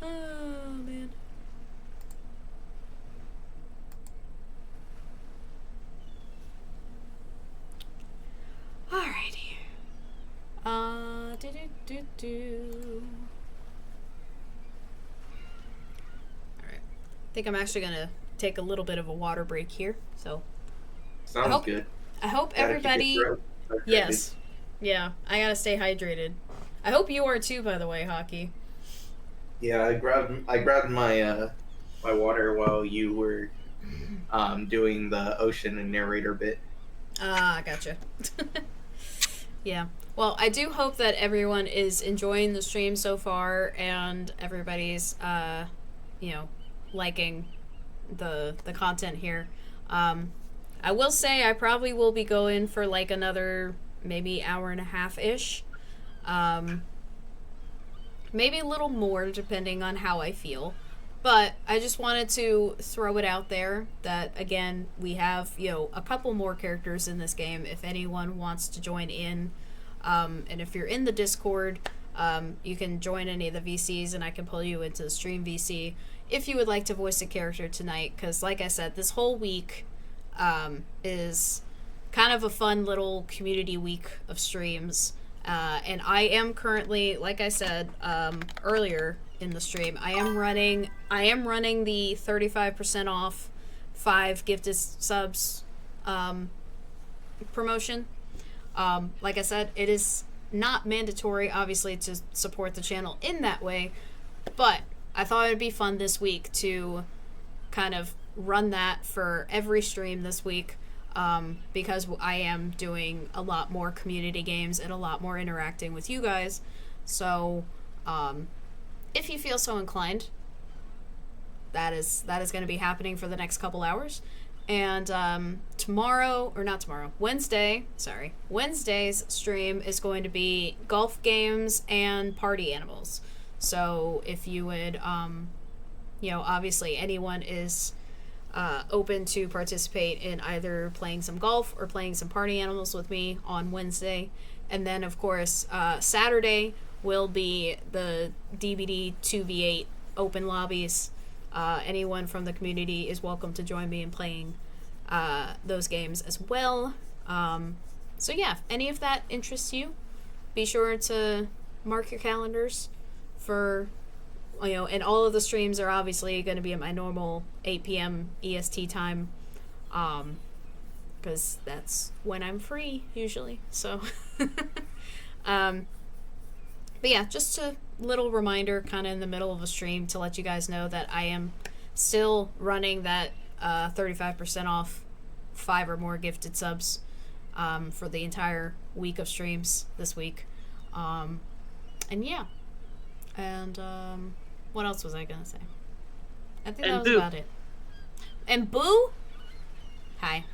Oh, man. Alrighty. Alright. I think I'm actually gonna take a little bit of a water break here, so. Sounds good. I hope Gotta keep everybody. your throat hydrated. Yes. Yeah, I gotta stay hydrated. I hope you are too, by the way, Hockey. Yeah, I grabbed my my water while you were doing the ocean and narrator bit. Ah, gotcha. Yeah. Well, I do hope that everyone is enjoying the stream so far and everybody's liking the content here. I will say I probably will be going for like another maybe hour and a half-ish. Maybe a little more depending on how I feel. But I just wanted to throw it out there that, again, we have, a couple more characters in this game if anyone wants to join in. And if you're in the Discord, you can join any of the VCs and I can pull you into the stream VC if you would like to voice a character tonight. Because, like I said, this whole week is kind of a fun little community week of streams. And I am currently, like I said earlier in the stream, I am running the 35% off 5 gifted subs promotion. Like I said, it is not mandatory, obviously, to support the channel in that way, but I thought it would be fun this week to kind of run that for every stream this week. Because I am doing a lot more community games and a lot more interacting with you guys. So, if you feel so inclined, that is going to be happening for the next couple hours. And Wednesday's stream is going to be golf games and party animals. So if you would, obviously anyone is open to participate in either playing some golf or playing some party animals with me on Wednesday. And then, of course, Saturday will be the DBD 2v8 open lobbies. Anyone from the community is welcome to join me in playing those games as well. So yeah, if any of that interests you, be sure to mark your calendars for, and all of the streams are obviously going to be at my normal 8 p.m. EST time, because that's when I'm free usually. So, but yeah, just a little reminder kind of in the middle of a stream to let you guys know that I am still running that 35% off 5 or more gifted subs for the entire week of streams this week. And yeah. And what else was I going to say? I think that was about it. And Boo? Hi.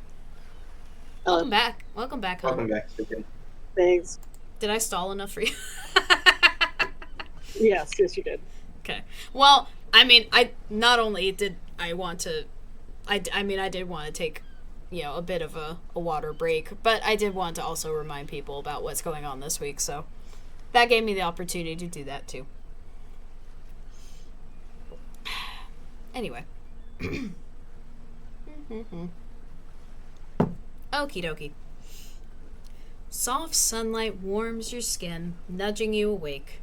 Welcome back. Welcome back home. Welcome back, Chicken. Thanks. Did I stall enough for you? Yes, you did. Okay. Well, I mean, I did want to take, a bit of a water break, but I did want to also remind people about what's going on this week, so that gave me the opportunity to do that too. Anyway. Okie dokie. Soft sunlight warms your skin, nudging you awake.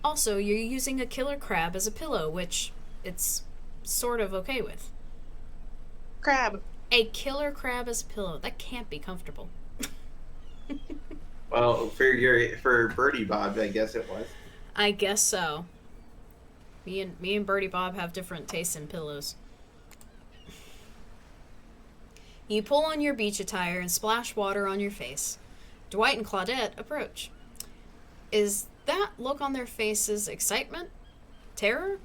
Also, you're using a killer crab as a pillow, which it's sort of okay with. Crab. A killer crab as a pillow. That can't be comfortable. Well, for Birdie Bob, I guess it was. I guess so. Me and Birdie Bob have different tastes in pillows. You pull on your beach attire and splash water on your face. Dwight and Claudette approach. Is that look on their faces excitement? Terror?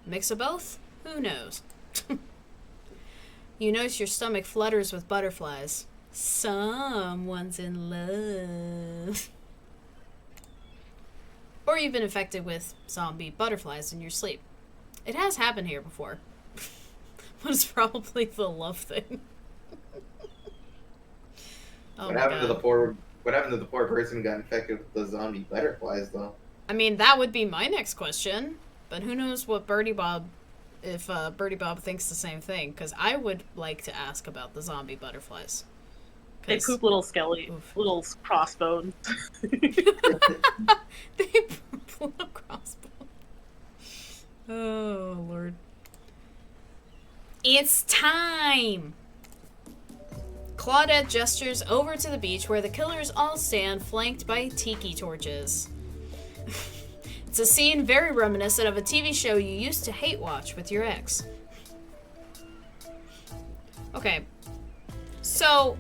Mix of both? Who knows? You notice your stomach flutters with butterflies. Someone's in love. Or you've been infected with zombie butterflies in your sleep. It has happened here before. But it's probably the love thing. What happened to the poor person who got infected with the zombie butterflies, though? I mean, that would be my next question. But who knows what Birdie Bob, if Birdie Bob thinks the same thing. Because I would like to ask about the zombie butterflies. They poop little skelly, little crossbones. They poop little crossbones. Oh, Lord. It's time! Claudette gestures over to the beach where the killers all stand, flanked by tiki torches. It's a scene very reminiscent of a TV show you used to hate watch with your ex. Okay. So,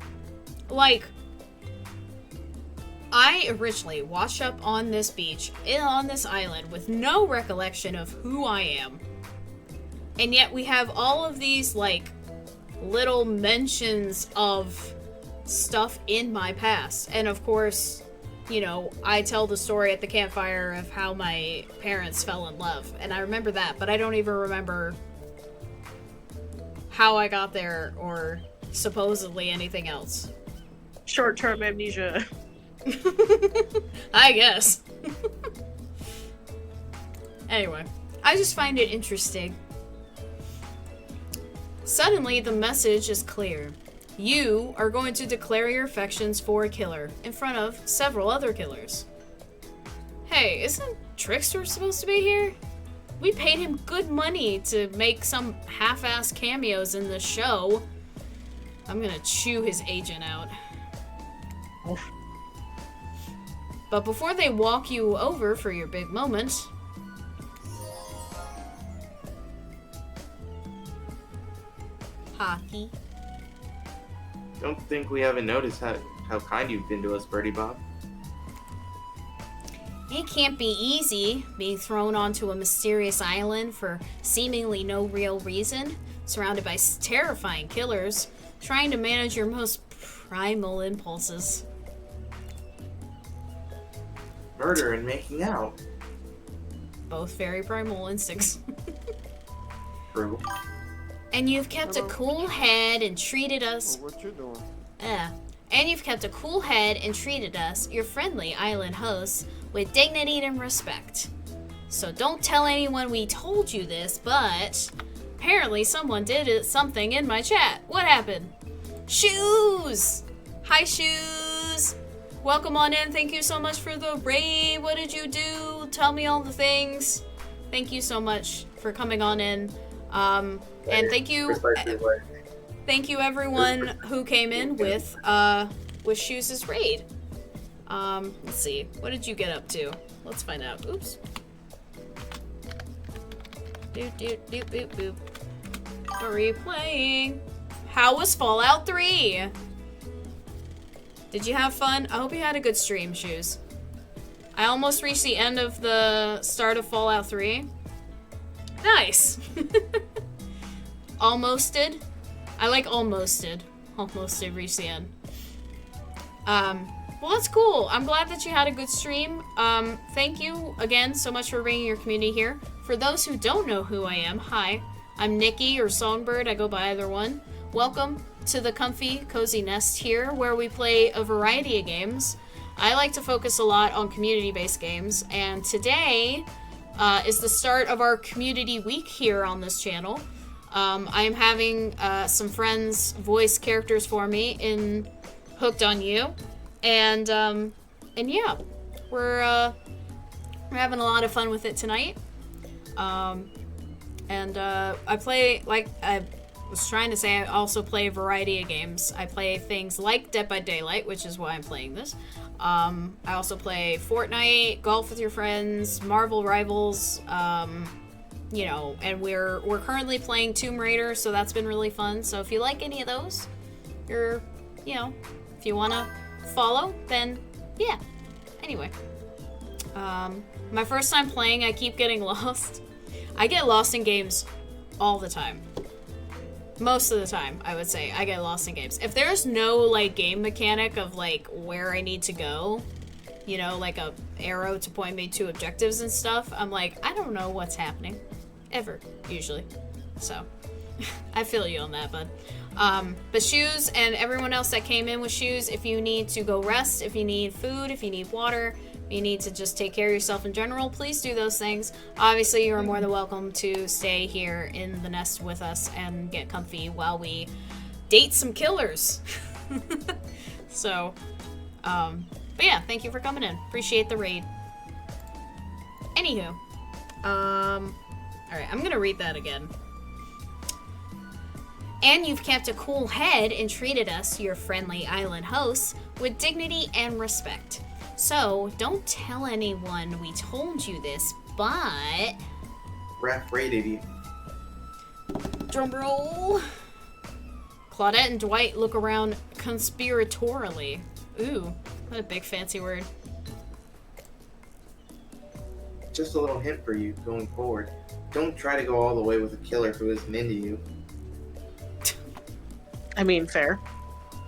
I originally washed up on this beach, on this island, with no recollection of who I am. And yet we have all of these, little mentions of stuff in my past. And of course, I tell the story at the campfire of how my parents fell in love. And I remember that, but I don't even remember how I got there or supposedly anything else. Short-term amnesia. I guess. Anyway, I just find it interesting. Suddenly, the message is clear. You are going to declare your affections for a killer in front of several other killers. Hey, isn't Trickster supposed to be here? We paid him good money to make some half-ass cameos in the show. I'm gonna chew his agent out. But before they walk you over for your big moment... Hockey. Don't think we haven't noticed how kind you've been to us, Birdie Bob. It can't be easy being thrown onto a mysterious island for seemingly no real reason, surrounded by terrifying killers, trying to manage your most primal impulses. Murder and making out. Both very primal instincts. True. And you've kept a cool head and treated us. What you doing? And you've kept a cool head and treated us, your friendly island hosts, with dignity and respect. So don't tell anyone we told you this, but apparently someone did something in my chat. What happened? Shoes! Hi, Shoes! Welcome on in. Thank you so much for the raid. What did you do? Tell me all the things. Thank you so much for coming on in. And thank you everyone who came in with Shoes' raid. Let's see. What did you get up to? Let's find out. Oops. Doop doop doop boop boop. What are you playing? How was Fallout 3? Did you have fun? I hope you had a good stream, Shoes. I almost reached the end of the start of Fallout 3. Nice! Almosted. I like almosted. Almosted reached the end. Well, that's cool. I'm glad that you had a good stream. Thank you again so much for bringing your community here. For those who don't know who I am, hi. I'm Nikki or Songbird. I go by either one. Welcome to the comfy, cozy nest here, where we play a variety of games. I like to focus a lot on community-based games, and today is the start of our community week here on this channel. I am having some friends voice characters for me in Hooked on You, and yeah, we're having a lot of fun with it tonight. I play, like I was trying to say, I also play a variety of games. I play things like Dead by Daylight, which is why I'm playing this. I also play Fortnite, golf with your friends, Marvel Rivals, you know, and we're currently playing Tomb Raider, so that's been really fun. So if you like any of those, you know, if you want to follow, then yeah. Anyway, my first time playing, I keep getting lost. I get lost in games all the time. Most of the time, I would say, I get lost in games. If there's no, like, game mechanic of, like, where I need to go, you know, like a arrow to point me to objectives and stuff, I'm like, I don't know what's happening. Ever, usually. So, I feel you on that, bud. But Shoes and everyone else that came in with Shoes, if you need to go rest, if you need food, if you need water, you need to just take care of yourself in general, please do those things. Obviously, you are more than welcome to stay here in the nest with us and get comfy while we date some killers. So, but yeah, thank you for coming in. Appreciate the raid. Anywho, alright, I'm gonna read that again. And you've kept a cool head and treated us, your friendly island hosts, with dignity and respect. So, don't tell anyone we told you this, but... Ref rated you. Drumroll! Claudette and Dwight look around conspiratorially. Ooh, what a big fancy word. Just a little hint for you going forward. Don't try to go all the way with a killer who isn't into you. I mean, fair.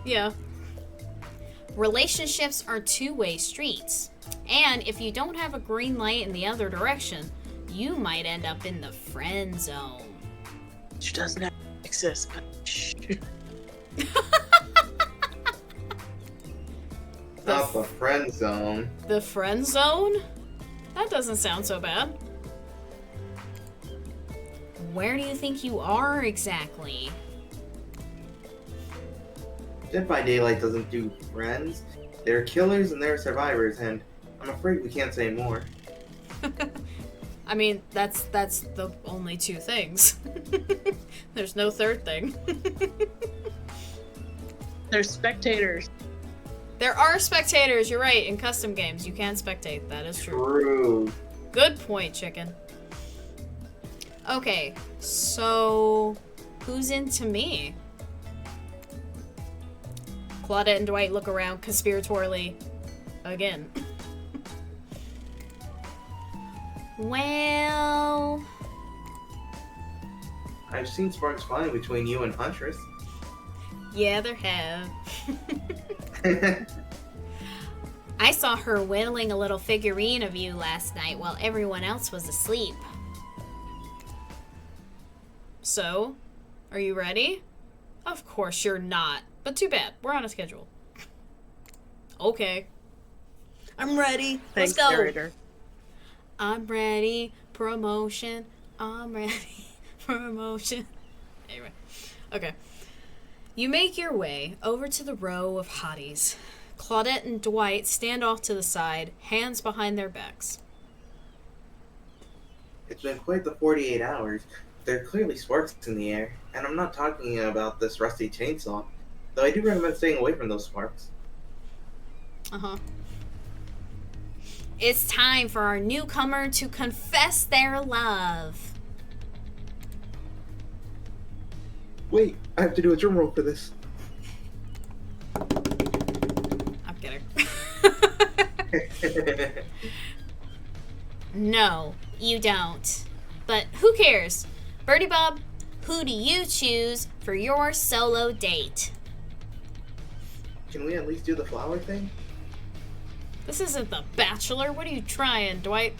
Yeah. Relationships are two-way streets. And if you don't have a green light in the other direction, you might end up in the friend zone. She doesn't exist, but shh. Not the friend zone. The friend zone? That doesn't sound so bad. Where do you think you are exactly? Dead by Daylight doesn't do friends. There are killers and there are survivors, and I'm afraid we can't say more. I mean, that's the only two things. There's no third thing. There's spectators. There are spectators, you're right. In custom games, you can spectate. That is true. True. Good point, chicken. Okay, so who's into me? Claudette and Dwight look around conspiratorially again. Well, I've seen sparks flying between you and Huntress. yeah, there have. I saw her whittling a little figurine of you last night while everyone else was asleep. So, are you ready? Of course you're not, but too bad. We're on a schedule. Okay. I'm ready. Thanks, Let's go. narrator. I'm ready. Promotion. I'm ready. Promotion. Anyway. Okay. You make your way over to the row of hotties. Claudette and Dwight stand off to the side, hands behind their backs. It's been quite the 48 hours. There are clearly sparks in the air, and I'm not talking about this rusty chainsaw, though I do recommend staying away from those sparks. Uh-huh. It's time for our newcomer to confess their love. Wait, I have to do a drum roll for this. I'm kidding. No, you don't. But who cares? Birdie Bob, who do you choose for your solo date? Can we at least do the flower thing? This isn't The Bachelor. What are you trying, Dwight?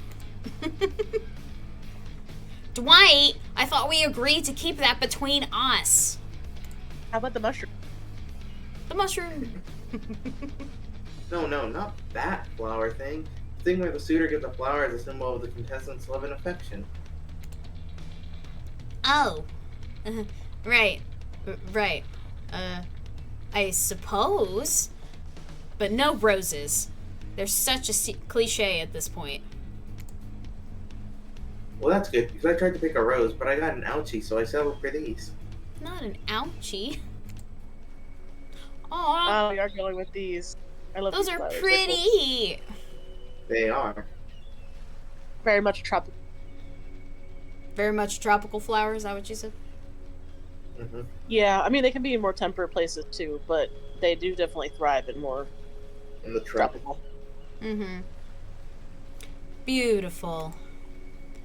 Dwight, I thought we agreed to keep that between us. How about the mushroom? The mushroom. No, not that flower thing. The thing where the suitor gives a flower as a symbol of the contestant's love and affection. Oh. Right. Right. I suppose. But no roses. There's such a cliche at this point. Well, that's good, because I tried to pick a rose, but I got an ouchie, so I settled for these. Not an ouchie. Aw, Oh, you're going with these. I love those these are flowers. They're cool. pretty. They are. Very much tropical. Very much tropical flowers, is that what you said? Mm-hmm. Yeah, I mean, they can be in more temperate places too, but they do definitely thrive in more In the tropics. tropical. Mm-hmm. Beautiful.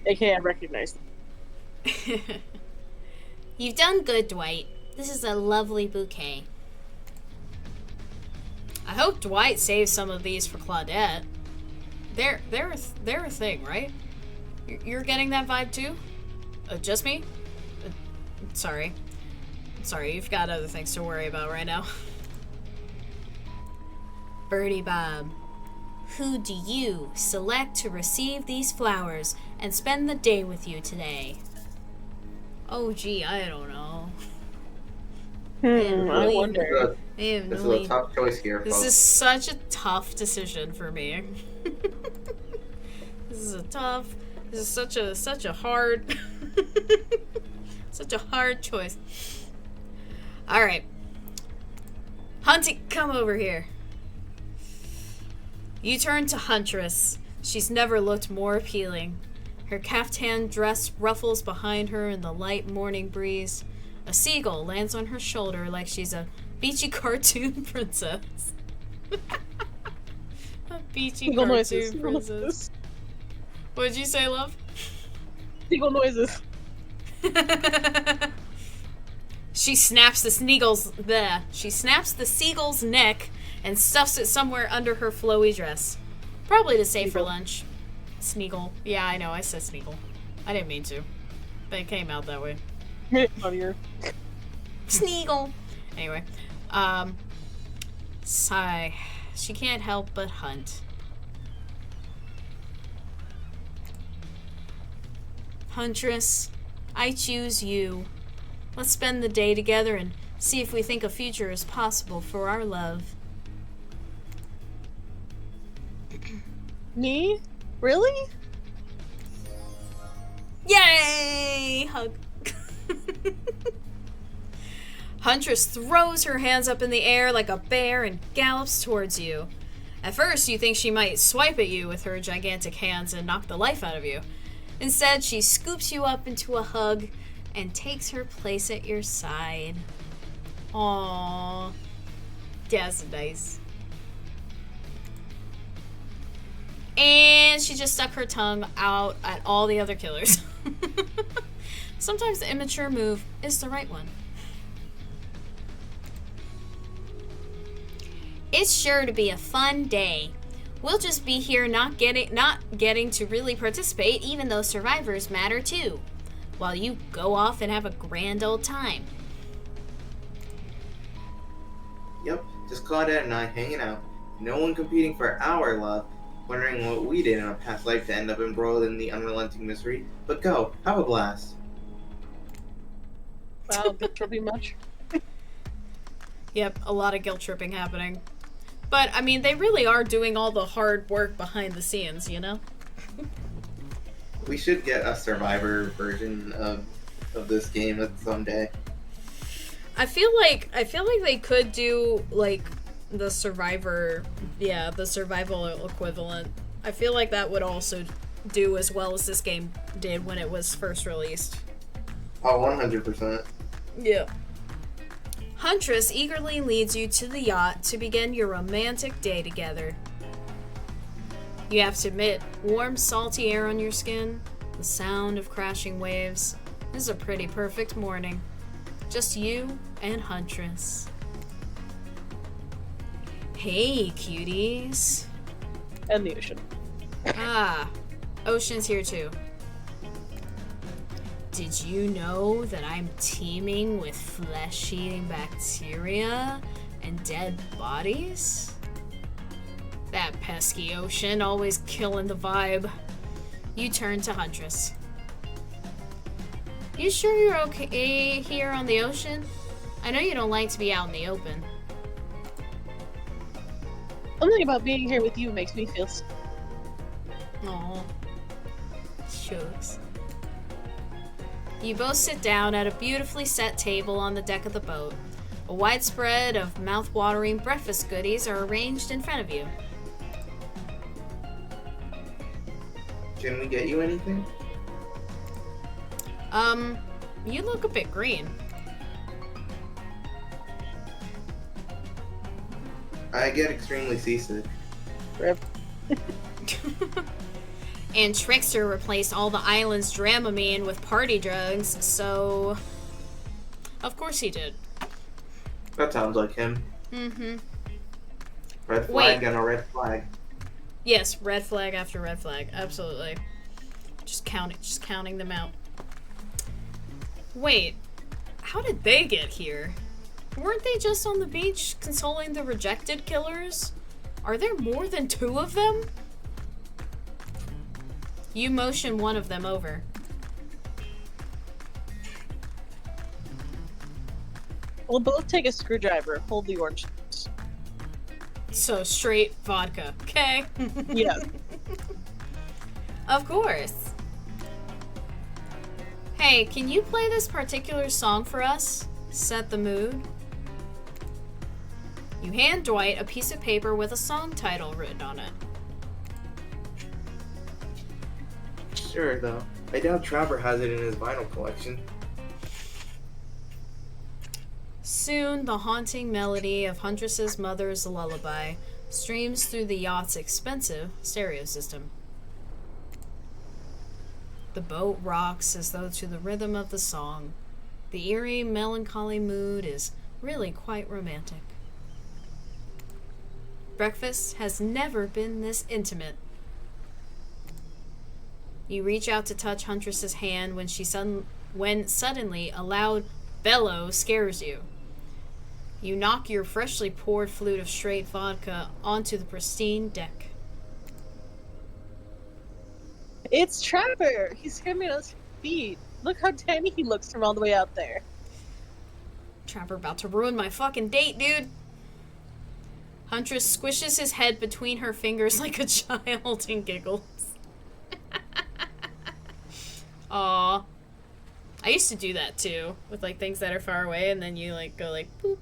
AKA, I recognize them. You've done good, Dwight. This is a lovely bouquet. I hope Dwight saves some of these for Claudette. They're a thing, right? You're getting that vibe too? Just me? Sorry, you've got other things to worry about right now. Birdie Bob, who do you select to receive these flowers and spend the day with you today? Oh gee, I don't know. I wonder. This is a tough choice here, This folks. is such a tough decision for me. This is such a hard such a hard choice. Alright. Hunty, come over here. You turn to Huntress. She's never looked more appealing. Her caftan dress ruffles behind her in the light morning breeze. A seagull lands on her shoulder like she's a beachy cartoon princess. A beachy Seagull cartoon noises. princess. What'd you say, love? Seagull noises. She snaps the seagull's neck and stuffs it somewhere under her flowy dress. Probably to save for Sneagle. lunch. Sneagle. Yeah, I know, I said Sneagle. I didn't mean to. But it came out that way. Funnier. Sneagle. Anyway, sigh. She can't help but hunt. Huntress, I choose you. Let's spend the day together and see if we think a future is possible for our love. Me? Really? Yay! Hug. Huntress throws her hands up in the air like a bear and gallops towards you. At first, you think she might swipe at you with her gigantic hands and knock the life out of you. Instead, she scoops you up into a hug and takes her place at your side. Aww. That's nice. And And she just stuck her tongue out at all the other killers. Sometimes the immature move is the right one. It's sure to be a fun day. We'll just be here not getting to really participate, even though survivors matter too, while you go off and have a grand old time. Yep, just Claudette and I hanging out. No one competing for our love, wondering what we did in a past life to end up embroiled in the unrelenting misery. But go, have a blast. Wow, guilt tripping much? Yep, a lot of guilt tripping happening. But, I mean, they really are doing all the hard work behind the scenes, you know? We should get a Survivor version of this game someday. I feel like they could do, like, the Survivor, the survival equivalent. I feel like that would also do as well as this game did when it was first released. Oh, 100%. Yeah. Huntress eagerly leads you to the yacht to begin your romantic day together. You have to admit, warm, salty air on your skin, the sound of crashing waves. This is a pretty perfect morning. Just you and Huntress. Hey, cuties. And the ocean. Ah, Ocean's here too. Did you know that I'm teeming with flesh-eating bacteria and dead bodies? That pesky Ocean, always killing the vibe. You turn to Huntress. You sure you're okay here on the ocean? I know you don't like to be out in the open. Something about being here with you makes me feel Aw. Shucks. You both sit down at a beautifully set table on the deck of the boat. A wide spread of mouth-watering breakfast goodies are arranged in front of you. Can we get you anything? You look a bit green. I get extremely seasick. Rip. And Trickster replaced all the island's Dramamine with party drugs, so... Of course he did. That sounds like him. Mm-hmm. Red flag and a red flag. Yes, red flag after red flag. Absolutely. Just counting them out. Wait, how did they get here? Weren't they just on the beach consoling the rejected killers? Are there more than 2 of them? You motion one of them over. We'll both take a screwdriver. Hold the orange juice. So straight vodka, okay? Yeah. Of course. Hey, can you play this particular song for us? Set the mood. You hand Dwight a piece of paper with a song title written on it. Sure, though. I doubt Trapper has it in his vinyl collection. Soon, the haunting melody of Huntress's mother's lullaby streams through the yacht's expensive stereo system. The boat rocks as though to the rhythm of the song. The eerie, melancholy mood is really quite romantic. Breakfast has never been this intimate. You reach out to touch Huntress's hand when suddenly a loud bellow scares you. You knock your freshly poured flute of straight vodka onto the pristine deck. It's Trapper! He's screaming at his feet. Look how tiny he looks from all the way out there. Trapper about to ruin my fucking date, dude. Huntress squishes his head between her fingers like a child and giggles. Aw. I used to do that too, with like things that are far away, and then you like go like boop.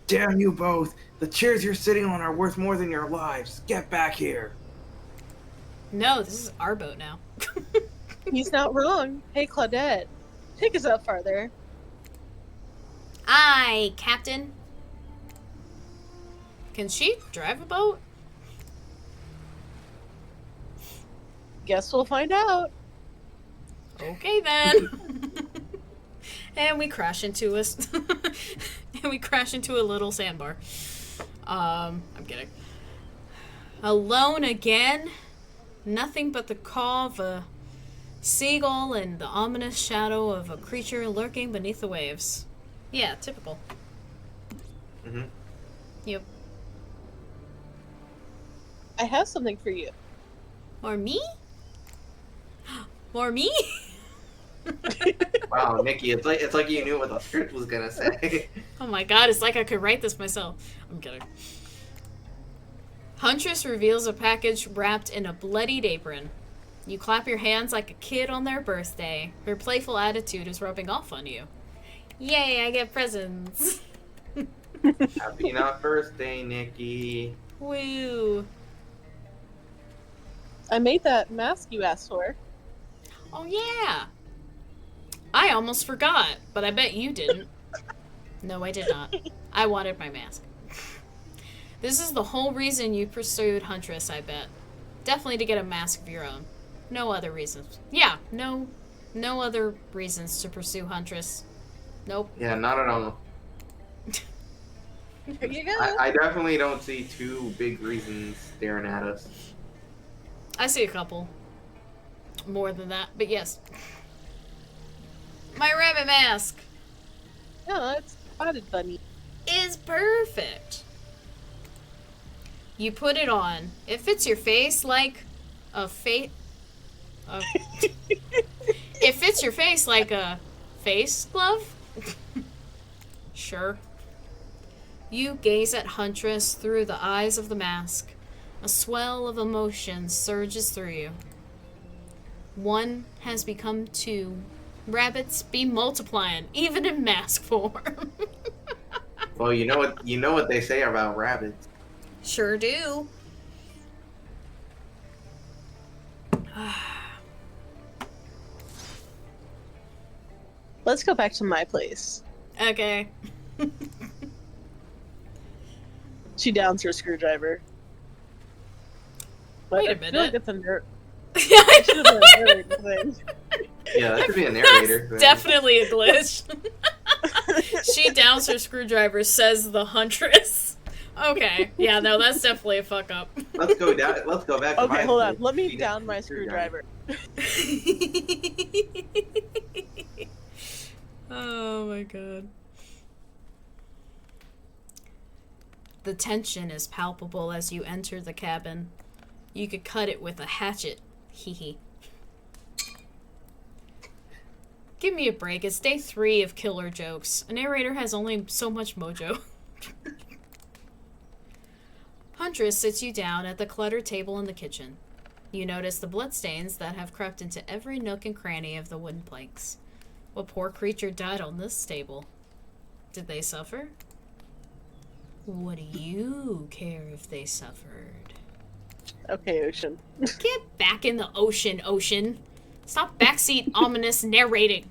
Damn you both! The chairs you're sitting on are worth more than your lives. Get back here. No, this is our boat now. He's not wrong. Hey, Claudette. Take us out farther. Aye, Captain. Can she drive a boat? Guess we'll find out. Okay then. And we crash into a little sandbar. I'm kidding. Alone again. Nothing but the caw of a seagull and the ominous shadow of a creature lurking beneath the waves. Yeah, typical. Mm-hmm. Yep. I have something for you. Or me? More me? Wow, Nikki, it's like you knew what the script was gonna say. Oh my god, it's like I could write this myself. I'm kidding. Huntress reveals a package wrapped in a bloodied apron. You clap your hands like a kid on their birthday. Her playful attitude is rubbing off on you. Yay, I get presents. Happy not birthday, Nikki. Woo. I made that mask you asked for. Oh yeah. I almost forgot, but I bet you didn't. No, I did not. I wanted my mask. This is the whole reason you pursued Huntress, I bet. Definitely to get a mask of your own. No other reasons. Yeah, no other reasons to pursue Huntress. Nope. Yeah, not at all. Here you go. I definitely don't see two big reasons staring at us. I see a couple. More than that, but yes. My rabbit mask Yeah, it's spotted bunny. is perfect. You put it on. It fits your face like a face. It fits your face like a face glove? Sure. You gaze at Huntress through the eyes of the mask. A swell of emotion surges through you. One has become two. Rabbits be multiplying, even in mask form. Well, you know what they say about rabbits. Sure do. Let's go back to my place. Okay. She downs her screwdriver. But Wait a I feel minute. like it's a nerd. Yeah, I Should have been a narrator thing. Yeah, that could be a narrator. thing. Definitely a glitch. She downs her screwdriver, says the Huntress. Okay. Yeah, no, that's definitely a fuck up. Let's go down. Let's go back. to Okay, my hold on. place. Let me She down did my the screwdriver. Oh my god. The tension is palpable as you enter the cabin. You could cut it with a hatchet. Hee hee. Give me a break. It's day 3 of killer jokes. A narrator has only so much mojo. Huntress sits you down at the cluttered table in the kitchen. You notice the bloodstains that have crept into every nook and cranny of the wooden planks. What poor creature died on this table? Did they suffer? What do you care if they suffered? Okay, Ocean. Get back in the ocean, Ocean. Stop backseat ominous narrating.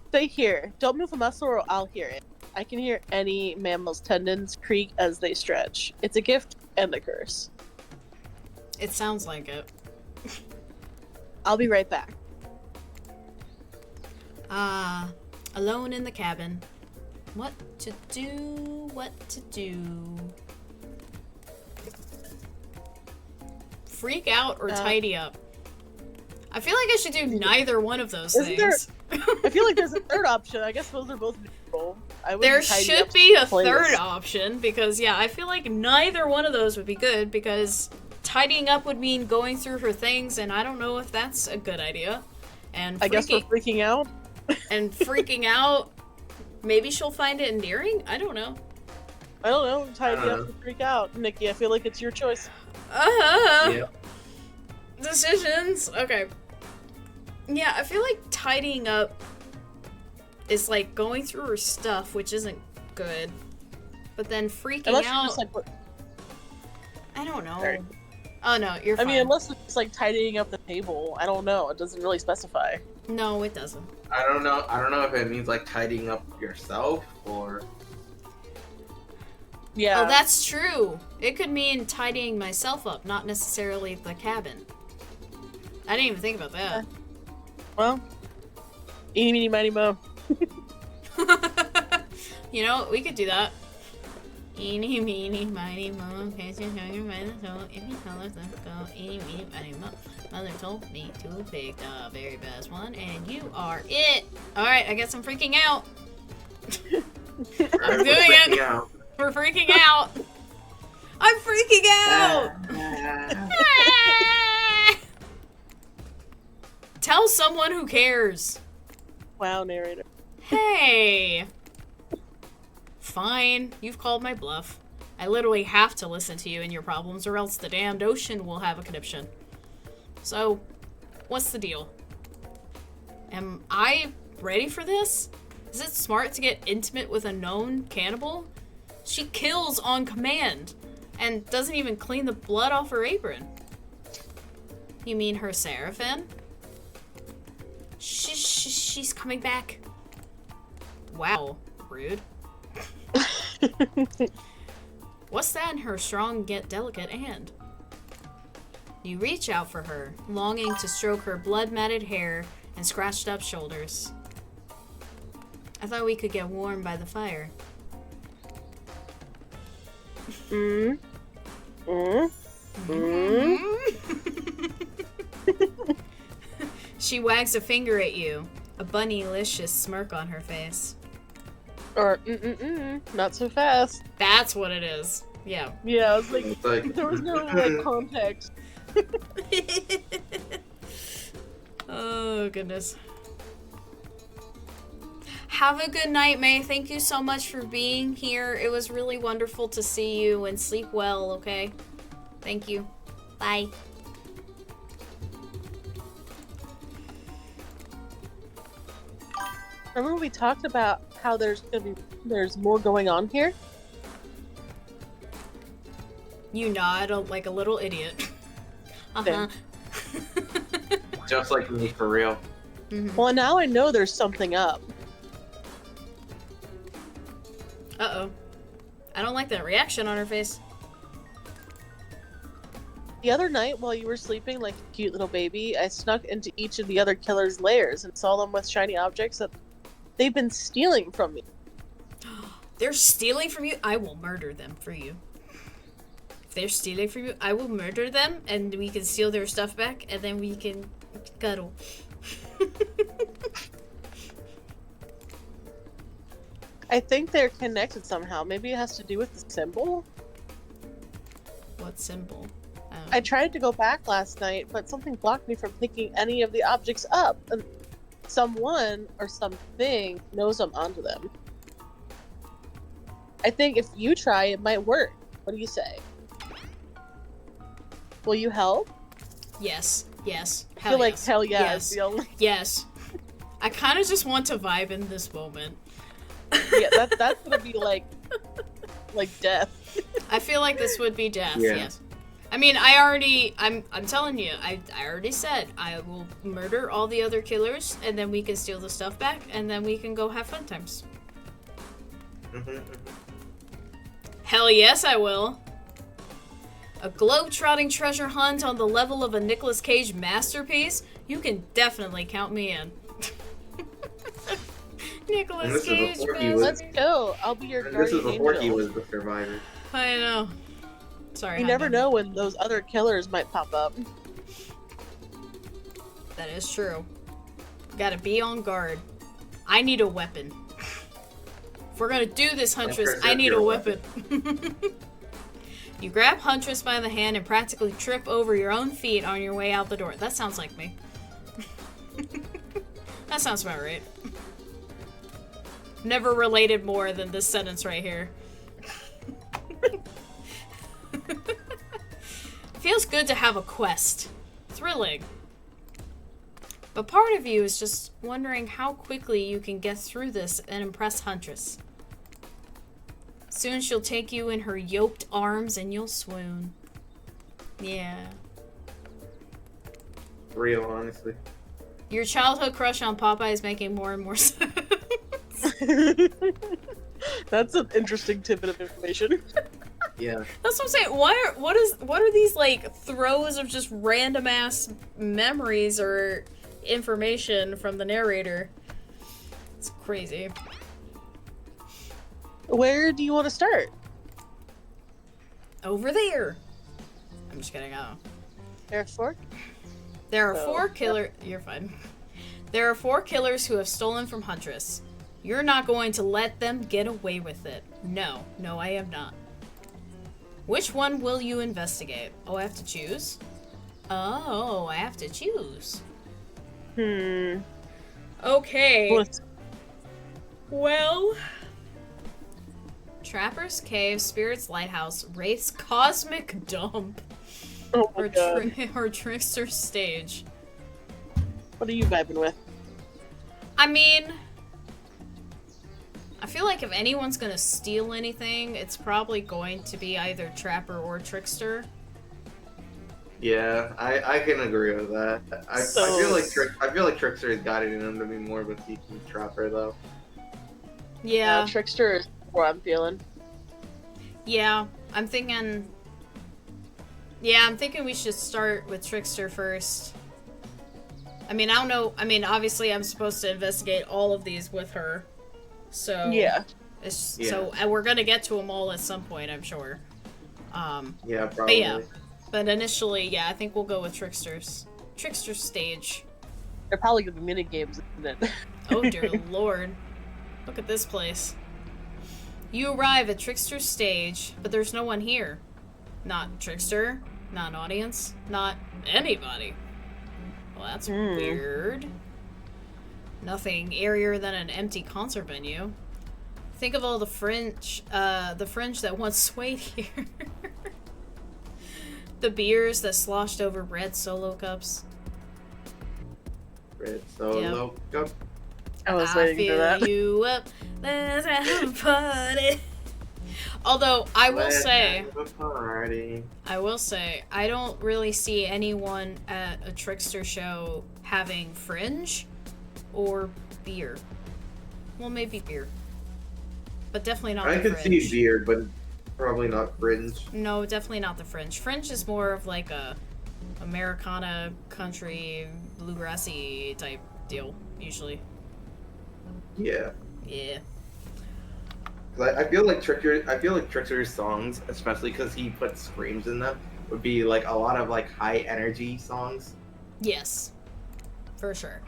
Stay here. Don't move a muscle or I'll hear it. I can hear any mammal's tendons creak as they stretch. It's a gift and a curse. It sounds like it. I'll be right back. Alone in the cabin. What to do? What to do? Freak out or tidy up? I feel like I should do neither one of those Isn't things. I feel like there's a third option. I guess those are both neutral. I wouldn't There tidy should up be a playlist. third option because, yeah, I feel like neither one of those would be good because tidying up would mean going through her things, and I don't know if that's a good idea. And I guess we're freaking out. and freaking out. Maybe she'll find it endearing. I don't know. I don't know. Tidy up and freak out. Nikki, I feel like it's your choice. Yeah. Decisions. Okay. Yeah, I feel like tidying up is like going through her stuff, which isn't good. But then freaking Unless you're out. just like, I don't know. Sorry. Oh no, you're I fine. mean, unless it's like tidying up the table. I don't know. It doesn't really specify. No, it doesn't. I don't know if it means like tidying up yourself or. Yeah. Oh, that's true. It could mean tidying myself up, not necessarily the cabin. I didn't even think about that. Well, eeny, meeny, miny, mo. You know, we could do that. Eeny, meeny, miny, mo. Catch your sugar by the toe. If you colors, let's go. Eeny, meeny, miny, mo. Mother told me to pick the very best one, and you are it. Alright, I guess I'm freaking out. I'm doing it. Out. We're freaking out. I'm freaking out. Tell someone who cares. Wow, narrator. Hey. Fine, you've called my bluff. I literally have to listen to you and your problems, or else the damned ocean will have a conniption. So, what's the deal? Am I ready for this? Is it smart to get intimate with a known cannibal? She kills on command, and doesn't even clean the blood off her apron. You mean her Seraphim? She's coming back. Wow, rude. What's that in her strong yet delicate hand? You reach out for her, longing to stroke her blood-matted hair and scratched up shoulders. I thought we could get warm by the fire. She wags a finger at you, a bunny-licious smirk on her face. Or, not so fast. That's what it is. Yeah. Yeah, I was like, It's like there was no, like, context. Oh, goodness. Have a good night, May. Thank you so much for being here. It was really wonderful to see you, and sleep well, okay? Thank you. Bye. Remember we talked about how there's more going on here? You nod like a little idiot. Uh-huh. just like me for real. Mhm. Well, now I know there's something up. Uh-oh. I don't like that reaction on her face. The other night, while you were sleeping like a cute little baby, I snuck into each of the other killers' lairs and saw them with shiny objects that they've been stealing from me. They're stealing from you? I will murder them for you. If they're stealing from you, I will murder them, and we can steal their stuff back, and then we can cuddle. I think they're connected somehow. Maybe it has to do with the symbol? What symbol? I tried to go back last night, but something blocked me from picking any of the objects up. And someone or something knows I'm onto them. I think if you try, it might work. What do you say? Will you help? Yes. Yes. I feel like yes. hell yeah Yes. is the only... Yes. I kind of just want to vibe in this moment. Yeah, that's gonna be like death. I feel like this would be death, Yeah. yes. I mean, I'm telling you, I already said I will murder all the other killers, and then we can steal the stuff back, and then we can go have fun times. Hell yes, I will. A globe-trotting treasure hunt on the level of a Nicolas Cage masterpiece? You can definitely count me in. Nicolas And this is Cage, before he was- Let's go. I'll be your And this is guardian before angel. he was the survivor. I know. Sorry. You I never know when those other killers might pop up. That is true. Gotta be on guard. I need a weapon. If we're gonna do this, Huntress, Huntress I is need a your weapon. You grab Huntress by the hand and practically trip over your own feet on your way out the door. That sounds like me. That sounds about right. Never related more than this sentence right here. Feels good to have a quest. Thrilling. But part of you is just wondering how quickly you can get through this and impress Huntress. Soon she'll take you in her yoked arms and you'll swoon. Yeah. Real, honestly. Your childhood crush on Popeye is making more and more sense. That's an interesting tidbit of information. Yeah. That's what I'm saying. What are these like throws of just random ass memories or information from the narrator? It's crazy. Where do you want to start? Over there. I'm just kidding. I don't know. Air Fork? There are Oh, four killer. You're fine. There are 4 killers who have stolen from Huntress. You're not going to let them get away with it. No, I am not. Which one will you investigate? Oh, I have to choose? Oh, I have to choose. Okay. What? Well... Trapper's Cave, Spirit's Lighthouse, Wraith's Cosmic Dump, Oh my god. or Trickster's Stage. What are you vibing with? I mean... I feel like if anyone's gonna steal anything, it's probably going to be either Trapper or Trickster. Yeah, I can agree with that. I So- feel like Trickster's got it in him to be more of a sneaky trapper though. Yeah, Trickster is what I'm feeling. yeah. I'm thinking we should start with Trickster first. I mean, I don't know. I mean, obviously, I'm supposed to investigate all of these with her. So Yeah. So and we're gonna get to them all at some point, I'm sure. Yeah, probably. yeah. But initially, yeah, I think we'll go with Trickster's Stage. They're probably gonna be mini games, isn't it? Oh dear lord. Look at this place. You arrive at Trickster's Stage, but there's no one here. Not Trickster, not an audience, not anybody. Well, that's weird. Nothing airier than an empty concert venue. Think of all the fringe that once swayed here. The beers that sloshed over red Solo cups. Red Solo Cup. I was I waiting for that. fill you up. Let's have a party. Although I will Let's say, have a party. I don't really see anyone at a Trickster show having fringe or beer. Well, maybe beer, but definitely not. I the could fringe. see beard, but probably not fringe. No, definitely not the fringe. Fringe is more of like a Americana country bluegrassy type deal, usually. Yeah. Yeah. I feel like Trickster's songs, especially because he puts screams in them, would be like a lot of like high energy songs. Yes, for sure.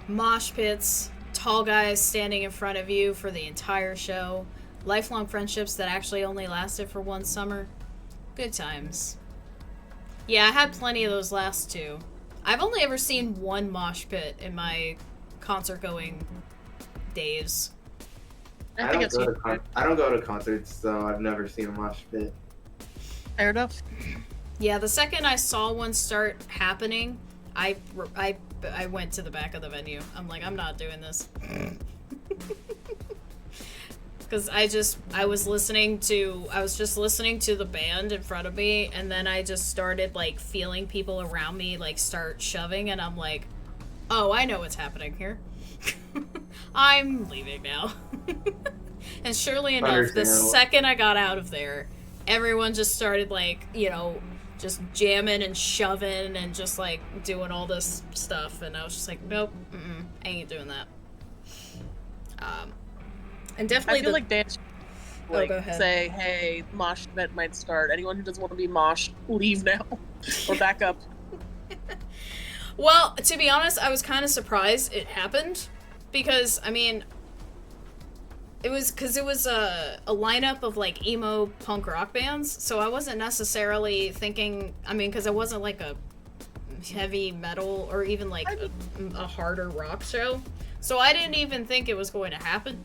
Mosh pits, tall guys standing in front of you for the entire show, lifelong friendships that actually only lasted for one summer. Good times. Yeah, I had plenty of those last two. I've only ever seen one mosh pit in my concert going days. I think it's I don't go to concerts, so I've never seen a mosh pit. fair enough. Yeah, the second I saw one start happening, I went to the back of the venue. I'm like, I'm not doing this. Because I was just listening to the band in front of me, and then I just started, like, feeling people around me, like, start shoving, and I'm like, oh, I know what's happening here. I'm leaving now. And surely enough, the second I got out of there, everyone just started, like, you know, just jamming and shoving and just, like, doing all this stuff, and I was just like, nope, I ain't doing that. And definitely I feel like dance go ahead. say, hey, mosh event might start. Anyone who doesn't want to be mosh, leave now. Or back up. Well, to be honest, I was kind of surprised it happened. Because, I mean, it was a lineup of, like, emo punk rock bands. So I wasn't necessarily thinking, I mean, because it wasn't, like, a heavy metal or even, like, a harder rock show. So I didn't even think it was going to happen.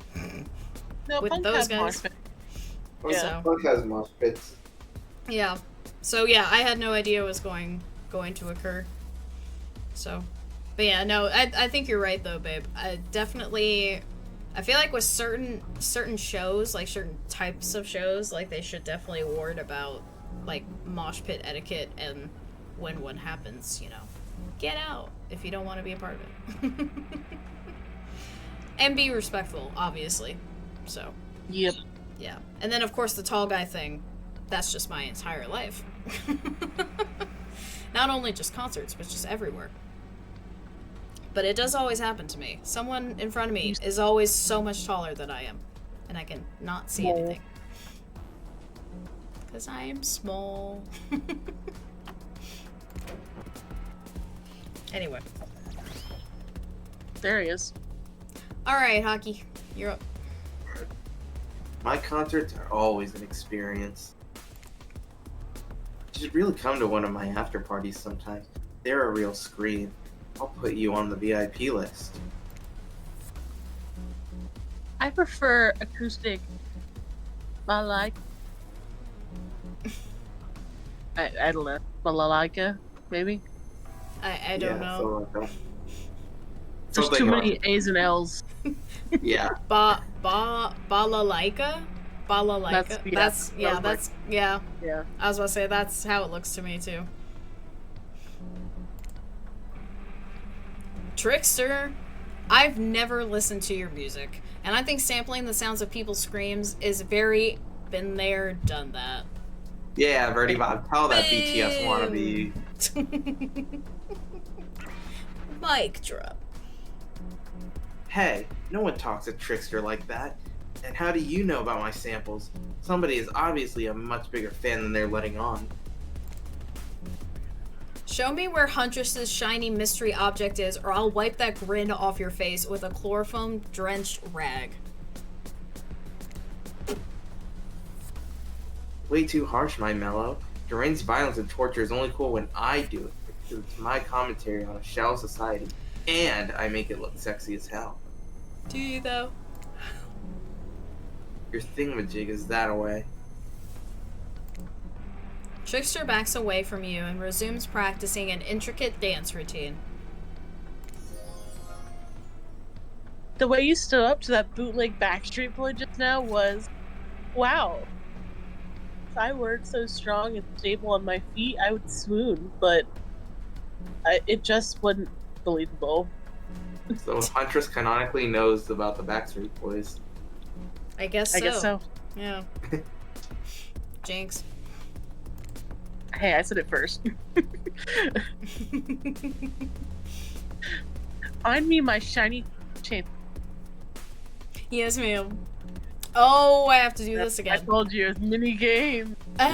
No, With punk those has guys. mosh pit. Yeah. Punk has mosh pits. Yeah. So yeah, I had no idea it was going to occur. So, but yeah, no, I think you're right though, babe. I feel like with certain shows, like certain types of shows, like they should definitely warn about like mosh pit etiquette, and when one happens, you know, get out if you don't want to be a part of it. And be respectful, obviously. So, Yep. yeah. And then, of course, the tall guy thing, that's just my entire life. Not only just concerts, but just everywhere. But it does always happen to me. Someone in front of me is always so much taller than I am. And I can not see anything. Because I am small. Anyway. There he is. Alright, Hockey. You're up. My concerts are always an experience. You should really come to one of my after parties sometimes. They're a real scream. I'll put you on the VIP list. I prefer acoustic. I don't know. Balalaika, maybe? I don't know. something like that. There's Something too many like- A's and L's. Yeah. Balalaika? Balalaika? That's- Yeah. Yeah. I was about to say, that's how it looks to me, too. Trickster, I've never listened to your music, and I think sampling the sounds of people's screams is very been there, done that. Yeah, Verdi Bob, tell that BTS wannabe. Mic drop. Hey, no one talks to Trickster like that. And how do you know about my samples? Somebody is obviously a much bigger fan than they're letting on. Show me where Huntress's shiny mystery object is, or I'll wipe that grin off your face with a chloroform-drenched rag. Way too harsh, my mellow. Deranged violence and torture is only cool when I do it, because it's my commentary on a shallow society, and I make it look sexy as hell. Do you, though? Your thingamajig is that away. Trickster backs away from you and resumes practicing an intricate dance routine. The way you stood up to that bootleg Backstreet Boy just now was, wow. If I weren't so strong and stable on my feet, I would swoon, but it just wasn't believable. So Huntress canonically knows about the Backstreet Boys. I guess so. I guess so. Yeah. Jinx. Hey, I said it first. Find me my shiny chain. Yes, ma'am. Oh, I have to do this I again. told you, it's mini game. Oh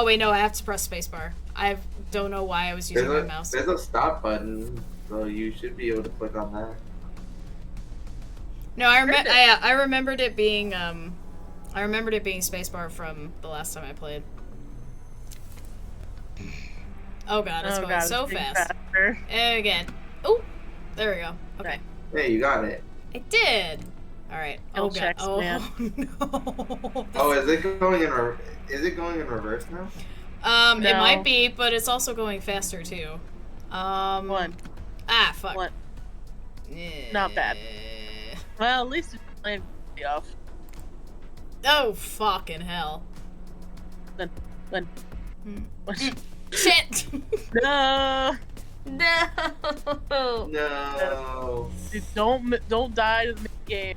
wait, no, I have to press spacebar. I don't know why I was using my mouse. There's a stop button, so you should be able to click on that. No, I remembered it being spacebar from the last time I played. Oh god, it's going so fast. Faster. Again. Oh, there we go. Okay, Hey, you got it. I did. All right. Oh god. checks, Oh man. no. Oh, is it going in reverse now? It No. might be, but it's also going faster too. One. Ah, fuck. One. Eh. Not bad. Well, at least it's playing off. Oh fucking hell. One. Shit. No. No. No. Dude, don't die to the game.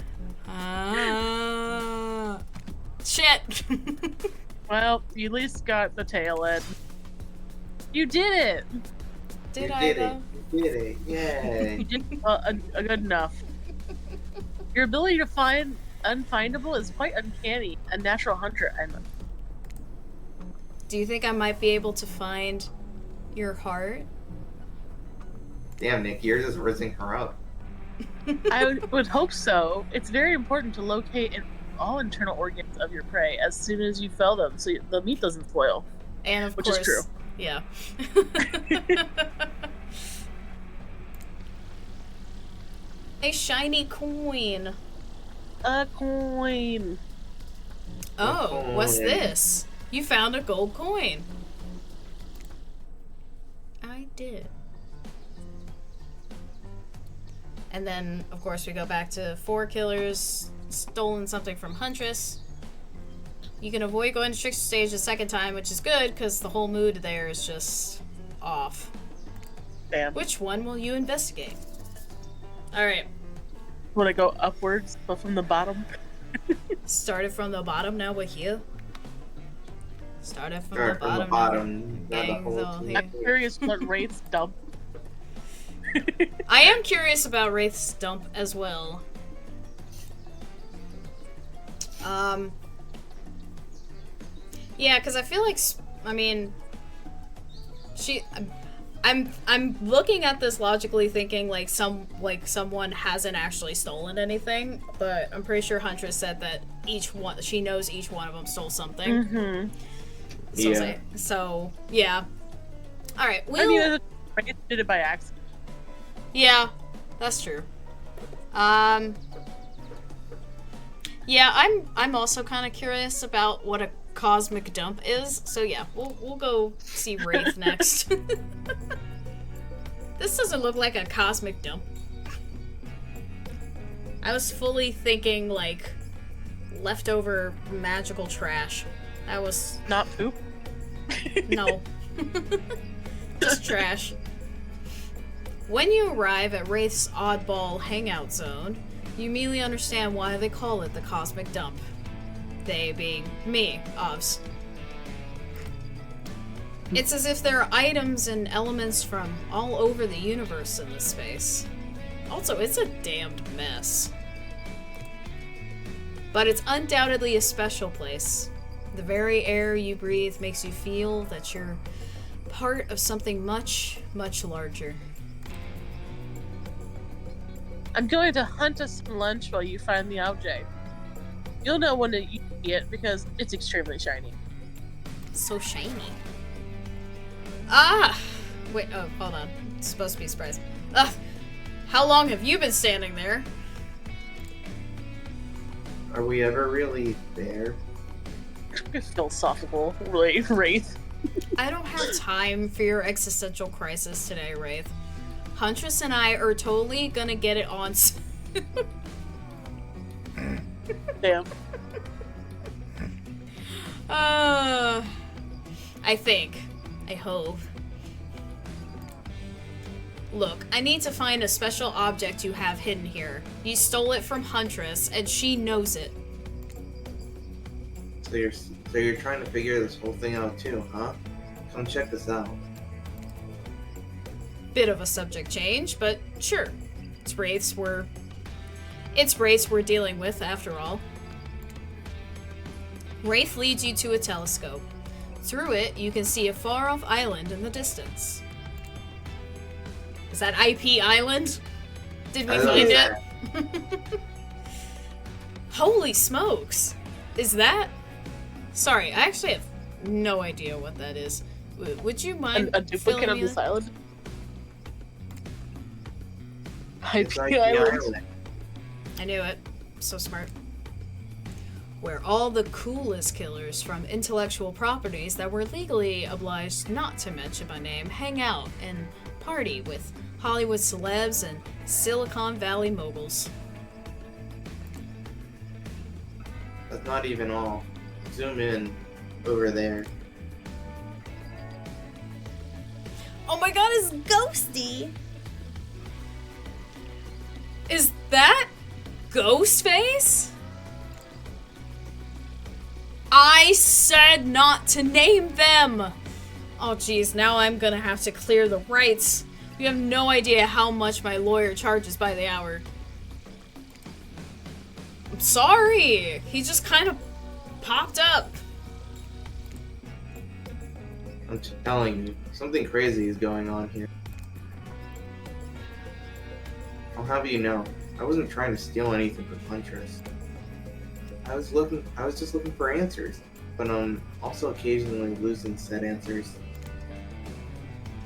Shit. Well, you at least got the tail end. You did it. Did You I did it. though? You did it. Yay. You did good enough. Your ability to find unfindable is quite uncanny. A natural hunter. Do you think I might be able to find your heart? Damn, Nick, yours is rizzing her up. I would hope so. It's very important to locate all internal organs of your prey as soon as you fell them, so the meat doesn't spoil. And of Which course, is true. Yeah. A shiny coin. A coin. Oh, what's coin. this? You found a gold coin. I did. And then, of course, we go back to 4 killers, stolen something from Huntress. You can avoid going to trickster stage a second time, which is good because the whole mood there is just off. Damn. Which one will you investigate? Alright. Want to go upwards, but from the bottom? Started from the bottom, now we're here. Started from Start the from the bottom. bottom. now Not the gangs whole all team. here. I'm curious what Wraith's dump. I am curious about Wraith's dump as well. Yeah, because I feel like, I mean, I'm looking at this logically, thinking like someone hasn't actually stolen anything, but I'm pretty sure Huntress said that she knows each one of them stole something. Mm-hmm. So yeah. All right, I mean, we'll. Wraith did it by accident. Yeah, that's true. Yeah, I'm also kind of curious about what a cosmic dump is. So yeah, we'll go see Wraith next. This doesn't look like a cosmic dump. I was fully thinking like leftover magical trash. That was Not poop. no. Just trash. When you arrive at Wraith's oddball hangout zone, you immediately understand why they call it the cosmic dump. They being me, Ovs. It's as if there are items and elements from all over the universe in this space. Also, it's a damned mess. But it's undoubtedly a special place. The very air you breathe makes you feel that you're part of something much, much larger. I'm going to hunt us some lunch while you find the object. You'll know when to eat it because it's extremely shiny. So shiny. Ah! Wait, oh, hold on. It's supposed to be a surprise. How long have you been standing there? Are we ever really there? Philosophical, Wraith. I don't have time for your existential crisis today, Wraith. Huntress and I are totally gonna get it on. Damn. I think. I hope. Look, I need to find a special object you have hidden here. You stole it from Huntress, and she knows it. So you're trying to figure this whole thing out too, huh? Come check this out. Bit of a subject change, but sure. It's wraiths we're dealing with, after all. Wraith leads you to a telescope. Through it, you can see a far-off island in the distance. Is that IP Island? Did we I don't find know. it? Holy smokes! Is that? Sorry, I actually have no idea what that is. Would you mind A duplicate filling of me this in? island? It's IP like Island. the island. I knew it. So smart. Where all the coolest killers from intellectual properties that we're legally obliged not to mention by name hang out and party with Hollywood celebs and Silicon Valley moguls. That's not even all. Zoom in over there. Oh my god, it's Ghosty! Is that Ghostface? I said not to name them! Oh geez, now I'm gonna have to clear the rights. You have no idea how much my lawyer charges by the hour. I'm sorry! He just kind of popped up. I'm telling you, something crazy is going on here. I'll have you know, I wasn't trying to steal anything from Huntress. I was just looking for answers, but I'm also occasionally losing said answers.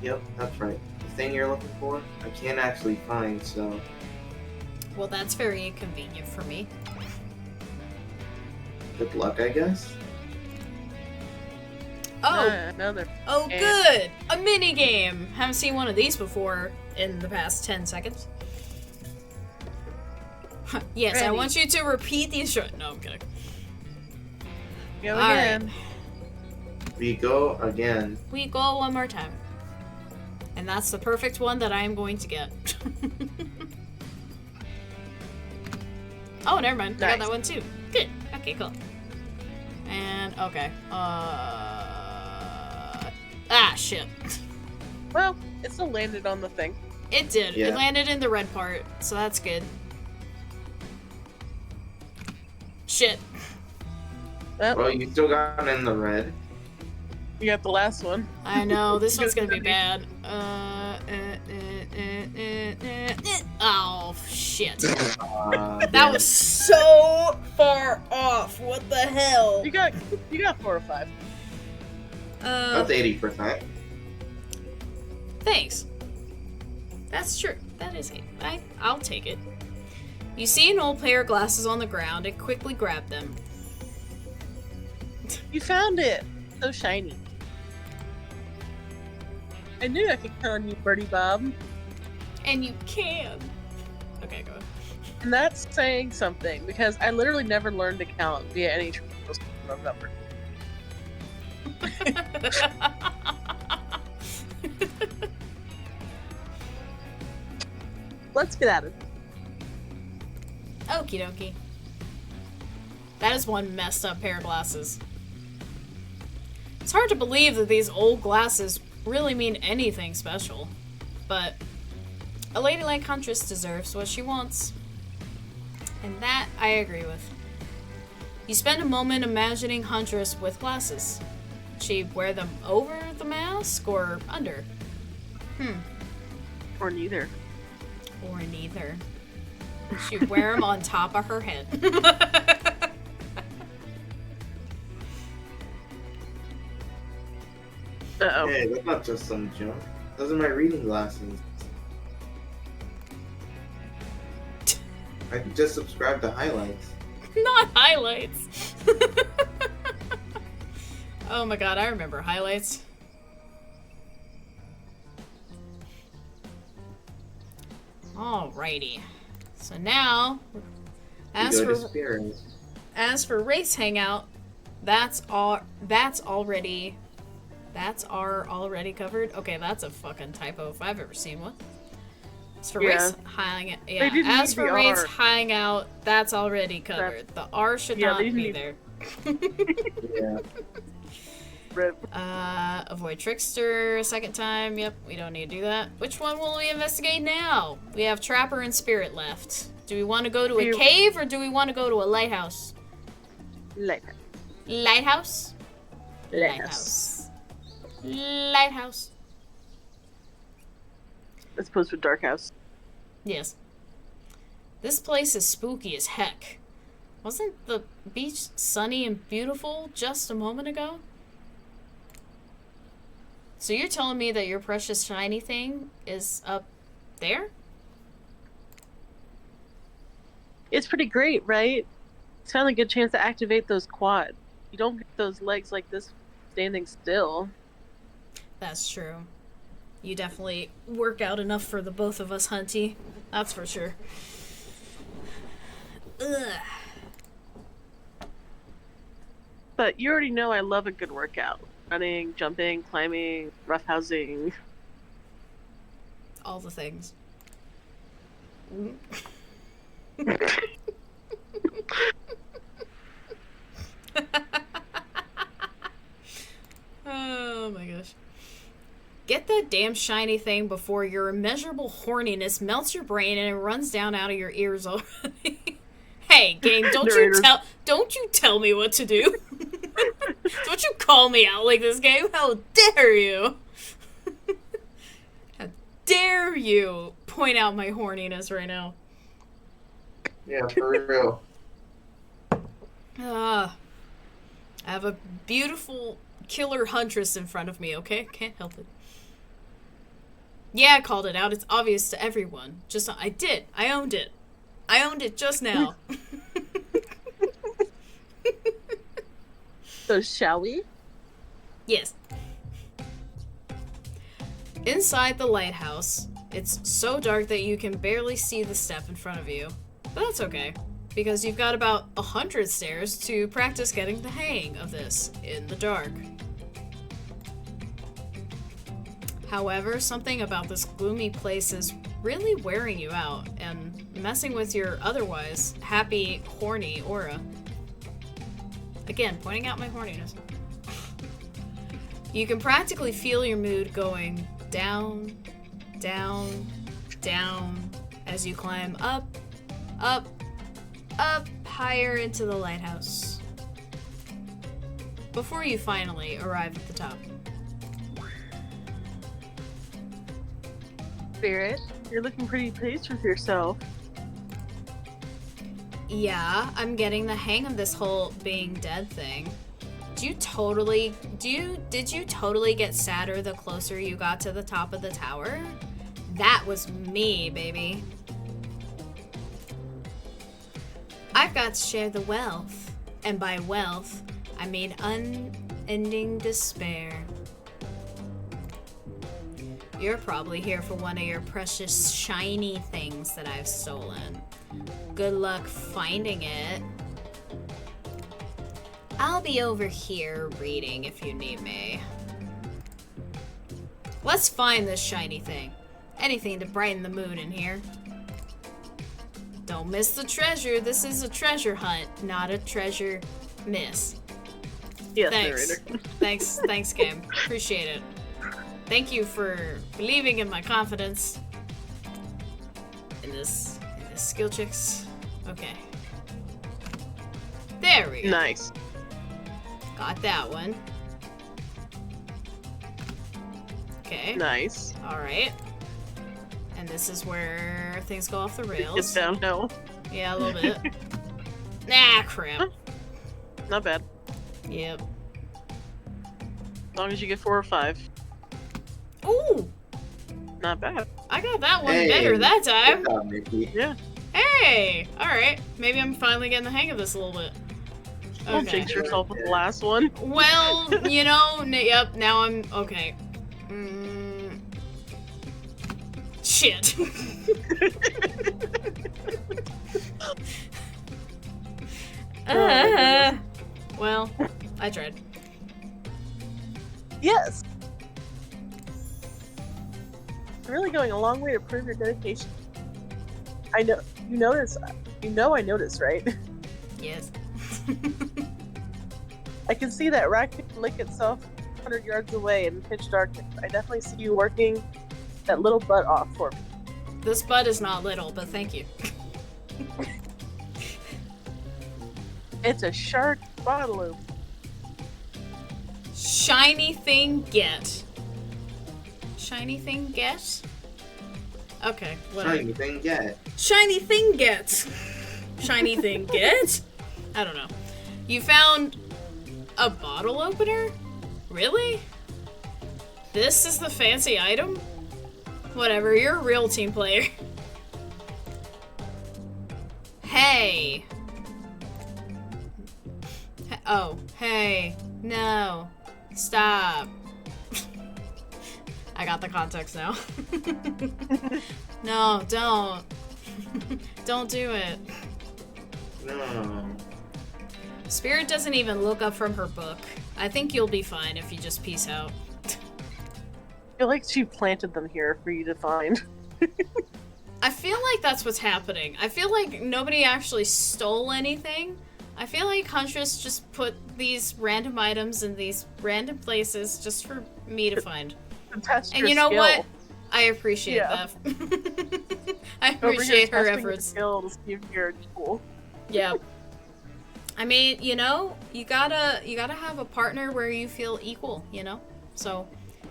Yep, that's right. The thing you're looking for, I can't actually find, so Well, that's very inconvenient for me. good luck, I guess. Oh, Another. oh and- good! A mini game. Haven't seen one of these before in the past 10 seconds. Yes, I Ready. want you to repeat the instruction. No, I'm kidding. Go All right. again. We go again. We go one more time. And that's the perfect one that I am going to get. Oh, never mind. I got Nice. that one too. Good. Okay, cool. And, okay. Shit. Well, it still landed on the thing. It did. Yeah. It landed in the red part, so that's good. Shit. Well, you still got it in the red. You got the last one. I know, this one's gonna be bad. Oh, shit. That was so far off. What the hell? You got 4 or 5. That's 80%. Thanks. That's true. That is it. I'll take it. You see an old pair of glasses on the ground and quickly grab them. You found it. So shiny. I knew I could count on you, Birdie Bob. And you can. Okay, go ahead. And that's saying something because I literally never learned to count via any number. Let's get at it. Okie dokie. That is one messed up pair of glasses. It's hard to believe that these old glasses really mean anything special. But a lady like Huntress deserves what she wants. And that I agree with. You spend a moment imagining Huntress with glasses. She'd wear them over the mask or under? Or neither. Or neither. She'd wear them on top of her head. Uh-oh. Hey, that's not just some junk. Those are my reading glasses. I just subscribed to highlights. Not highlights. Oh my god, I remember highlights. Alrighty. So now, as You go to for Spirit. race hangout, that's already covered. Okay, that's a fucking typo if I've ever seen one. As for Yeah. race hangout, They yeah. didn't As need for the race R. hangout, that's already covered. The R should Yeah, not they be need- there. Yeah. Rip. Avoid Trickster a second time. Yep, we don't need to do that. Which one will we investigate now? We have Trapper and Spirit left. Do we want to go to a Spirit. cave or do we want to go to a lighthouse? Lighthouse. Lighthouse? Lighthouse. Lighthouse. As opposed to Dark House. Yes. This place is spooky as heck. Wasn't the beach sunny and beautiful just a moment ago? So you're telling me that your precious shiny thing is up there? It's pretty great, right? It's finally a good chance to activate those quads. You don't get those legs like this standing still. That's true. You definitely work out enough for the both of us, Hunty. That's for sure. Ugh. But you already know I love a good workout. Running, jumping, climbing, roughhousing. All the things. Oh my gosh. Get that damn shiny thing before your immeasurable horniness melts your brain and it runs down out of your ears already. Hey, game, don't you tell me what to do. Don't you call me out like this, game. How dare you? How dare you point out my horniness right now? Yeah, for real. I have a beautiful killer Huntress in front of me, okay? Can't help it. Yeah, I called it out. It's obvious to everyone. I did. I owned it. I owned it just now. So shall we? Yes. Inside the lighthouse, it's so dark that you can barely see the step in front of you. But that's okay. because you've got about 100 stairs to practice getting the hang of this in the dark. However, something about this gloomy place is really wearing you out and messing with your otherwise happy, horny aura. Again, pointing out my horniness. You can practically feel your mood going down, down, down as you climb up, up, up higher into the lighthouse. Before you finally arrive at the top. Spirit, you're looking pretty pleased with yourself. Yeah, I'm getting the hang of this whole being dead thing. Did you totally get sadder the closer you got to the top of the tower? That was me, baby. I've got to share the wealth. And by wealth, I mean unending despair. You're probably here for one of your precious shiny things that I've stolen. Good luck finding it. I'll be over here reading if you need me. Let's find this shiny thing. Anything to brighten the mood in here. Don't miss the treasure. This is a treasure hunt, not a treasure miss. Yes, Thanks. narrator. Thanks, game. Appreciate it. Thank you for believing in my confidence. In this skill checks. Okay. There we go. Nice. Got that one. Okay. Nice. Alright. And this is where things go off the rails. It's downhill. Yeah, a little bit. Nah, crap. Not bad. Yep. As long as you get 4 or 5. Ooh! Not bad. I got that one Hey, better that time. Good job, Mickey. Yeah. Hey! Alright. Maybe I'm finally getting the hang of this a little bit. Don't Okay. jinx yourself with the last one. Well, you know, yep, now I'm... Okay. Shit. Well, I tried. Yes. You're really going a long way to prove your dedication. I know. You notice. You know I noticed, right? Yes. I can see that raccoon lick itself 100 yards away in pitch darkness. I definitely see you working that little butt off for me. This butt is not little, but thank you. It's a shark bottle. Shiny thing get. Shiny thing get? Okay, whatever. Shiny thing yet. Shiny thing get. Shiny thing get? I don't know. You found a bottle opener? Really? This is the fancy item? Whatever, you're a real team player. Hey. Oh, hey. No. Stop. I got the context now. No, don't. Don't do it. No. Spirit doesn't even look up from her book. I think you'll be fine if you just peace out. I feel like she planted them here for you to find. I feel like that's what's happening. I feel like nobody actually stole anything. I feel like Huntress just put these random items in these random places just for me to find. Test And your you know skill. what? I appreciate Yeah. that. I Over here appreciate her testing your efforts. skills, if you're cool. Yeah. I mean, you know, you gotta have a partner where you feel equal, you know? So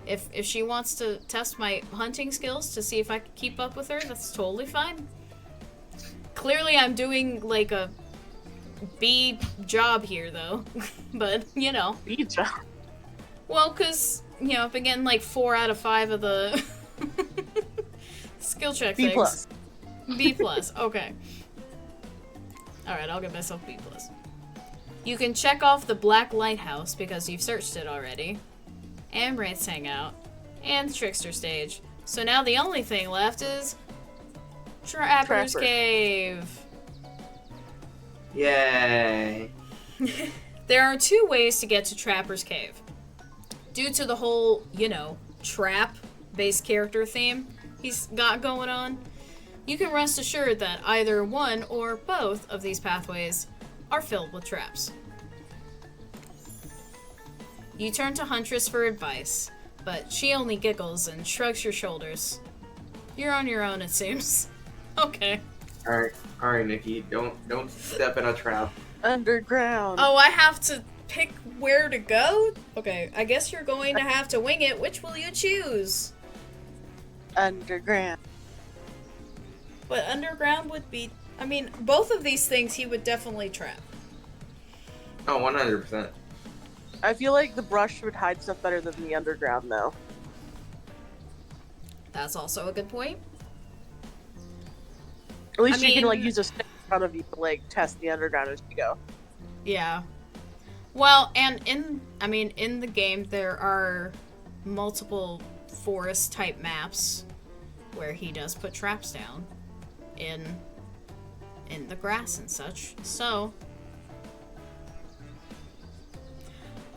if she wants to test my hunting skills to see if I can keep up with her, that's totally fine. Clearly I'm doing like a B job here though. But, you know. B job. Well, cause, you know, I've been getting like 4 out of 5 of the skill check B things. plus. B plus, okay. Alright, I'll give myself B plus. You can check off the Black Lighthouse because you've searched it already. And Wraith's Hangout. And the Trickster Stage. So now the only thing left is Trapper's Trapper. Cave. Yay. There are 2 ways to get to Trapper's Cave. Due to the whole, trap-based character theme he's got going on, you can rest assured that either one or both of these pathways are filled with traps. You turn to Huntress for advice, but she only giggles and shrugs her shoulders. You're on your own, it seems. Okay. Alright, Nikki. Don't step in a trap. Underground. Oh, I have to pick where to go? Okay, I guess you're going to have to wing it. Which will you choose? Underground. But underground would be... I mean, both of these things he would definitely trap. Oh, 100%. I feel like the brush would hide stuff better than the underground, though. That's also a good point. At least I you can, mean- use a stick in front of you to, test the underground as you go. Yeah. Well, and in the game there are multiple forest-type maps where he does put traps down in the grass and such. So...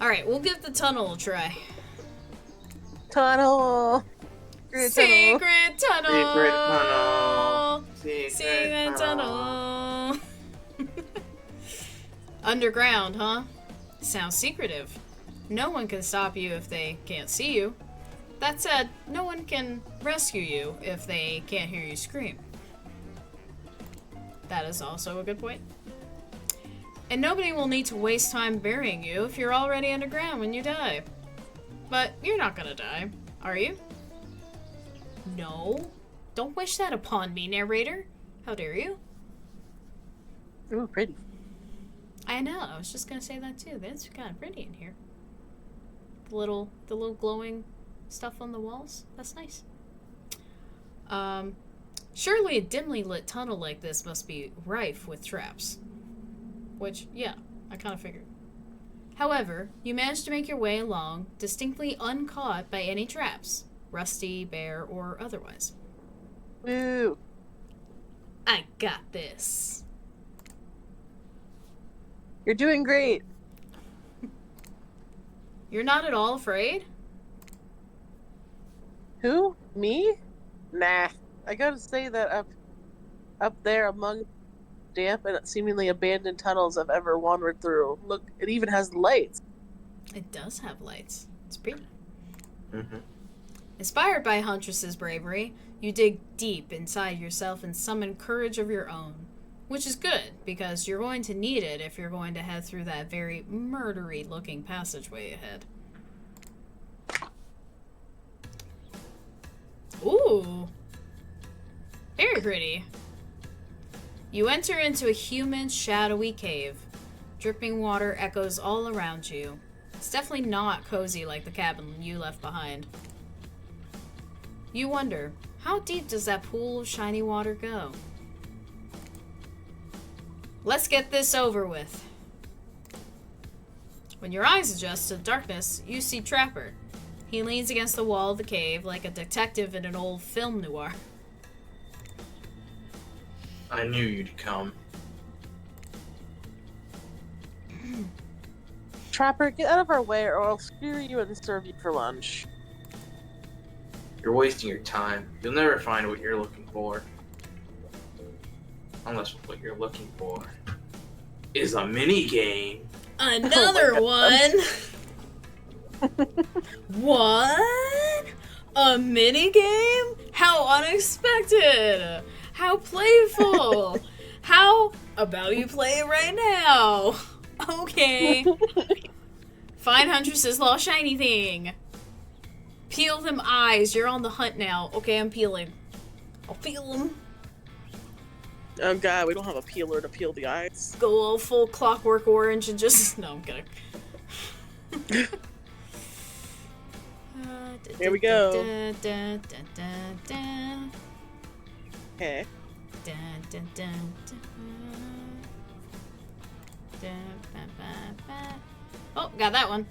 Alright, we'll give the tunnel a try. Tunnel! Secret tunnel! Secret tunnel! Secret tunnel! Underground, huh? Sounds secretive. No one can stop you if they can't see you. That said, no one can rescue you if they can't hear you scream. That is also a good point. And nobody will need to waste time burying you if you're already underground when you die. But you're not gonna die, are you? No. Don't wish that upon me, narrator. How dare you? Ooh, pretty. I know, I was just gonna say that too. That's kind of pretty in here. The little glowing stuff on the walls. That's nice. Surely a dimly lit tunnel like this must be rife with traps. Which, yeah, I kind of figured. However, you managed to make your way along, distinctly uncaught by any traps, rusty, bare, or otherwise. Woo! I got this. You're doing great. You're not at all afraid? Who? Me? Nah. I gotta say that up there among damp and seemingly abandoned tunnels I've ever wandered through. Look, it even has lights. It does have lights. It's pretty. Mm-hmm. Inspired by Huntress's bravery, you dig deep inside yourself and summon courage of your own. Which is good, because you're going to need it if you're going to head through that very murdery-looking passageway ahead. Ooh! Very pretty. You enter into a humid, shadowy cave. Dripping water echoes all around you. It's definitely not cozy like the cabin you left behind. You wonder, how deep does that pool of shiny water go? Let's get this over with. When your eyes adjust to the darkness, you see Trapper. He leans against the wall of the cave like a detective in an old film noir. I knew you'd come. Trapper, get out of our way or I'll spear you and serve you for lunch. You're wasting your time. You'll never find what you're looking for. Unless what you're looking for is a mini game. Another one? What? A minigame? How unexpected! How playful! How about you play it right now? Okay. Find Huntress's lost shiny thing. Peel them eyes. You're on the hunt now. Okay, I'm peeling. I'll peel them. Oh god, we don't have a peeler to peel the eyes. Go all full Clockwork Orange and just... No, I'm kidding. Here we go. Okay. Oh, got that one.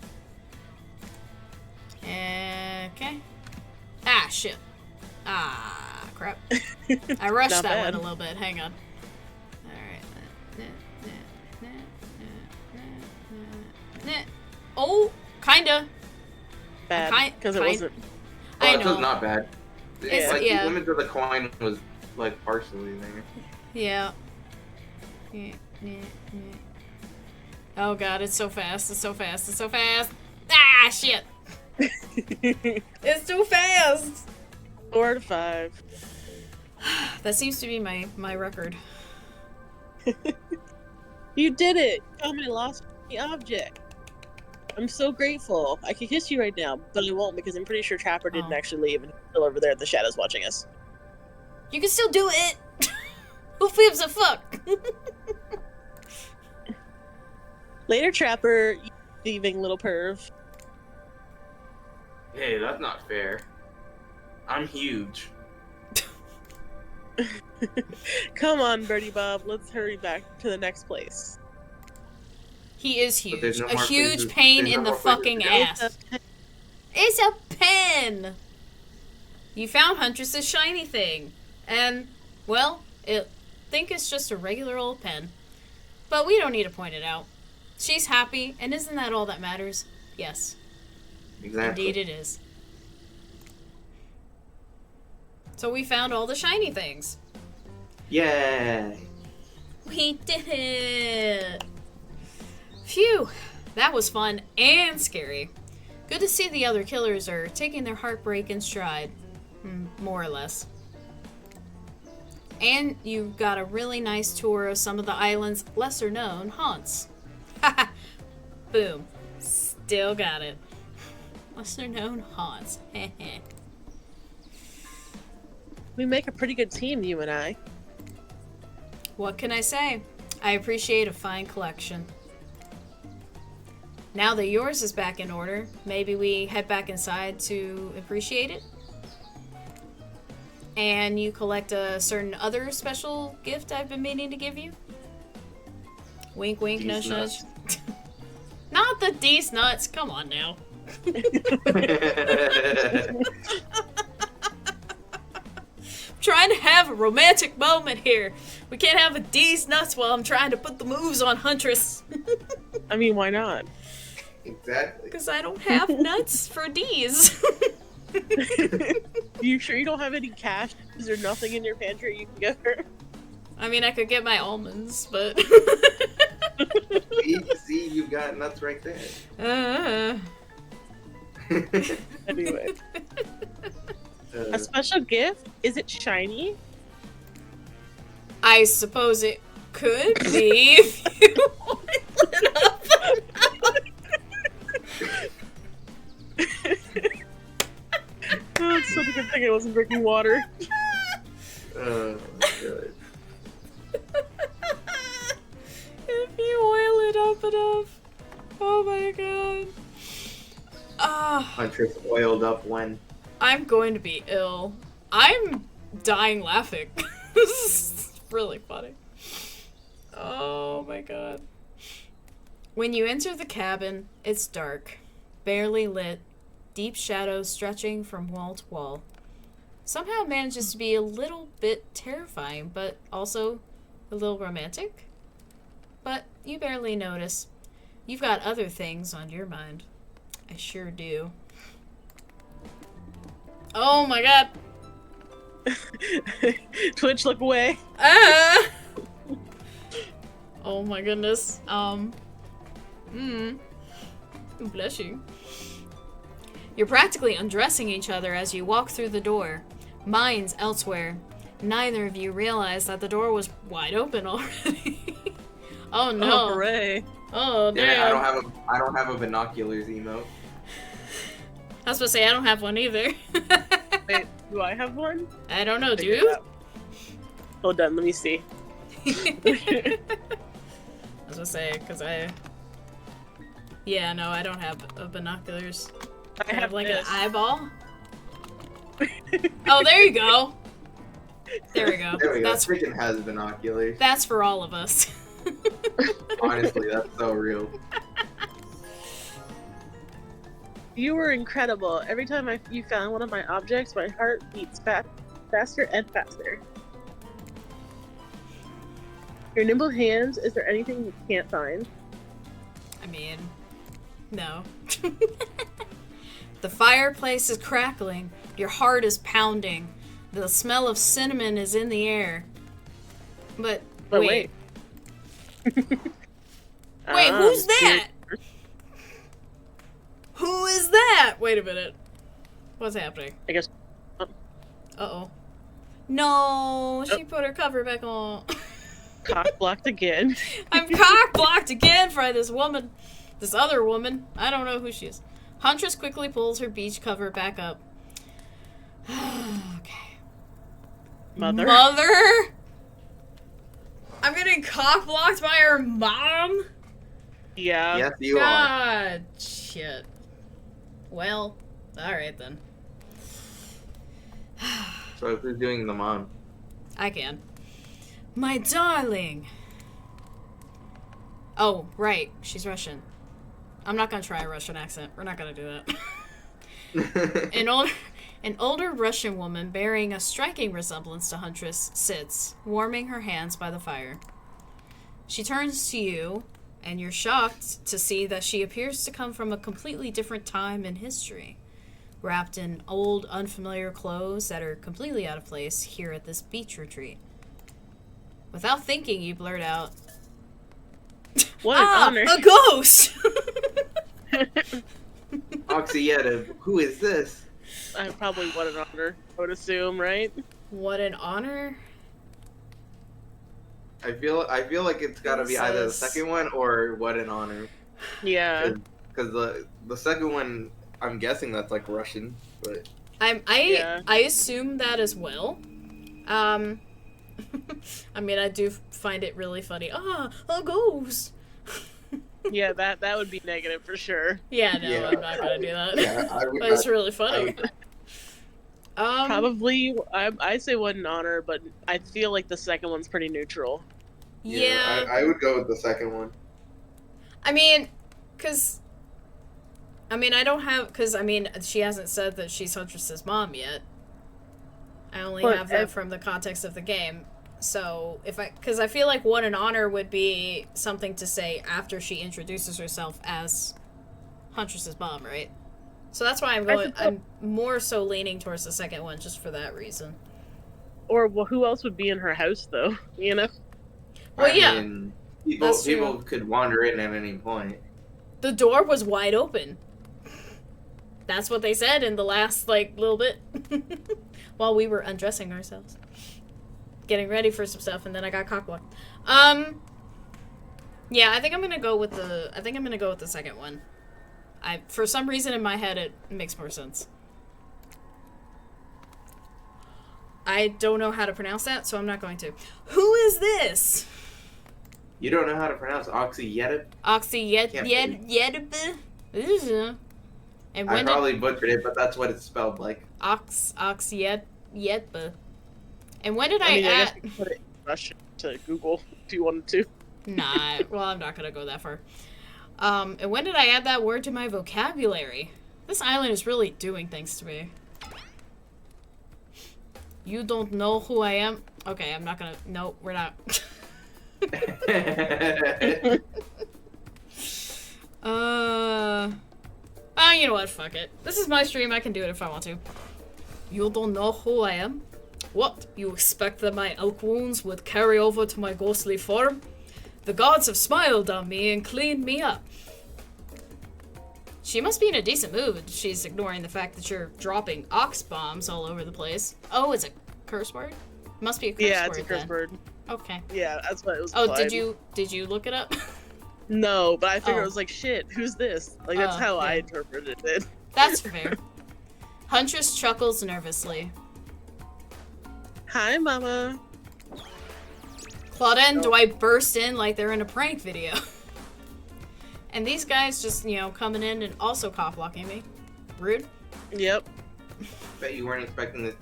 Okay. Ah, shit. Ah, crap. I rushed Not that bad. one a little bit. Hang on. Alright. Kinda. Bad because it wasn't. I This was know. not bad. It's- Like yeah. the image of the coin was like partially there. Yeah. Oh god, it's so fast. It's so fast. It's so fast. Ah, shit. It's too fast. 4 out of 5. That seems to be my record. You did it! Oh, my lost the object. I'm so grateful. I could kiss you right now, but I won't because I'm pretty sure Trapper didn't Oh. actually leave and he's still over there in the shadows watching us. You can still do it. Who gives a fuck? Later, Trapper, you thieving little perv. Hey, that's not fair. I'm huge. Come on, Birdie Bob, let's hurry back to the next place. He is But there's huge. no A more huge places- pain there's in no the more places fucking to go. ass. It's a pen! You found Huntress's shiny thing. And, well, think it's just a regular old pen. But we don't need to point it out. She's happy, and isn't that all that matters? Yes. Exactly. Indeed it is. So we found all the shiny things. Yay! We did it! Phew, that was fun and scary. Good to see the other killers are taking their heartbreak in stride. More or less. And you got a really nice tour of some of the island's lesser known haunts. Haha. Boom. Still got it. Lesser known haunts. Heh. We make a pretty good team, you and I. What can I say? I appreciate a fine collection. Now that yours is back in order, maybe we head back inside to appreciate it? And you collect a certain other special gift I've been meaning to give you? Wink, wink, These nudge, nuts. nudge. Not the D's nuts. Come on now. Trying to have a romantic moment here. We can't have a D's nuts while I'm trying to put the moves on Huntress. I mean, why not? Exactly. Because I don't have nuts for D's. You sure you don't have any cash? Is there nothing in your pantry you can get her? I mean, I could get my almonds, but... See, you got nuts right there. Anyway. A special gift? Is it shiny? I suppose it could be if you oil it up. Oh, it's such a good thing I wasn't drinking water. Good. If you oil it up enough. Oh my god. Huntress oiled up when. I'm going to be ill. I'm dying laughing. This is really funny. Oh my god. When you enter the cabin, it's dark, barely lit, deep shadows stretching from wall to wall. Somehow it manages to be a little bit terrifying, but also a little romantic. But you barely notice. You've got other things on your mind. I sure do. Oh my god. Twitch, look away. Ah! Oh my goodness. Bless you. You're practically undressing each other as you walk through the door. Minds elsewhere. Neither of you realize that the door was wide open already. Oh no. Oh, hooray. Oh damn. Yeah, I don't have a binoculars emote. I was supposed to say I don't have one either. Wait, do I have one? I don't know, do Figure it you? out. Hold on, let me see. I was gonna say, because yeah, no, I don't have binoculars. I have like this. an eyeball. Oh, there you go. There we go. There we go. That's Freaking has binoculars. that's for all of us. Honestly, that's so real. You were incredible. Every time you found one of my objects, my heart beats faster and faster. Your nimble hands, is there anything you can't find? I mean, No. The fireplace is crackling. Your heart is pounding. The smell of cinnamon is in the air. But wait. Wait, who's that? Who is that? Wait a minute. What's happening? I guess. Uh-oh. No, she put her cover back on. Cock blocked again. I'm cock blocked again by this woman. This other woman. I don't know who she is. Huntress quickly pulls her beach cover back up. Okay. Mother. I'm getting cock blocked by her mom? Yeah. Yes, you are. God, shit. Well, alright then. So who's doing the mom? I can. My darling. Oh, right. She's Russian. I'm not gonna try a Russian accent. We're not gonna do that. An older Russian woman bearing a striking resemblance to Huntress sits, warming her hands by the fire. She turns to you, and you're shocked to see that she appears to come from a completely different time in history, wrapped in old, unfamiliar clothes that are completely out of place here at this beach retreat. Without thinking, you blurt out, What an honor. a ghost! Oxyetta, who is this? I probably what an honor, I would assume, right? What an honor. I feel like it's got to be either the Says- second one or what an honor. Yeah. Because the second one, I'm guessing that's like Russian, but I assume that as well. I mean, I do find it really funny. A ghost! Yeah, that would be negative for sure. Yeah, no, Yeah. I'm not gonna do that. yeah, I would. But it's really funny. Probably, I say what an honor, but I feel like the second one's pretty neutral. Yeah. I would go with the second one. I mean, I don't have, she hasn't said that she's Huntress's mom yet. I only But have that from the context of the game. So, because I feel like what an honor would be something to say after she introduces herself as Huntress's mom, right? So that's why I'm more so leaning towards the second one, just for that reason. Or well, who else would be in her house, though? You know? Well, I yeah. mean, That's people true. could wander in at any point. The door was wide open. That's what they said in the last, little bit. While we were undressing ourselves. Getting ready for some stuff, and then I got cockblocked. Yeah, I think I'm gonna go with the second one. For some reason in my head, it makes more sense. I don't know how to pronounce that, so I'm not going to. Who is this? You don't know how to pronounce Oxyetta? Oxyedbe. And I when probably butchered it, but that's what it's spelled like. Oxyedbe. And when did I mean, I guess add? you could put it in Russian to Google if you wanted to. Nah, well, I'm not gonna go that far. And when did I add that word to my vocabulary? This island is really doing things to me. You don't know who I am? Okay, I'm not gonna... No, we're not. You know what? Fuck it. This is my stream. I can do it if I want to. You don't know who I am? What? You expect that my elk wounds would carry over to my ghostly form? The gods have smiled on me and cleaned me up. She must be in a decent mood. She's ignoring the fact that you're dropping ox bombs all over the place. Oh, it's a curse word? Must be a curse word. Yeah, it's a curse then. word. Okay. Yeah, that's what it was. Oh, implied. did you look it up? No, but I figured Oh. it was like, shit, who's this? Like, that's how I yeah. interpreted it. That's fair. Huntress chuckles nervously. Hi, Mama. Claudine, Oh. do I burst in like they're in a prank video? And these guys just, coming in and also cock-blocking me. Rude. Yep. Bet you weren't expecting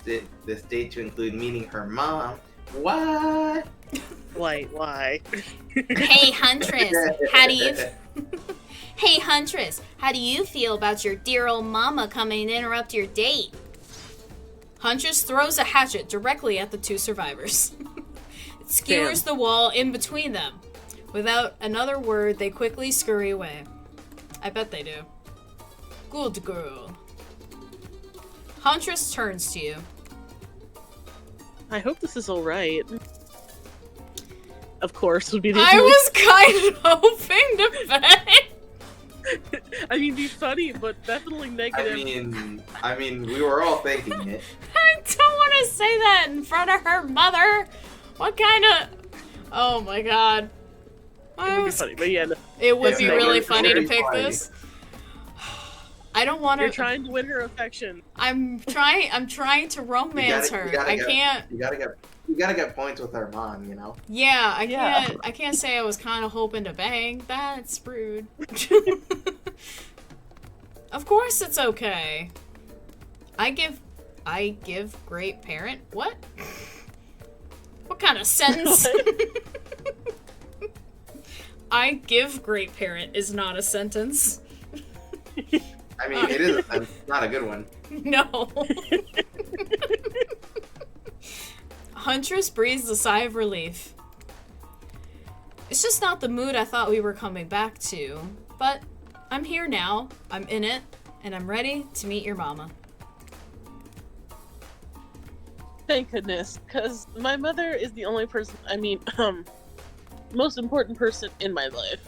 this date to include meeting her mom. What? Why? Hey, Huntress, how do you... Hey, Huntress, how do you feel about your dear old mama coming to interrupt your date? Huntress throws a hatchet directly at the two survivors. It skewers the wall in between them. Without another word, they quickly scurry away. I bet they do. Good girl. Huntress turns to you. I hope this is alright. Of course, would be the I only- was kind of hoping to bet. I mean, be funny, but definitely negative. I mean, we were all thinking it. I don't want to say that in front of her mother. What kind of... Oh my god. It would be funny, but yeah, no. It would It's be very- really funny to very pick funny. this. I don't want You're to... trying to win her affection. I'm trying to romance her. I can't... You gotta get points with our mom, you know. Yeah, Yeah. I can't say I was kind of hoping to bang. That's rude. Of course it's okay. I give great parent. What? What kind of sentence? I give great parent is not a sentence. I mean, it is a sense, not a good one. No. Huntress breathes a sigh of relief. It's just not the mood I thought we were coming back to. But I'm here now, I'm in it, and I'm ready to meet your mama. Thank goodness, because my mother is the only person, most important person in my life.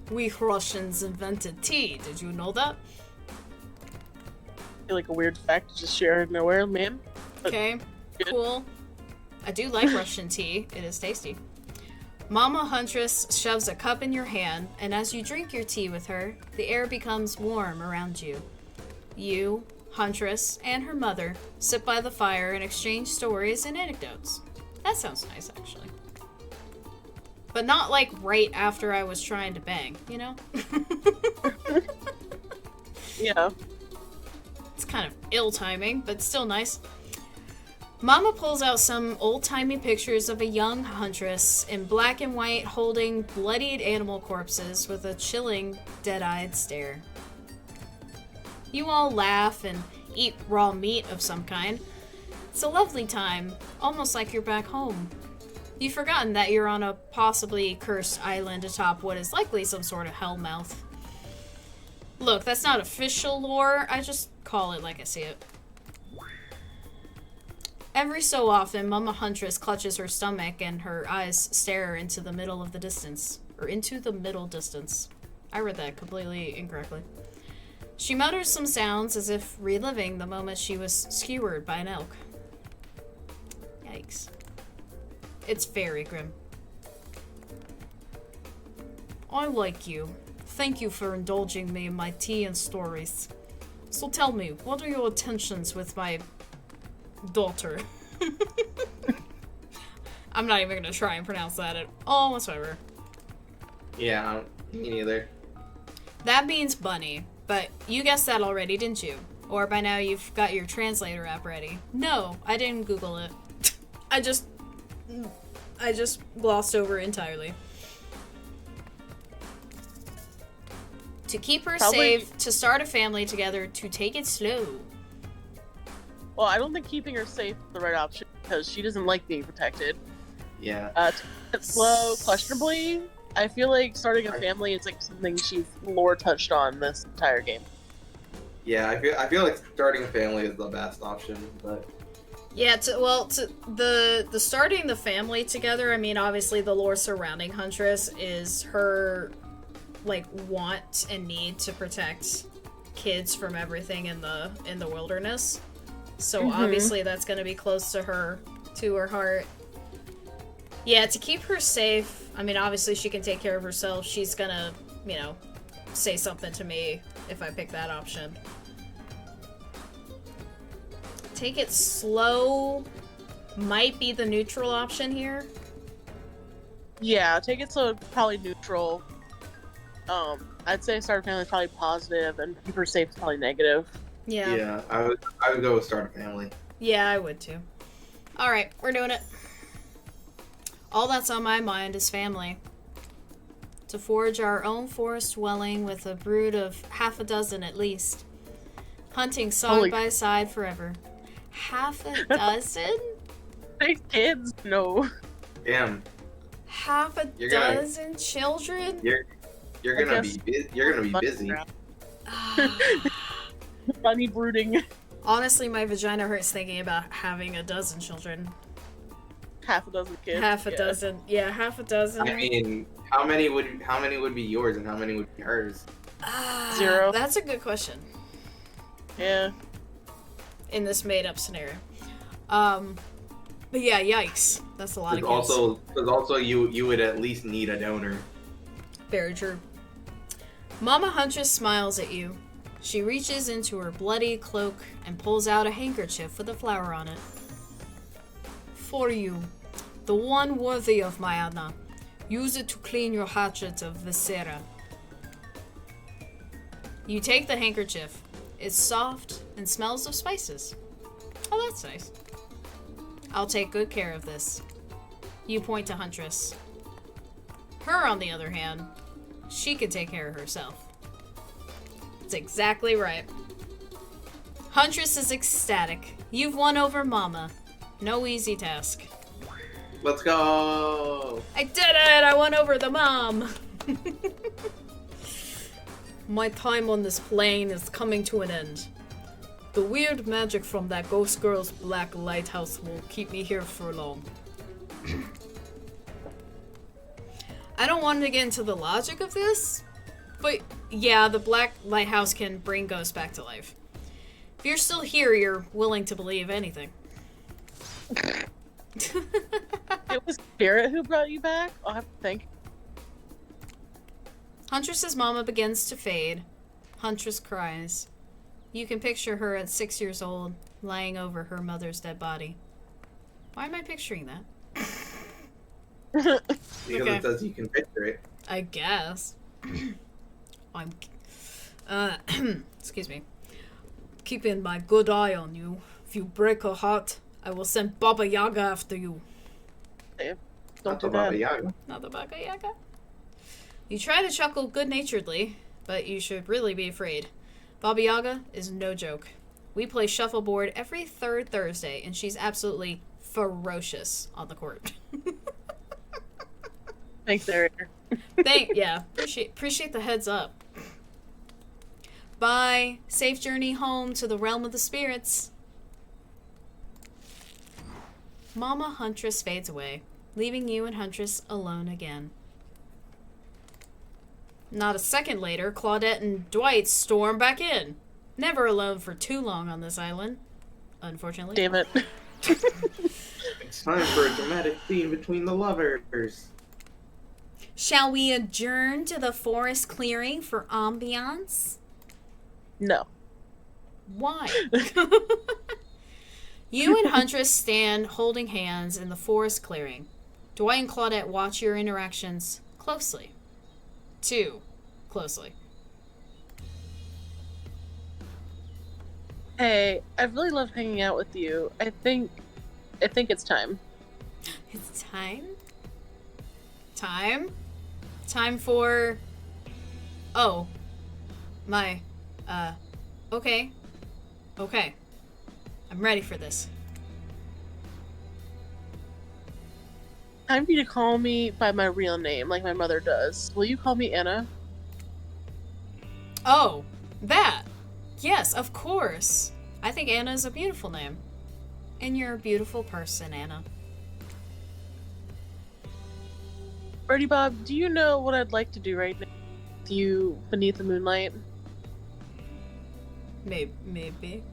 We Russians invented tea, did you know that? I feel like a weird fact to just share nowhere, ma'am. Okay, cool. I do like Russian tea, it is tasty. Mama Huntress shoves a cup in your hand, and as you drink your tea with her, the air becomes warm around you. You, Huntress, and her mother sit by the fire and exchange stories and anecdotes. That sounds nice, actually. But not like right after I was trying to bang, you know? Yeah. It's kind of ill timing, but still nice. Mama pulls out some old-timey pictures of a young Huntress in black and white holding bloodied animal corpses with a chilling, dead-eyed stare. You all laugh and eat raw meat of some kind. It's a lovely time, almost like you're back home. You've forgotten that you're on a possibly cursed island atop what is likely some sort of hellmouth. Look, that's not official lore, I just call it like I see it. Every so often, Mama Huntress clutches her stomach and her eyes stare into the middle of the distance. Or into the middle distance. I read that completely incorrectly. She mutters some sounds as if reliving the moment she was skewered by an elk. Yikes. It's very grim. I like you. Thank you for indulging me in my tea and stories. So tell me, what are your intentions with my daughter? I'm not even gonna try and pronounce that at all whatsoever. Yeah, me neither. That means bunny, but you guessed that already, didn't you? Or by now you've got your translator app ready. No, I didn't Google it. I just glossed over entirely. To keep her Probably- safe, to start a family together, to take it slow. Well, I don't think keeping her safe is the right option because she doesn't like being protected. Yeah. It's slow, questionably. I feel like starting a family is like something she's lore touched on this entire game. Yeah, I feel like starting a family is the best option, but Yeah, the starting the family together, I mean, obviously the lore surrounding Huntress is her, like, want and need to protect kids from everything in the wilderness. So obviously that's gonna be close to her heart. Yeah, to keep her safe, I mean, obviously she can take care of herself. She's gonna, you know, say something to me if I pick that option. Take it slow might be the neutral option here. Yeah, take it slow, probably neutral. I'd say start a family is probably positive, and keep her safe is probably negative. Yeah. I would go with start a family. Yeah, I would too. Alright, we're doing it. All that's on my mind is family. To forge our own forest dwelling with a brood of half a dozen at least. Hunting side by side forever. Half a dozen? 6 kids? No. Damn. Half a You're gonna- dozen children? You're I gonna guess- be busy. Funny brooding. Honestly, my vagina hurts thinking about having a dozen children. Half a dozen kids. Half a yeah. dozen. Yeah, half a dozen. I mean, how many would be yours and how many would be hers? Zero. That's a good question. Yeah. In this made-up scenario. But yeah, yikes. That's a lot of kids. Because also you would at least need a donor. Very true. Mama Huntress smiles at you. She reaches into her bloody cloak and pulls out a handkerchief with a flower on it. For you, the one worthy of my Anna. Use it to clean your hatchet of viscera. You take the handkerchief. It's soft and smells of spices. Oh, that's nice. I'll take good care of this. You point to Huntress. Her, on the other hand, she can take care of herself. That's exactly right. Huntress is ecstatic. You've won over Mama. No easy task. Let's go! I did it! I won over the mom! My time on this plane is coming to an end. The weird magic from that ghost girl's black lighthouse will keep me here for long. I don't want to get into the logic of this, but yeah, the black lighthouse can bring ghosts back to life. If you're still here, you're willing to believe anything. It was Spirit who brought you back? I'll have to think. Huntress's mama begins to fade. Huntress cries. You can picture her at 6 years old, lying over her mother's dead body. Why am I picturing that? Because Okay. it says you can picture it. I guess. I'm... excuse me. Keeping my good eye on you. If you break her heart, I will send Baba Yaga after you. Don't Not do the Baba that. Yaga. Not the Baba Yaga. You try to chuckle good-naturedly, but you should really be afraid. Baba Yaga is no joke. We play shuffleboard every third Thursday, and she's absolutely ferocious on the court. Thanks, Eric. Appreciate the heads up. Bye. Safe journey home to the realm of the spirits. Mama Huntress fades away, leaving you and Huntress alone again. Not a second later, Claudette and Dwight storm back in. Never alone for too long on this island, unfortunately. Damn it. It's time for a dramatic scene between the lovers. Shall we adjourn to the forest clearing for ambiance? No. Why? You and Huntress stand holding hands in the forest clearing. Dwight and Claudette watch your interactions closely. Too closely. Hey, I really love hanging out with you. I think it's time. It's time? Time? Time for... Oh. My... Okay. Okay. I'm ready for this. Time for you to call me by my real name, like my mother does. Will you call me Anna? Oh, that. Yes, of course. I think Anna is a beautiful name. And you're a beautiful person, Anna. Birdie Bob, do you know what I'd like to do right now with you beneath the moonlight? Maybe.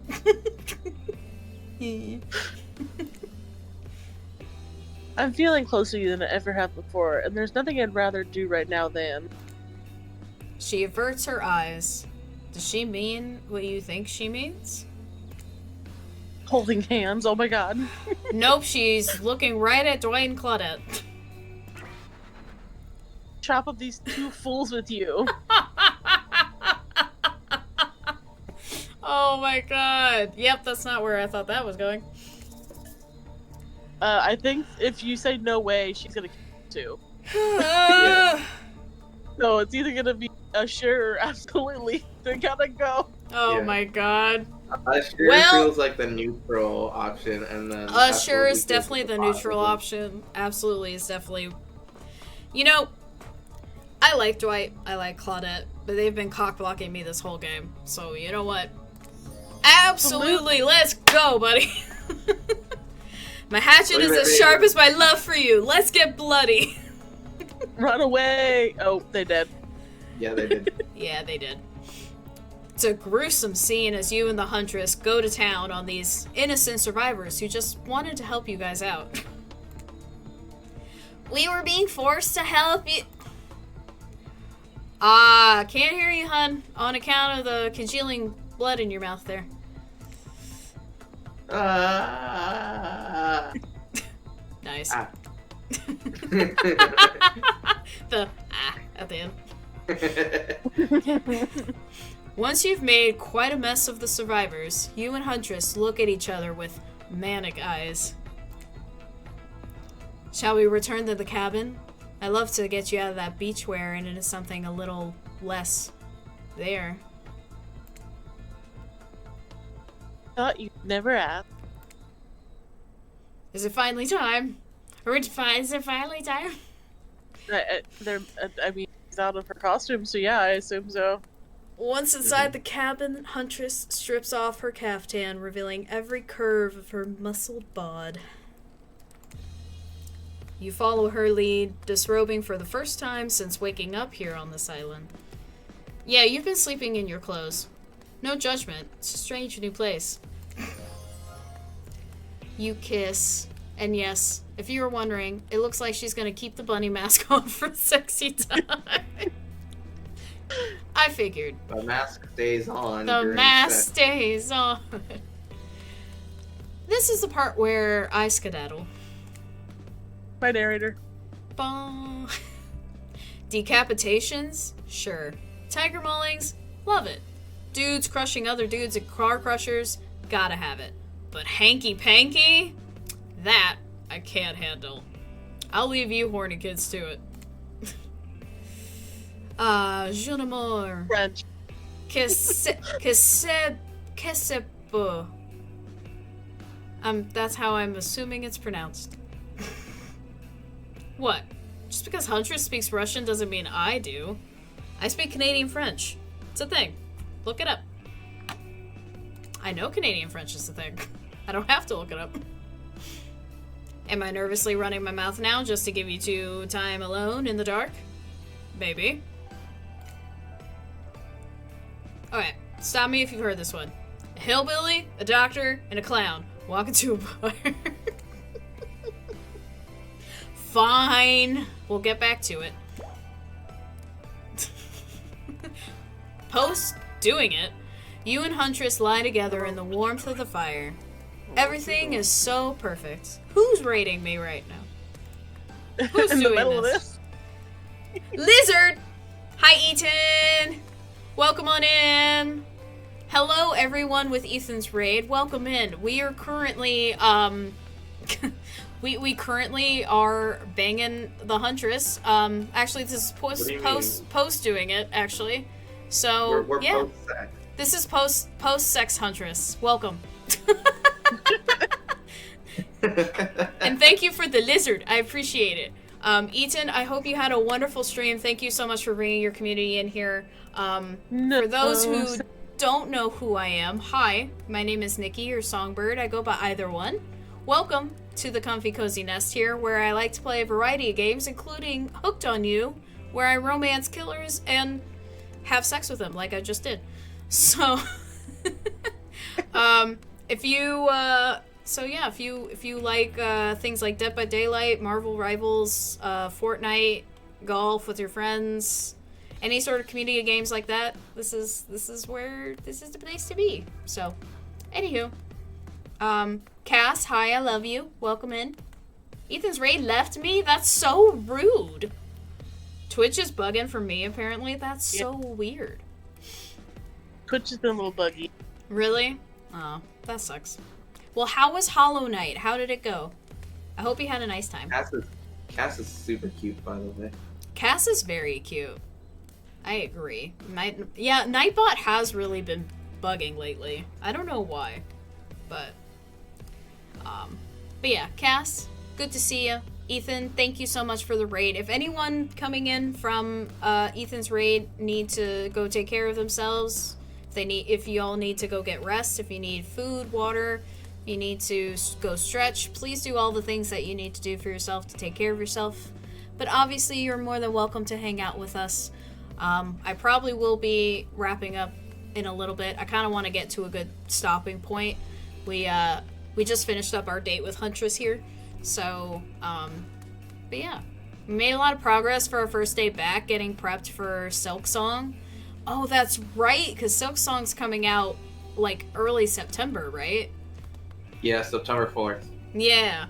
I'm feeling closer to you than I ever have before, and there's nothing I'd rather do right now than... She averts her eyes. Does she mean what you think she means? holding hands, oh my god. Nope, she's looking right at Dwight and Claudette. Chop up these two fools with you. Oh my god. Yep, that's not where I thought that was going. I think if you say no way, she's gonna kill you too. Yeah. So it's either gonna be a sure or absolutely. They gotta go. Oh Yeah. my god. Sure Well- feels like the neutral option, and then Sure absolutely is feels definitely like the the neutral positive. option. Absolutely is definitely. You know, I like Dwight, I like Claudette, but they've been cock-blocking me this whole game. So, you know what? Absolutely, let's go, buddy. My hatchet is as sharp as my love for you. Let's get bloody. Run away! Oh, they did. Yeah, they did. Yeah, they did. It's a gruesome scene as you and the Huntress go to town on these innocent survivors who just wanted to help you guys out. We were being forced to help you. Can't hear you, hun, on account of the congealing blood in your mouth there. Nice. The at the end. Once you've made quite a mess of the survivors, you and Huntress look at each other with manic eyes. Shall we return to the cabin? I'd love to get you out of that beachwear and into something a little less there. Thought you'd never ask. Is it finally time? Is it finally time? I mean, she's out of her costume, so yeah, I assume so. Once inside the cabin, Huntress strips off her caftan, revealing every curve of her muscled bod. You follow her lead, disrobing for the first time since waking up here on this island. Yeah, you've been sleeping in your clothes. No judgment. It's a strange new place. You kiss. And yes, if you were wondering, it looks like she's gonna keep the bunny mask on for sexy time. I figured. The mask stays on. The during mask sex. stays on. This is the part where I skedaddle. My narrator. Bong. Decapitations? Sure. Tiger maulings? Love it. Dudes crushing other dudes at car crushers? Gotta have it. But hanky-panky? That I can't handle. I'll leave you horny kids to it. Je n'amour. French. Que c'est beau. That's how I'm assuming it's pronounced. What? Just because Huntress speaks Russian doesn't mean I do. I speak Canadian French. It's a thing. Look it up. I know Canadian French is a thing. I don't have to look it up. Am I nervously running my mouth now just to give you two time alone in the dark? Maybe. Okay, stop me if you've heard this one. A hillbilly, a doctor, and a clown walk into a bar. Fine. We'll get back to it. Post doing it, you and Huntress lie together in the warmth of the fire. Everything is so perfect. Who's rating me right now? Who's In the doing middle this? of this? Lizard! Hi, Ethan! Welcome on in! Hello, everyone with Ethan's raid. Welcome in. We are currently, we currently are banging the Huntress. Actually, this is post doing it, actually. So, We're yeah. post-sex. This is post-sex Huntress. Welcome. And thank you for the lizard. I appreciate it. Ethan, I hope you had a wonderful stream. Thank you so much for bringing your community in here. For those who don't know who I am, hi, my name is Nikki or Songbird. I go by either one. Welcome to the Comfy Cozy Nest here, where I like to play a variety of games, including Hooked on You, where I romance killers and have sex with them, like I just did. So, if you like things like Dead by Daylight, Marvel Rivals, Fortnite, golf with your friends, any sort of community games like that, this is the place to be. So, anywho, Cass, hi, I love you. Welcome in. Ethan's raid left me? That's so rude. Twitch is bugging for me, apparently. That's so weird. Twitch has been a little buggy. Really? Oh, that sucks. Well, how was Hollow Knight? How did it go? I hope you had a nice time. Cass is super cute, by the way. Cass is very cute. I agree. Nightbot has really been bugging lately. I don't know why, but yeah, Cass, good to see you. Ethan, thank you so much for the raid. If anyone coming in from Ethan's raid need to go take care of themselves, if you all need to go get rest, if you need food, water, you need to go stretch, please do all the things that you need to do for yourself to take care of yourself. But obviously, you're more than welcome to hang out with us. I probably will be wrapping up in a little bit. I kind of want to get to a good stopping point. We just finished up our date with Huntress here. So, but yeah, we made a lot of progress for our first day back, getting prepped for Silk Song. Oh, that's right, because Silk Song's coming out, like, early September, right? Yeah, September 4th. Yeah,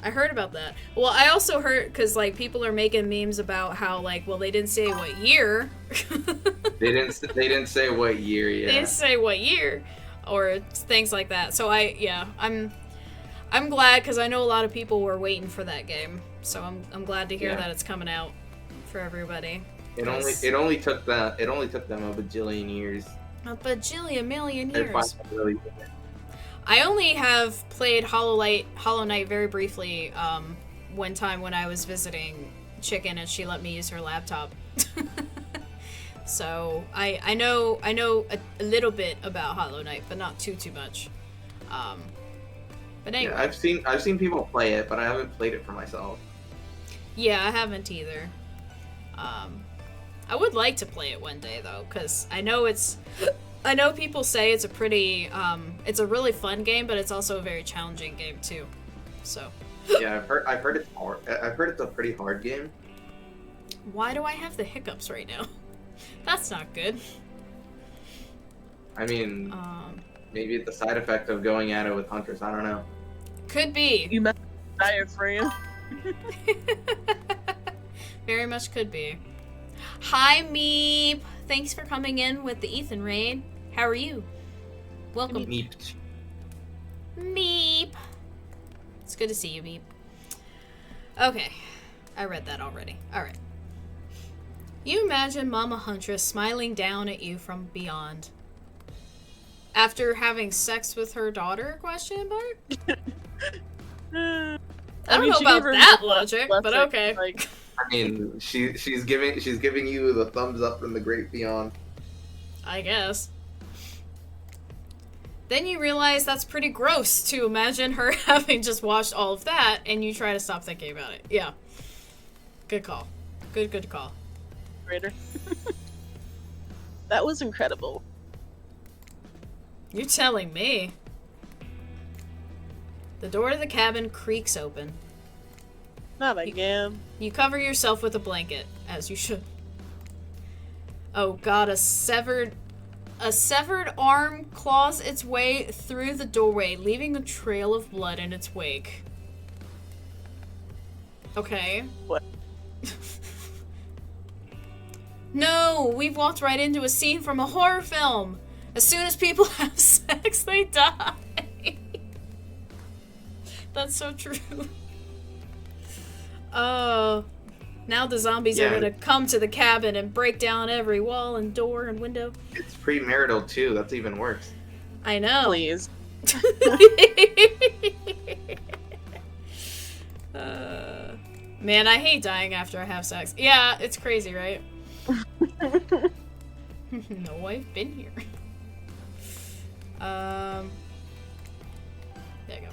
I heard about that. Well, I also heard, because, like, people are making memes about how, like, well, they didn't say what year. They didn't say what year, yeah. They didn't say what year, or things like that. So I'm glad, because I know a lot of people were waiting for that game. So I'm glad to hear that it's coming out for everybody. It only took them a bajillion years. A bajillion million years. Really good. I only have played Hollow Knight very briefly one time when I was visiting Chicken and she let me use her laptop. So I know a little bit about Hollow Knight, but not too much. But anyway. Yeah, I've seen people play it, but I haven't played it for myself. Yeah, I haven't either. I would like to play it one day though, because I know people say it's a pretty it's a really fun game, but it's also a very challenging game too. So yeah, I've heard it's hard. I've heard it's a pretty hard game. Why do I have the hiccups right now? That's not good. I mean, maybe it's a side effect of going at it with Huntress. I don't know. Could be. You messed with the diaphragm. Very much could be. Hi, Meep. Thanks for coming in with the Ethan raid. How are you? Welcome. Meep. Meep. It's good to see you, Meep. Okay. I read that already. Alright. You imagine Mama Huntress smiling down at you from beyond. After having sex with her daughter? Question mark? I don't know about that logic, but okay. Like, I mean, she's giving you the thumbs up from the great beyond. I guess. Then you realize that's pretty gross to imagine her having just watched all of that, and you try to stop thinking about it. Yeah. Good call. Good call. Raider. That was incredible. You're telling me. The door to the cabin creaks open. Not again. You cover yourself with a blanket, as you should. Oh god, a severed arm claws its way through the doorway, leaving a trail of blood in its wake. Okay. What? No, we've walked right into a scene from a horror film. As soon as people have sex, they die. That's so true. Now the zombies are gonna come to the cabin and break down every wall and door and window. It's premarital too. That's even worse. I know. Please. Man, I hate dying after I have sex. Yeah, it's crazy, right? No, I've been here. There you go.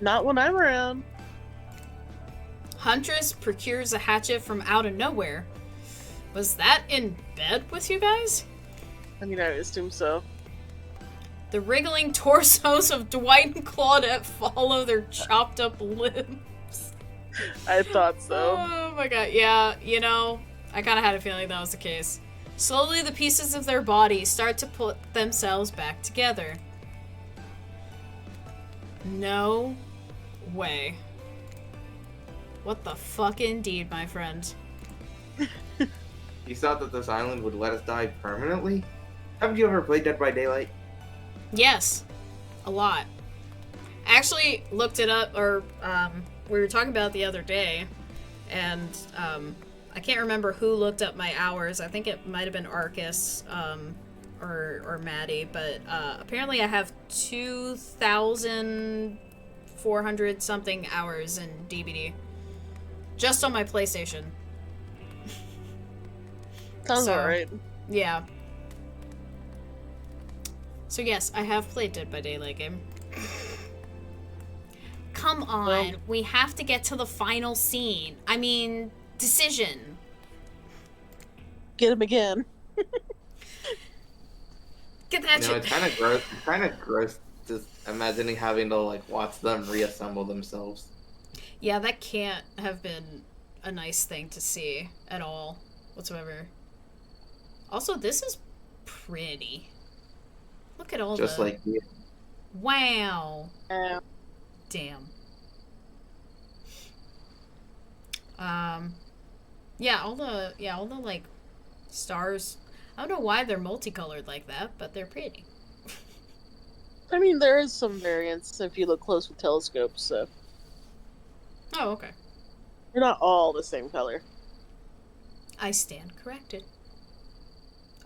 Not when I'm around. Huntress procures a hatchet from out of nowhere. Was that in bed with you guys? I mean, I assume so. The wriggling torsos of Dwight and Claudette follow their chopped up limbs. I thought so. Oh my god, yeah, you know, I kind of had a feeling that was the case. Slowly, the pieces of their bodies start to put themselves back together. No way. What the fuck indeed, my friend. You thought that this island would let us die permanently? Haven't you ever played Dead by Daylight? Yes, a lot. I actually looked it up, or we were talking about it the other day, and I can't remember who looked up my hours. I think it might have been Arcus or Maddie, but apparently I have 2,000 400 something hours in DBD. Just on my PlayStation. Sounds So- alright. Yeah. So yes, I have played Dead by Daylight game. Come on, Well- we have to get to the final scene. I mean, decision. Get him again. Get that You know, shit. it's kind of gross. It's kind of gross just imagining having to like watch them reassemble themselves. Yeah, that can't have been a nice thing to see at all, whatsoever. Also, this is pretty. Look at all Just the... like you. Wow. Damn. Yeah, all the like stars. I don't know why they're multicolored like that, but they're pretty. I mean, there is some variance if you look close with telescopes, so Oh, okay. they're not all the same color. I stand corrected.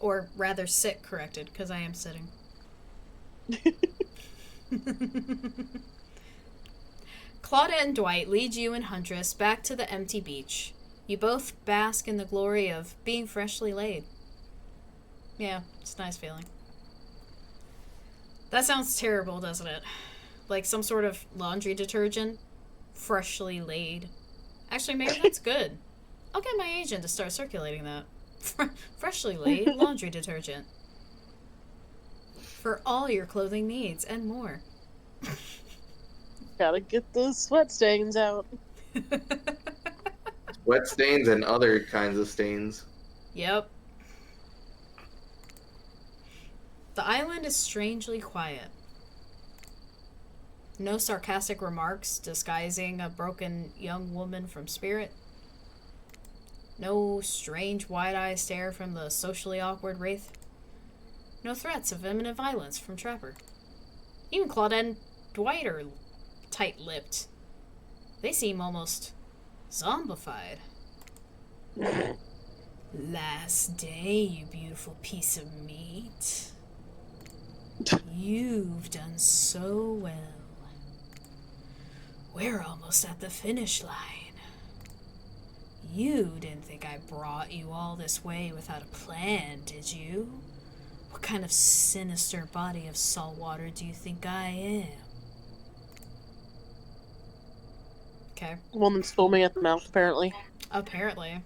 Or rather, sit corrected, because I am sitting. Claudette and Dwight lead you and Huntress back to the empty beach. You both bask in the glory of being freshly laid. Yeah, it's a nice feeling. That sounds terrible, doesn't it? Like some sort of laundry detergent? Freshly laid. Actually, maybe that's good. I'll get my agent to start circulating that. Freshly laid laundry detergent. For all your clothing needs and more. Gotta get those sweat stains out. Wet stains and other kinds of stains. Yep. The island is strangely quiet. No sarcastic remarks disguising a broken young woman from spirit. No strange wide-eyed stare from the socially awkward wraith. No threats of imminent violence from Trapper. Even Claudette and Dwight are tight-lipped. They seem almost zombified. Last day, you beautiful piece of meat. You've done so well. We're almost at the finish line. You didn't think I brought you all this way without a plan, did you? What kind of sinister body of salt water do you think I am? Okay. Woman's foaming at the mouth, apparently. Apparently.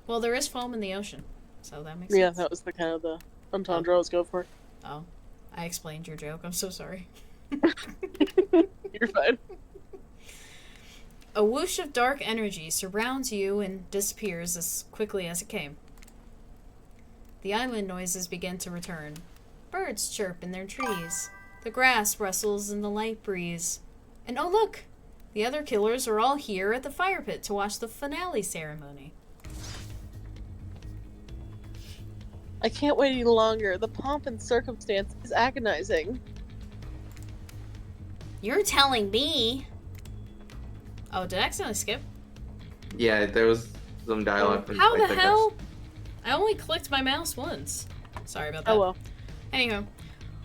Well, there is foam in the ocean, so that makes Yeah, sense. that was the kind of the entendre I was going for. Oh, I explained your joke. I'm so sorry. You're fine. A whoosh of dark energy surrounds you and disappears as quickly as it came. The island noises begin to return. Birds chirp in their trees. The grass rustles in the light breeze. And oh look! The other killers are all here at the fire pit to watch the finale ceremony. I can't wait any longer. The pomp and circumstance is agonizing. You're telling me? Oh, did I accidentally skip? Yeah, there was some dialogue. from How like, the the hell? I only clicked my mouse once. Sorry about that. Oh well. Anyhow.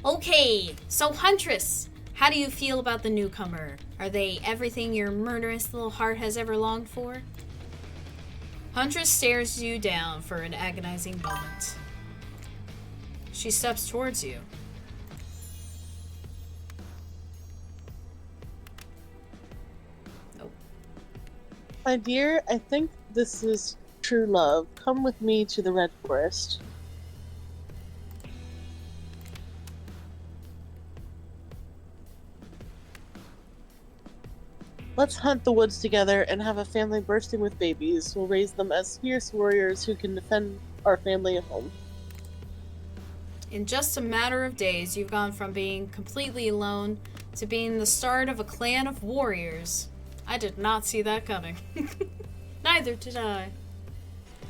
Okay, so Huntress, how do you feel about the newcomer? Are they everything your murderous little heart has ever longed for? Huntress stares you down for an agonizing moment. She steps towards you. My dear, I think this is true love. Come with me to the Red Forest. Let's hunt the woods together and have a family bursting with babies. We'll raise them as fierce warriors who can defend our family at home. In just a matter of days, you've gone from being completely alone to being the start of a clan of warriors. I did not see that coming. Neither did I.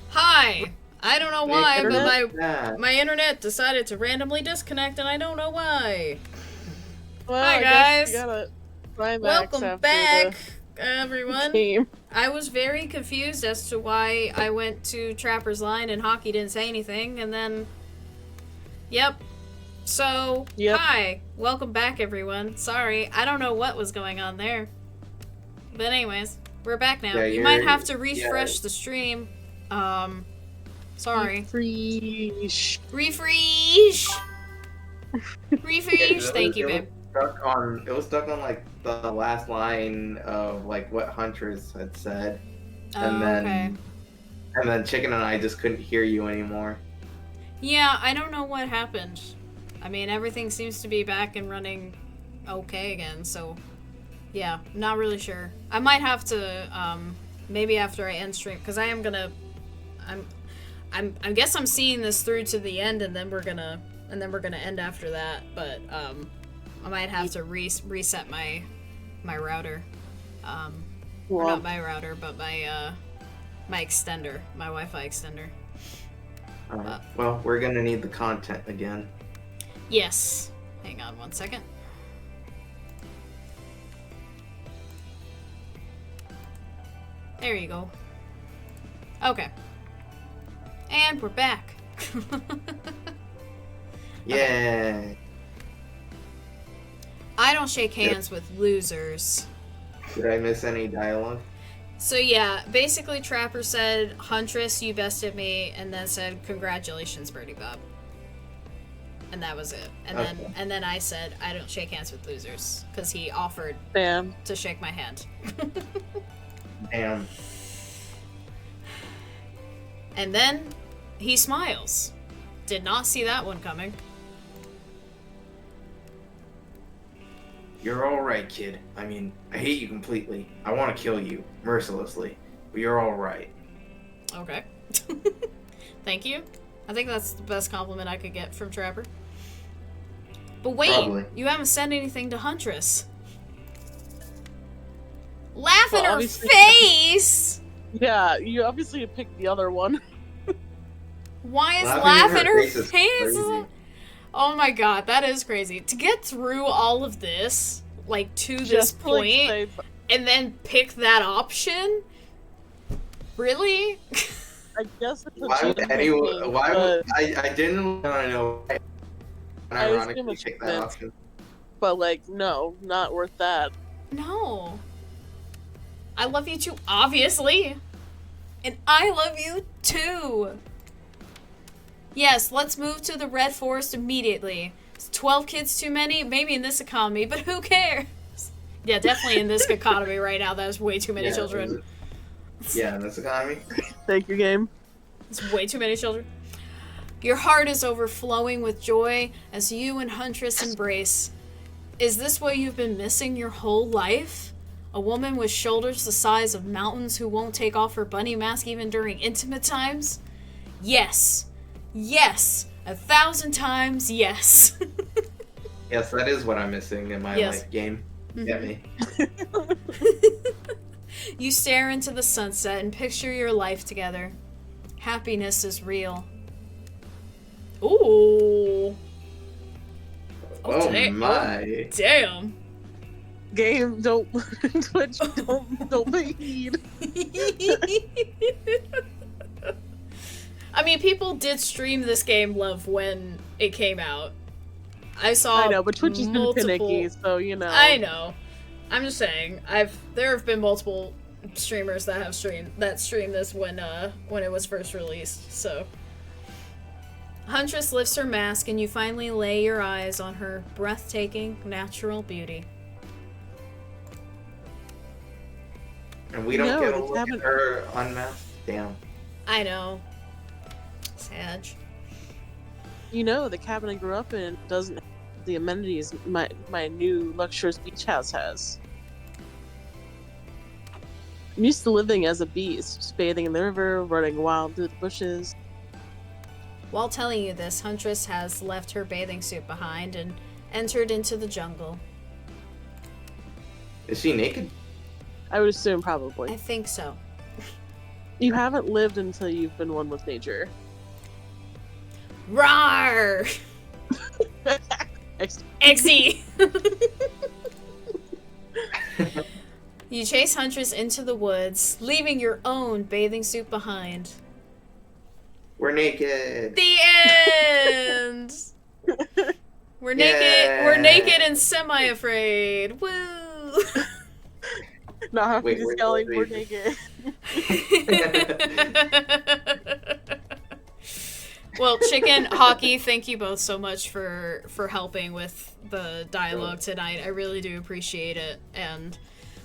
Hi! I don't know why, but Yeah. my internet decided to randomly disconnect, and I don't know why. Well, Hi, I guess guys. we gotta climax Welcome after back, the everyone. game. I was very confused as to why I went to Trapper's Line and Hockey didn't say anything, and then... Yep. So, Yep. hi. Welcome back, everyone. Sorry, I don't know what was going on there. But anyways, we're back now. Yeah, you might you're- have to refresh the stream. Sorry. Refresh. Refresh! Yeah, Refresh! Thank you, babe. It was stuck on like the last line of like what Huntress had said, and Okay. then Chicken and I just couldn't hear you anymore. Yeah, I don't know what happened. I mean, everything seems to be back and running okay again, so yeah, not really sure. I might have to maybe after I end stream, because I am gonna I guess I'm seeing this through to the end, and then we're gonna end after that, but I might have to reset my router. Or Well, not my router, but my extender, my Wi-Fi extender. Well, we're gonna need the content again. Yes. Hang on one second. There you go. Okay. And we're back. Yeah. I don't shake hands with losers. Did I miss any dialogue? So yeah, basically Trapper said, Huntress, you bested me, and then said, congratulations, Birdie Bob. And that was it. And then I said, I don't shake hands with losers, because he offered bam. to shake my hand. Damn. And then he smiles. Did not see that one coming. You're alright, kid. I mean, I hate you completely. I want to kill you, mercilessly. But you're alright. Okay. Thank you. I think that's the best compliment I could get from Trapper. But wait, Probably. you haven't said anything to Huntress. Laugh in her obviously- face! Yeah, you obviously picked the other one. Why is Laughing laugh in in her her face is face? crazy. Oh my god, that is crazy. To get through all of this, like, to this Just to, like, point, say- and then pick that option? Really? I guess it's a Why would cheating anyone? thing, Why would but, I didn't want to know. Why. I was Ironically, gonna pick say that that. option. but like, no, not worth that. No. I love you too, obviously. And I love you too. Yes, let's move to the Red Forest immediately. Is 12 kids too many? Maybe in this economy, but who cares? Yeah, definitely in this economy right now, that is way too many Yeah, children. Yeah, in this economy. Thank you, game. It's way too many children. Your heart is overflowing with joy as you and Huntress embrace. Is this what you've been missing your whole life? A woman with shoulders the size of mountains who won't take off her bunny mask even during intimate times? Yes. Yes. 1,000 times yes. Yes, that is what I'm missing in my Yes. life game. Get me. You stare into the sunset and picture your life together. Happiness is real. Ooh. Oh damn. my. Damn. Game, don't Twitch, don't make heed. I mean, people did stream this game Love when it came out. I saw I know, but Twitch has been multiple... finicky, so you know. I know. I'm just saying. There have been multiple streamers that have streamed this when it was first released. So, Huntress lifts her mask, and you finally lay your eyes on her breathtaking natural beauty. And we don't No, get it's to look happened- at her unmasked? Damn. I know. Sad. You know, the cabin I grew up in doesn't have the amenities my new luxurious beach house has. I'm used to living as a beast, just bathing in the river, running wild through the bushes. While telling you this, Huntress has left her bathing suit behind and entered into the jungle. Is she naked? I would assume I probably. think so. You haven't lived until you've been one with nature. Rawr! XD! You chase Huntress into the woods, leaving your own bathing suit behind. We're naked. The end! We're naked. We're naked and semi-afraid. Woo! Not having Wait, to where's yelling, the we're baby? naked. Well, Chicken, Hockey, thank you both so much for helping with the dialogue tonight. I really do appreciate it. And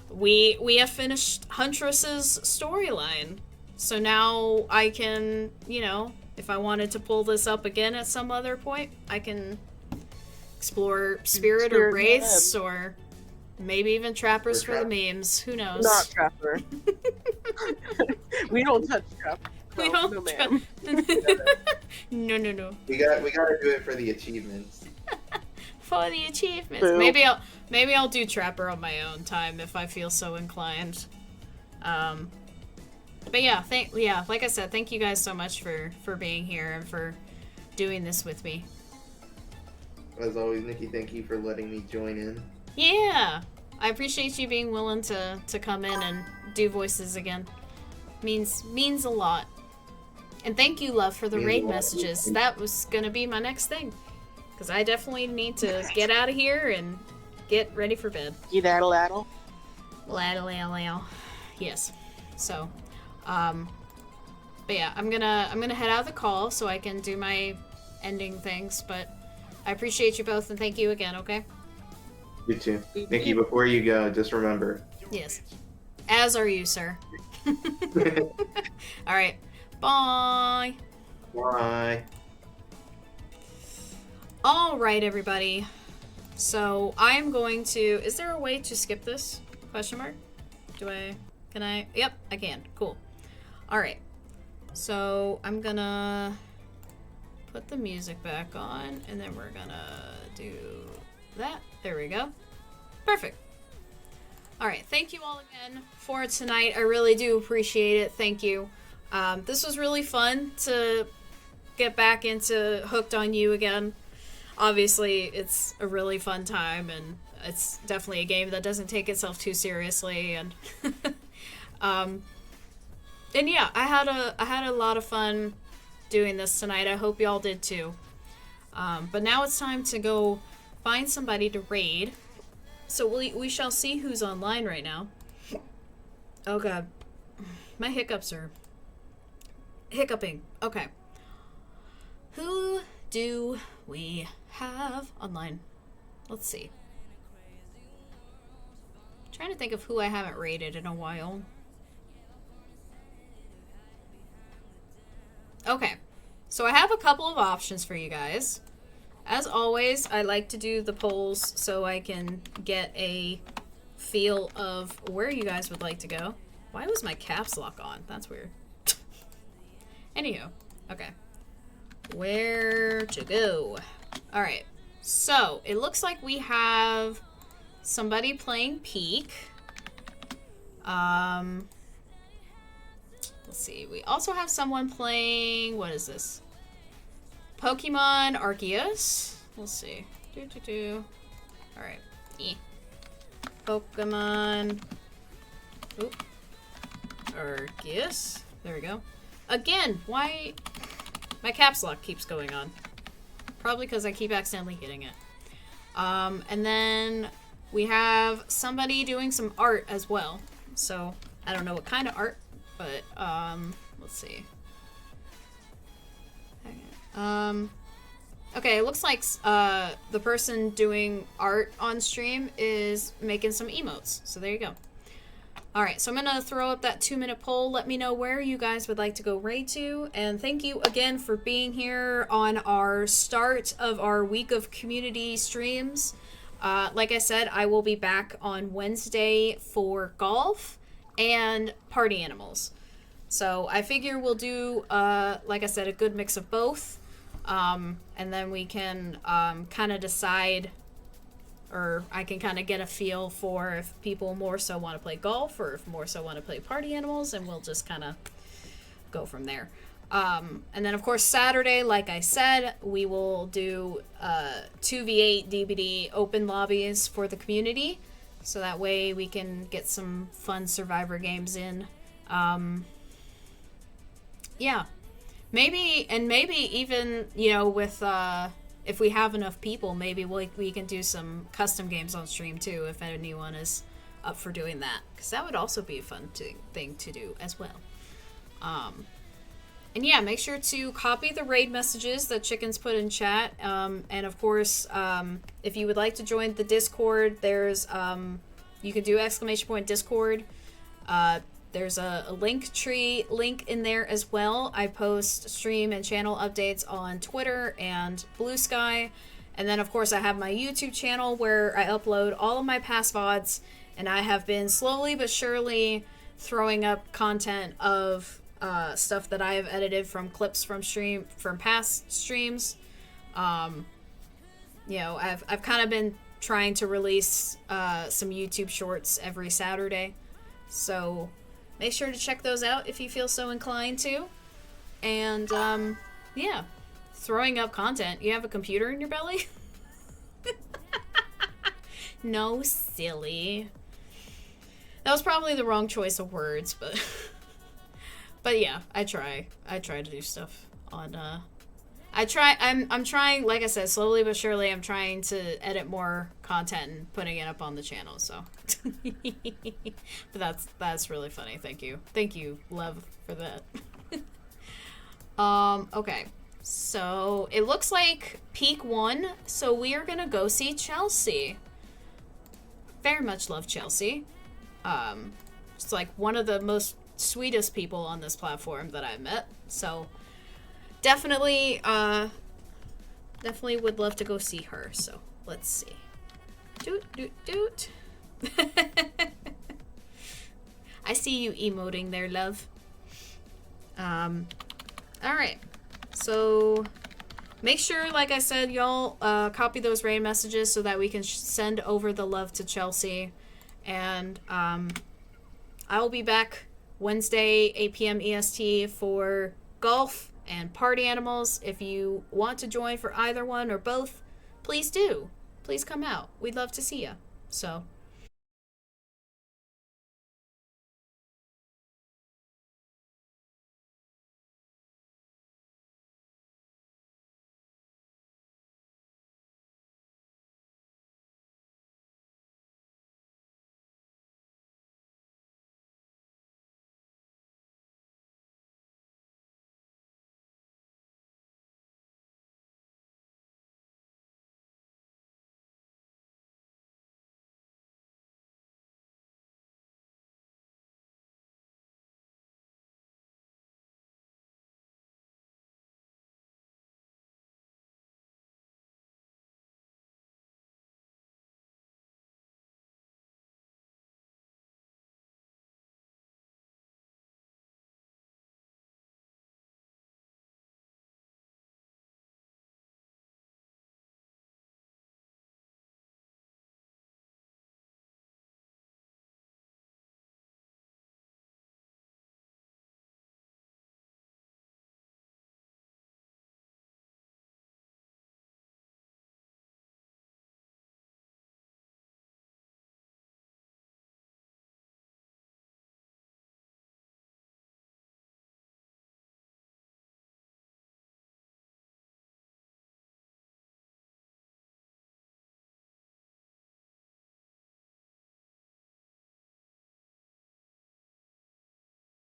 we have finished Huntress's storyline. So now I can, you know, if I wanted to pull this up again at some other point, I can explore Spirit or Wraiths or maybe even Trappers for the memes. Who knows? Not Trapper. We don't touch Trapper. We No, don't no, tra- ma'am. No. We gotta do it for the achievements. For the achievements. Boo. Maybe I'll do Trapper on my own time if I feel so inclined. But yeah, like I said, thank you guys so much for being here and for doing this with me. As always, Nikki, thank you for letting me join in. Yeah, I appreciate you being willing to come in and do voices again. Means a lot. And thank you, Love, for the Means a raid lot. messages. That was gonna be my next thing, because I definitely need to get out of here and get ready for bed. You daddle daddle. Laddle. Yes. So, but yeah, I'm gonna head out of the call so I can do my ending things. But I appreciate you both and thank you again. Okay. You too. Nikki, before you go, just remember. Yes. As are you, sir. All right. Bye. Bye. All right, everybody. So I'm going to. Is there a way to skip this? Question mark. Can I? Yep, I can. Cool. All right. So I'm gonna put the music back on, and then we're gonna do that. There we go. Perfect. All right. Thank you all again for tonight. I really do appreciate it. Thank you. This was really fun to get back into Hooked on You again. Obviously, it's a really fun time, and it's definitely a game that doesn't take itself too seriously. And and yeah, I had a lot of fun doing this tonight. I hope y'all did too. But now it's time to go find somebody to raid. So we shall see who's online right now. Oh god, my hiccups are hiccuping. Okay, who do we have online? Let's see. Trying to think of who I haven't raided in a while. Okay, so I have a couple of options for you guys. As always, I like to do the polls so I can get a feel of where you guys would like to go. Why was my caps lock on? That's weird. Anywho, okay. Where to go? Alright, so it looks like we have somebody playing Peak. Let's see. We also have someone playing, what is this? Pokemon Arceus. Let's see. Alright. Pokemon. Oop. Arceus. There we go. Again, why my caps lock keeps going on? Probably because I keep accidentally hitting it. And then we have somebody doing some art as well. So I don't know what kind of art, but let's see. Okay, it looks like the person doing art on stream is making some emotes. So there you go. Alright, so I'm going to throw up that 2-minute poll. Let me know where you guys would like to go raid to. And thank you again for being here on our start of our week of community streams. Like I said, I will be back on Wednesday for golf and party animals. So I figure we'll do, like I said, a good mix of both. And then we can kind of decide, or I can kind of get a feel for if people more so want to play golf or if more so want to play party animals, and we'll just kind of go from there. And then, of course, Saturday, like I said, we will do 2v8 DBD open lobbies for the community, so that way we can get some fun Survivor games in. Yeah. Maybe even, you know, with if we have enough people, maybe we can do some custom games on stream too, if anyone is up for doing that, because that would also be a fun thing to do as well. And yeah, make sure to copy the raid messages that Chickens put in chat. And of course, if you would like to join the Discord, there's you can do !Discord. There's a link tree link in there as well. I post stream and channel updates on Twitter and Blue Sky. And then of course I have my YouTube channel where I upload all of my past VODs, and I have been slowly but surely throwing up content of stuff that I have edited from clips from past streams. You know, I've kind of been trying to release some YouTube shorts every Saturday, so make sure to check those out if you feel so inclined to. And yeah, throwing up content. You have a computer in your belly? No, silly. That was probably the wrong choice of words, but but yeah, I try to do stuff on I'm trying, like I said, slowly but surely I'm trying to edit more content and putting it up on the channel, so but that's really funny. Thank you love for that. Okay, so it looks like peak 1, so we are gonna go see Chelsea. Very much love Chelsea. It's like one of the most sweetest people on this platform that I've met, so definitely would love to go see her. So let's see. Doot. I see you emoting there, love. Alright, so make sure, like I said, y'all copy those raid messages so that we can send over the love to Chelsea. And I will be back Wednesday, 8 p.m. EST for golf and party animals. If you want to join for either one or both, please do. Please come out. We'd love to see you. So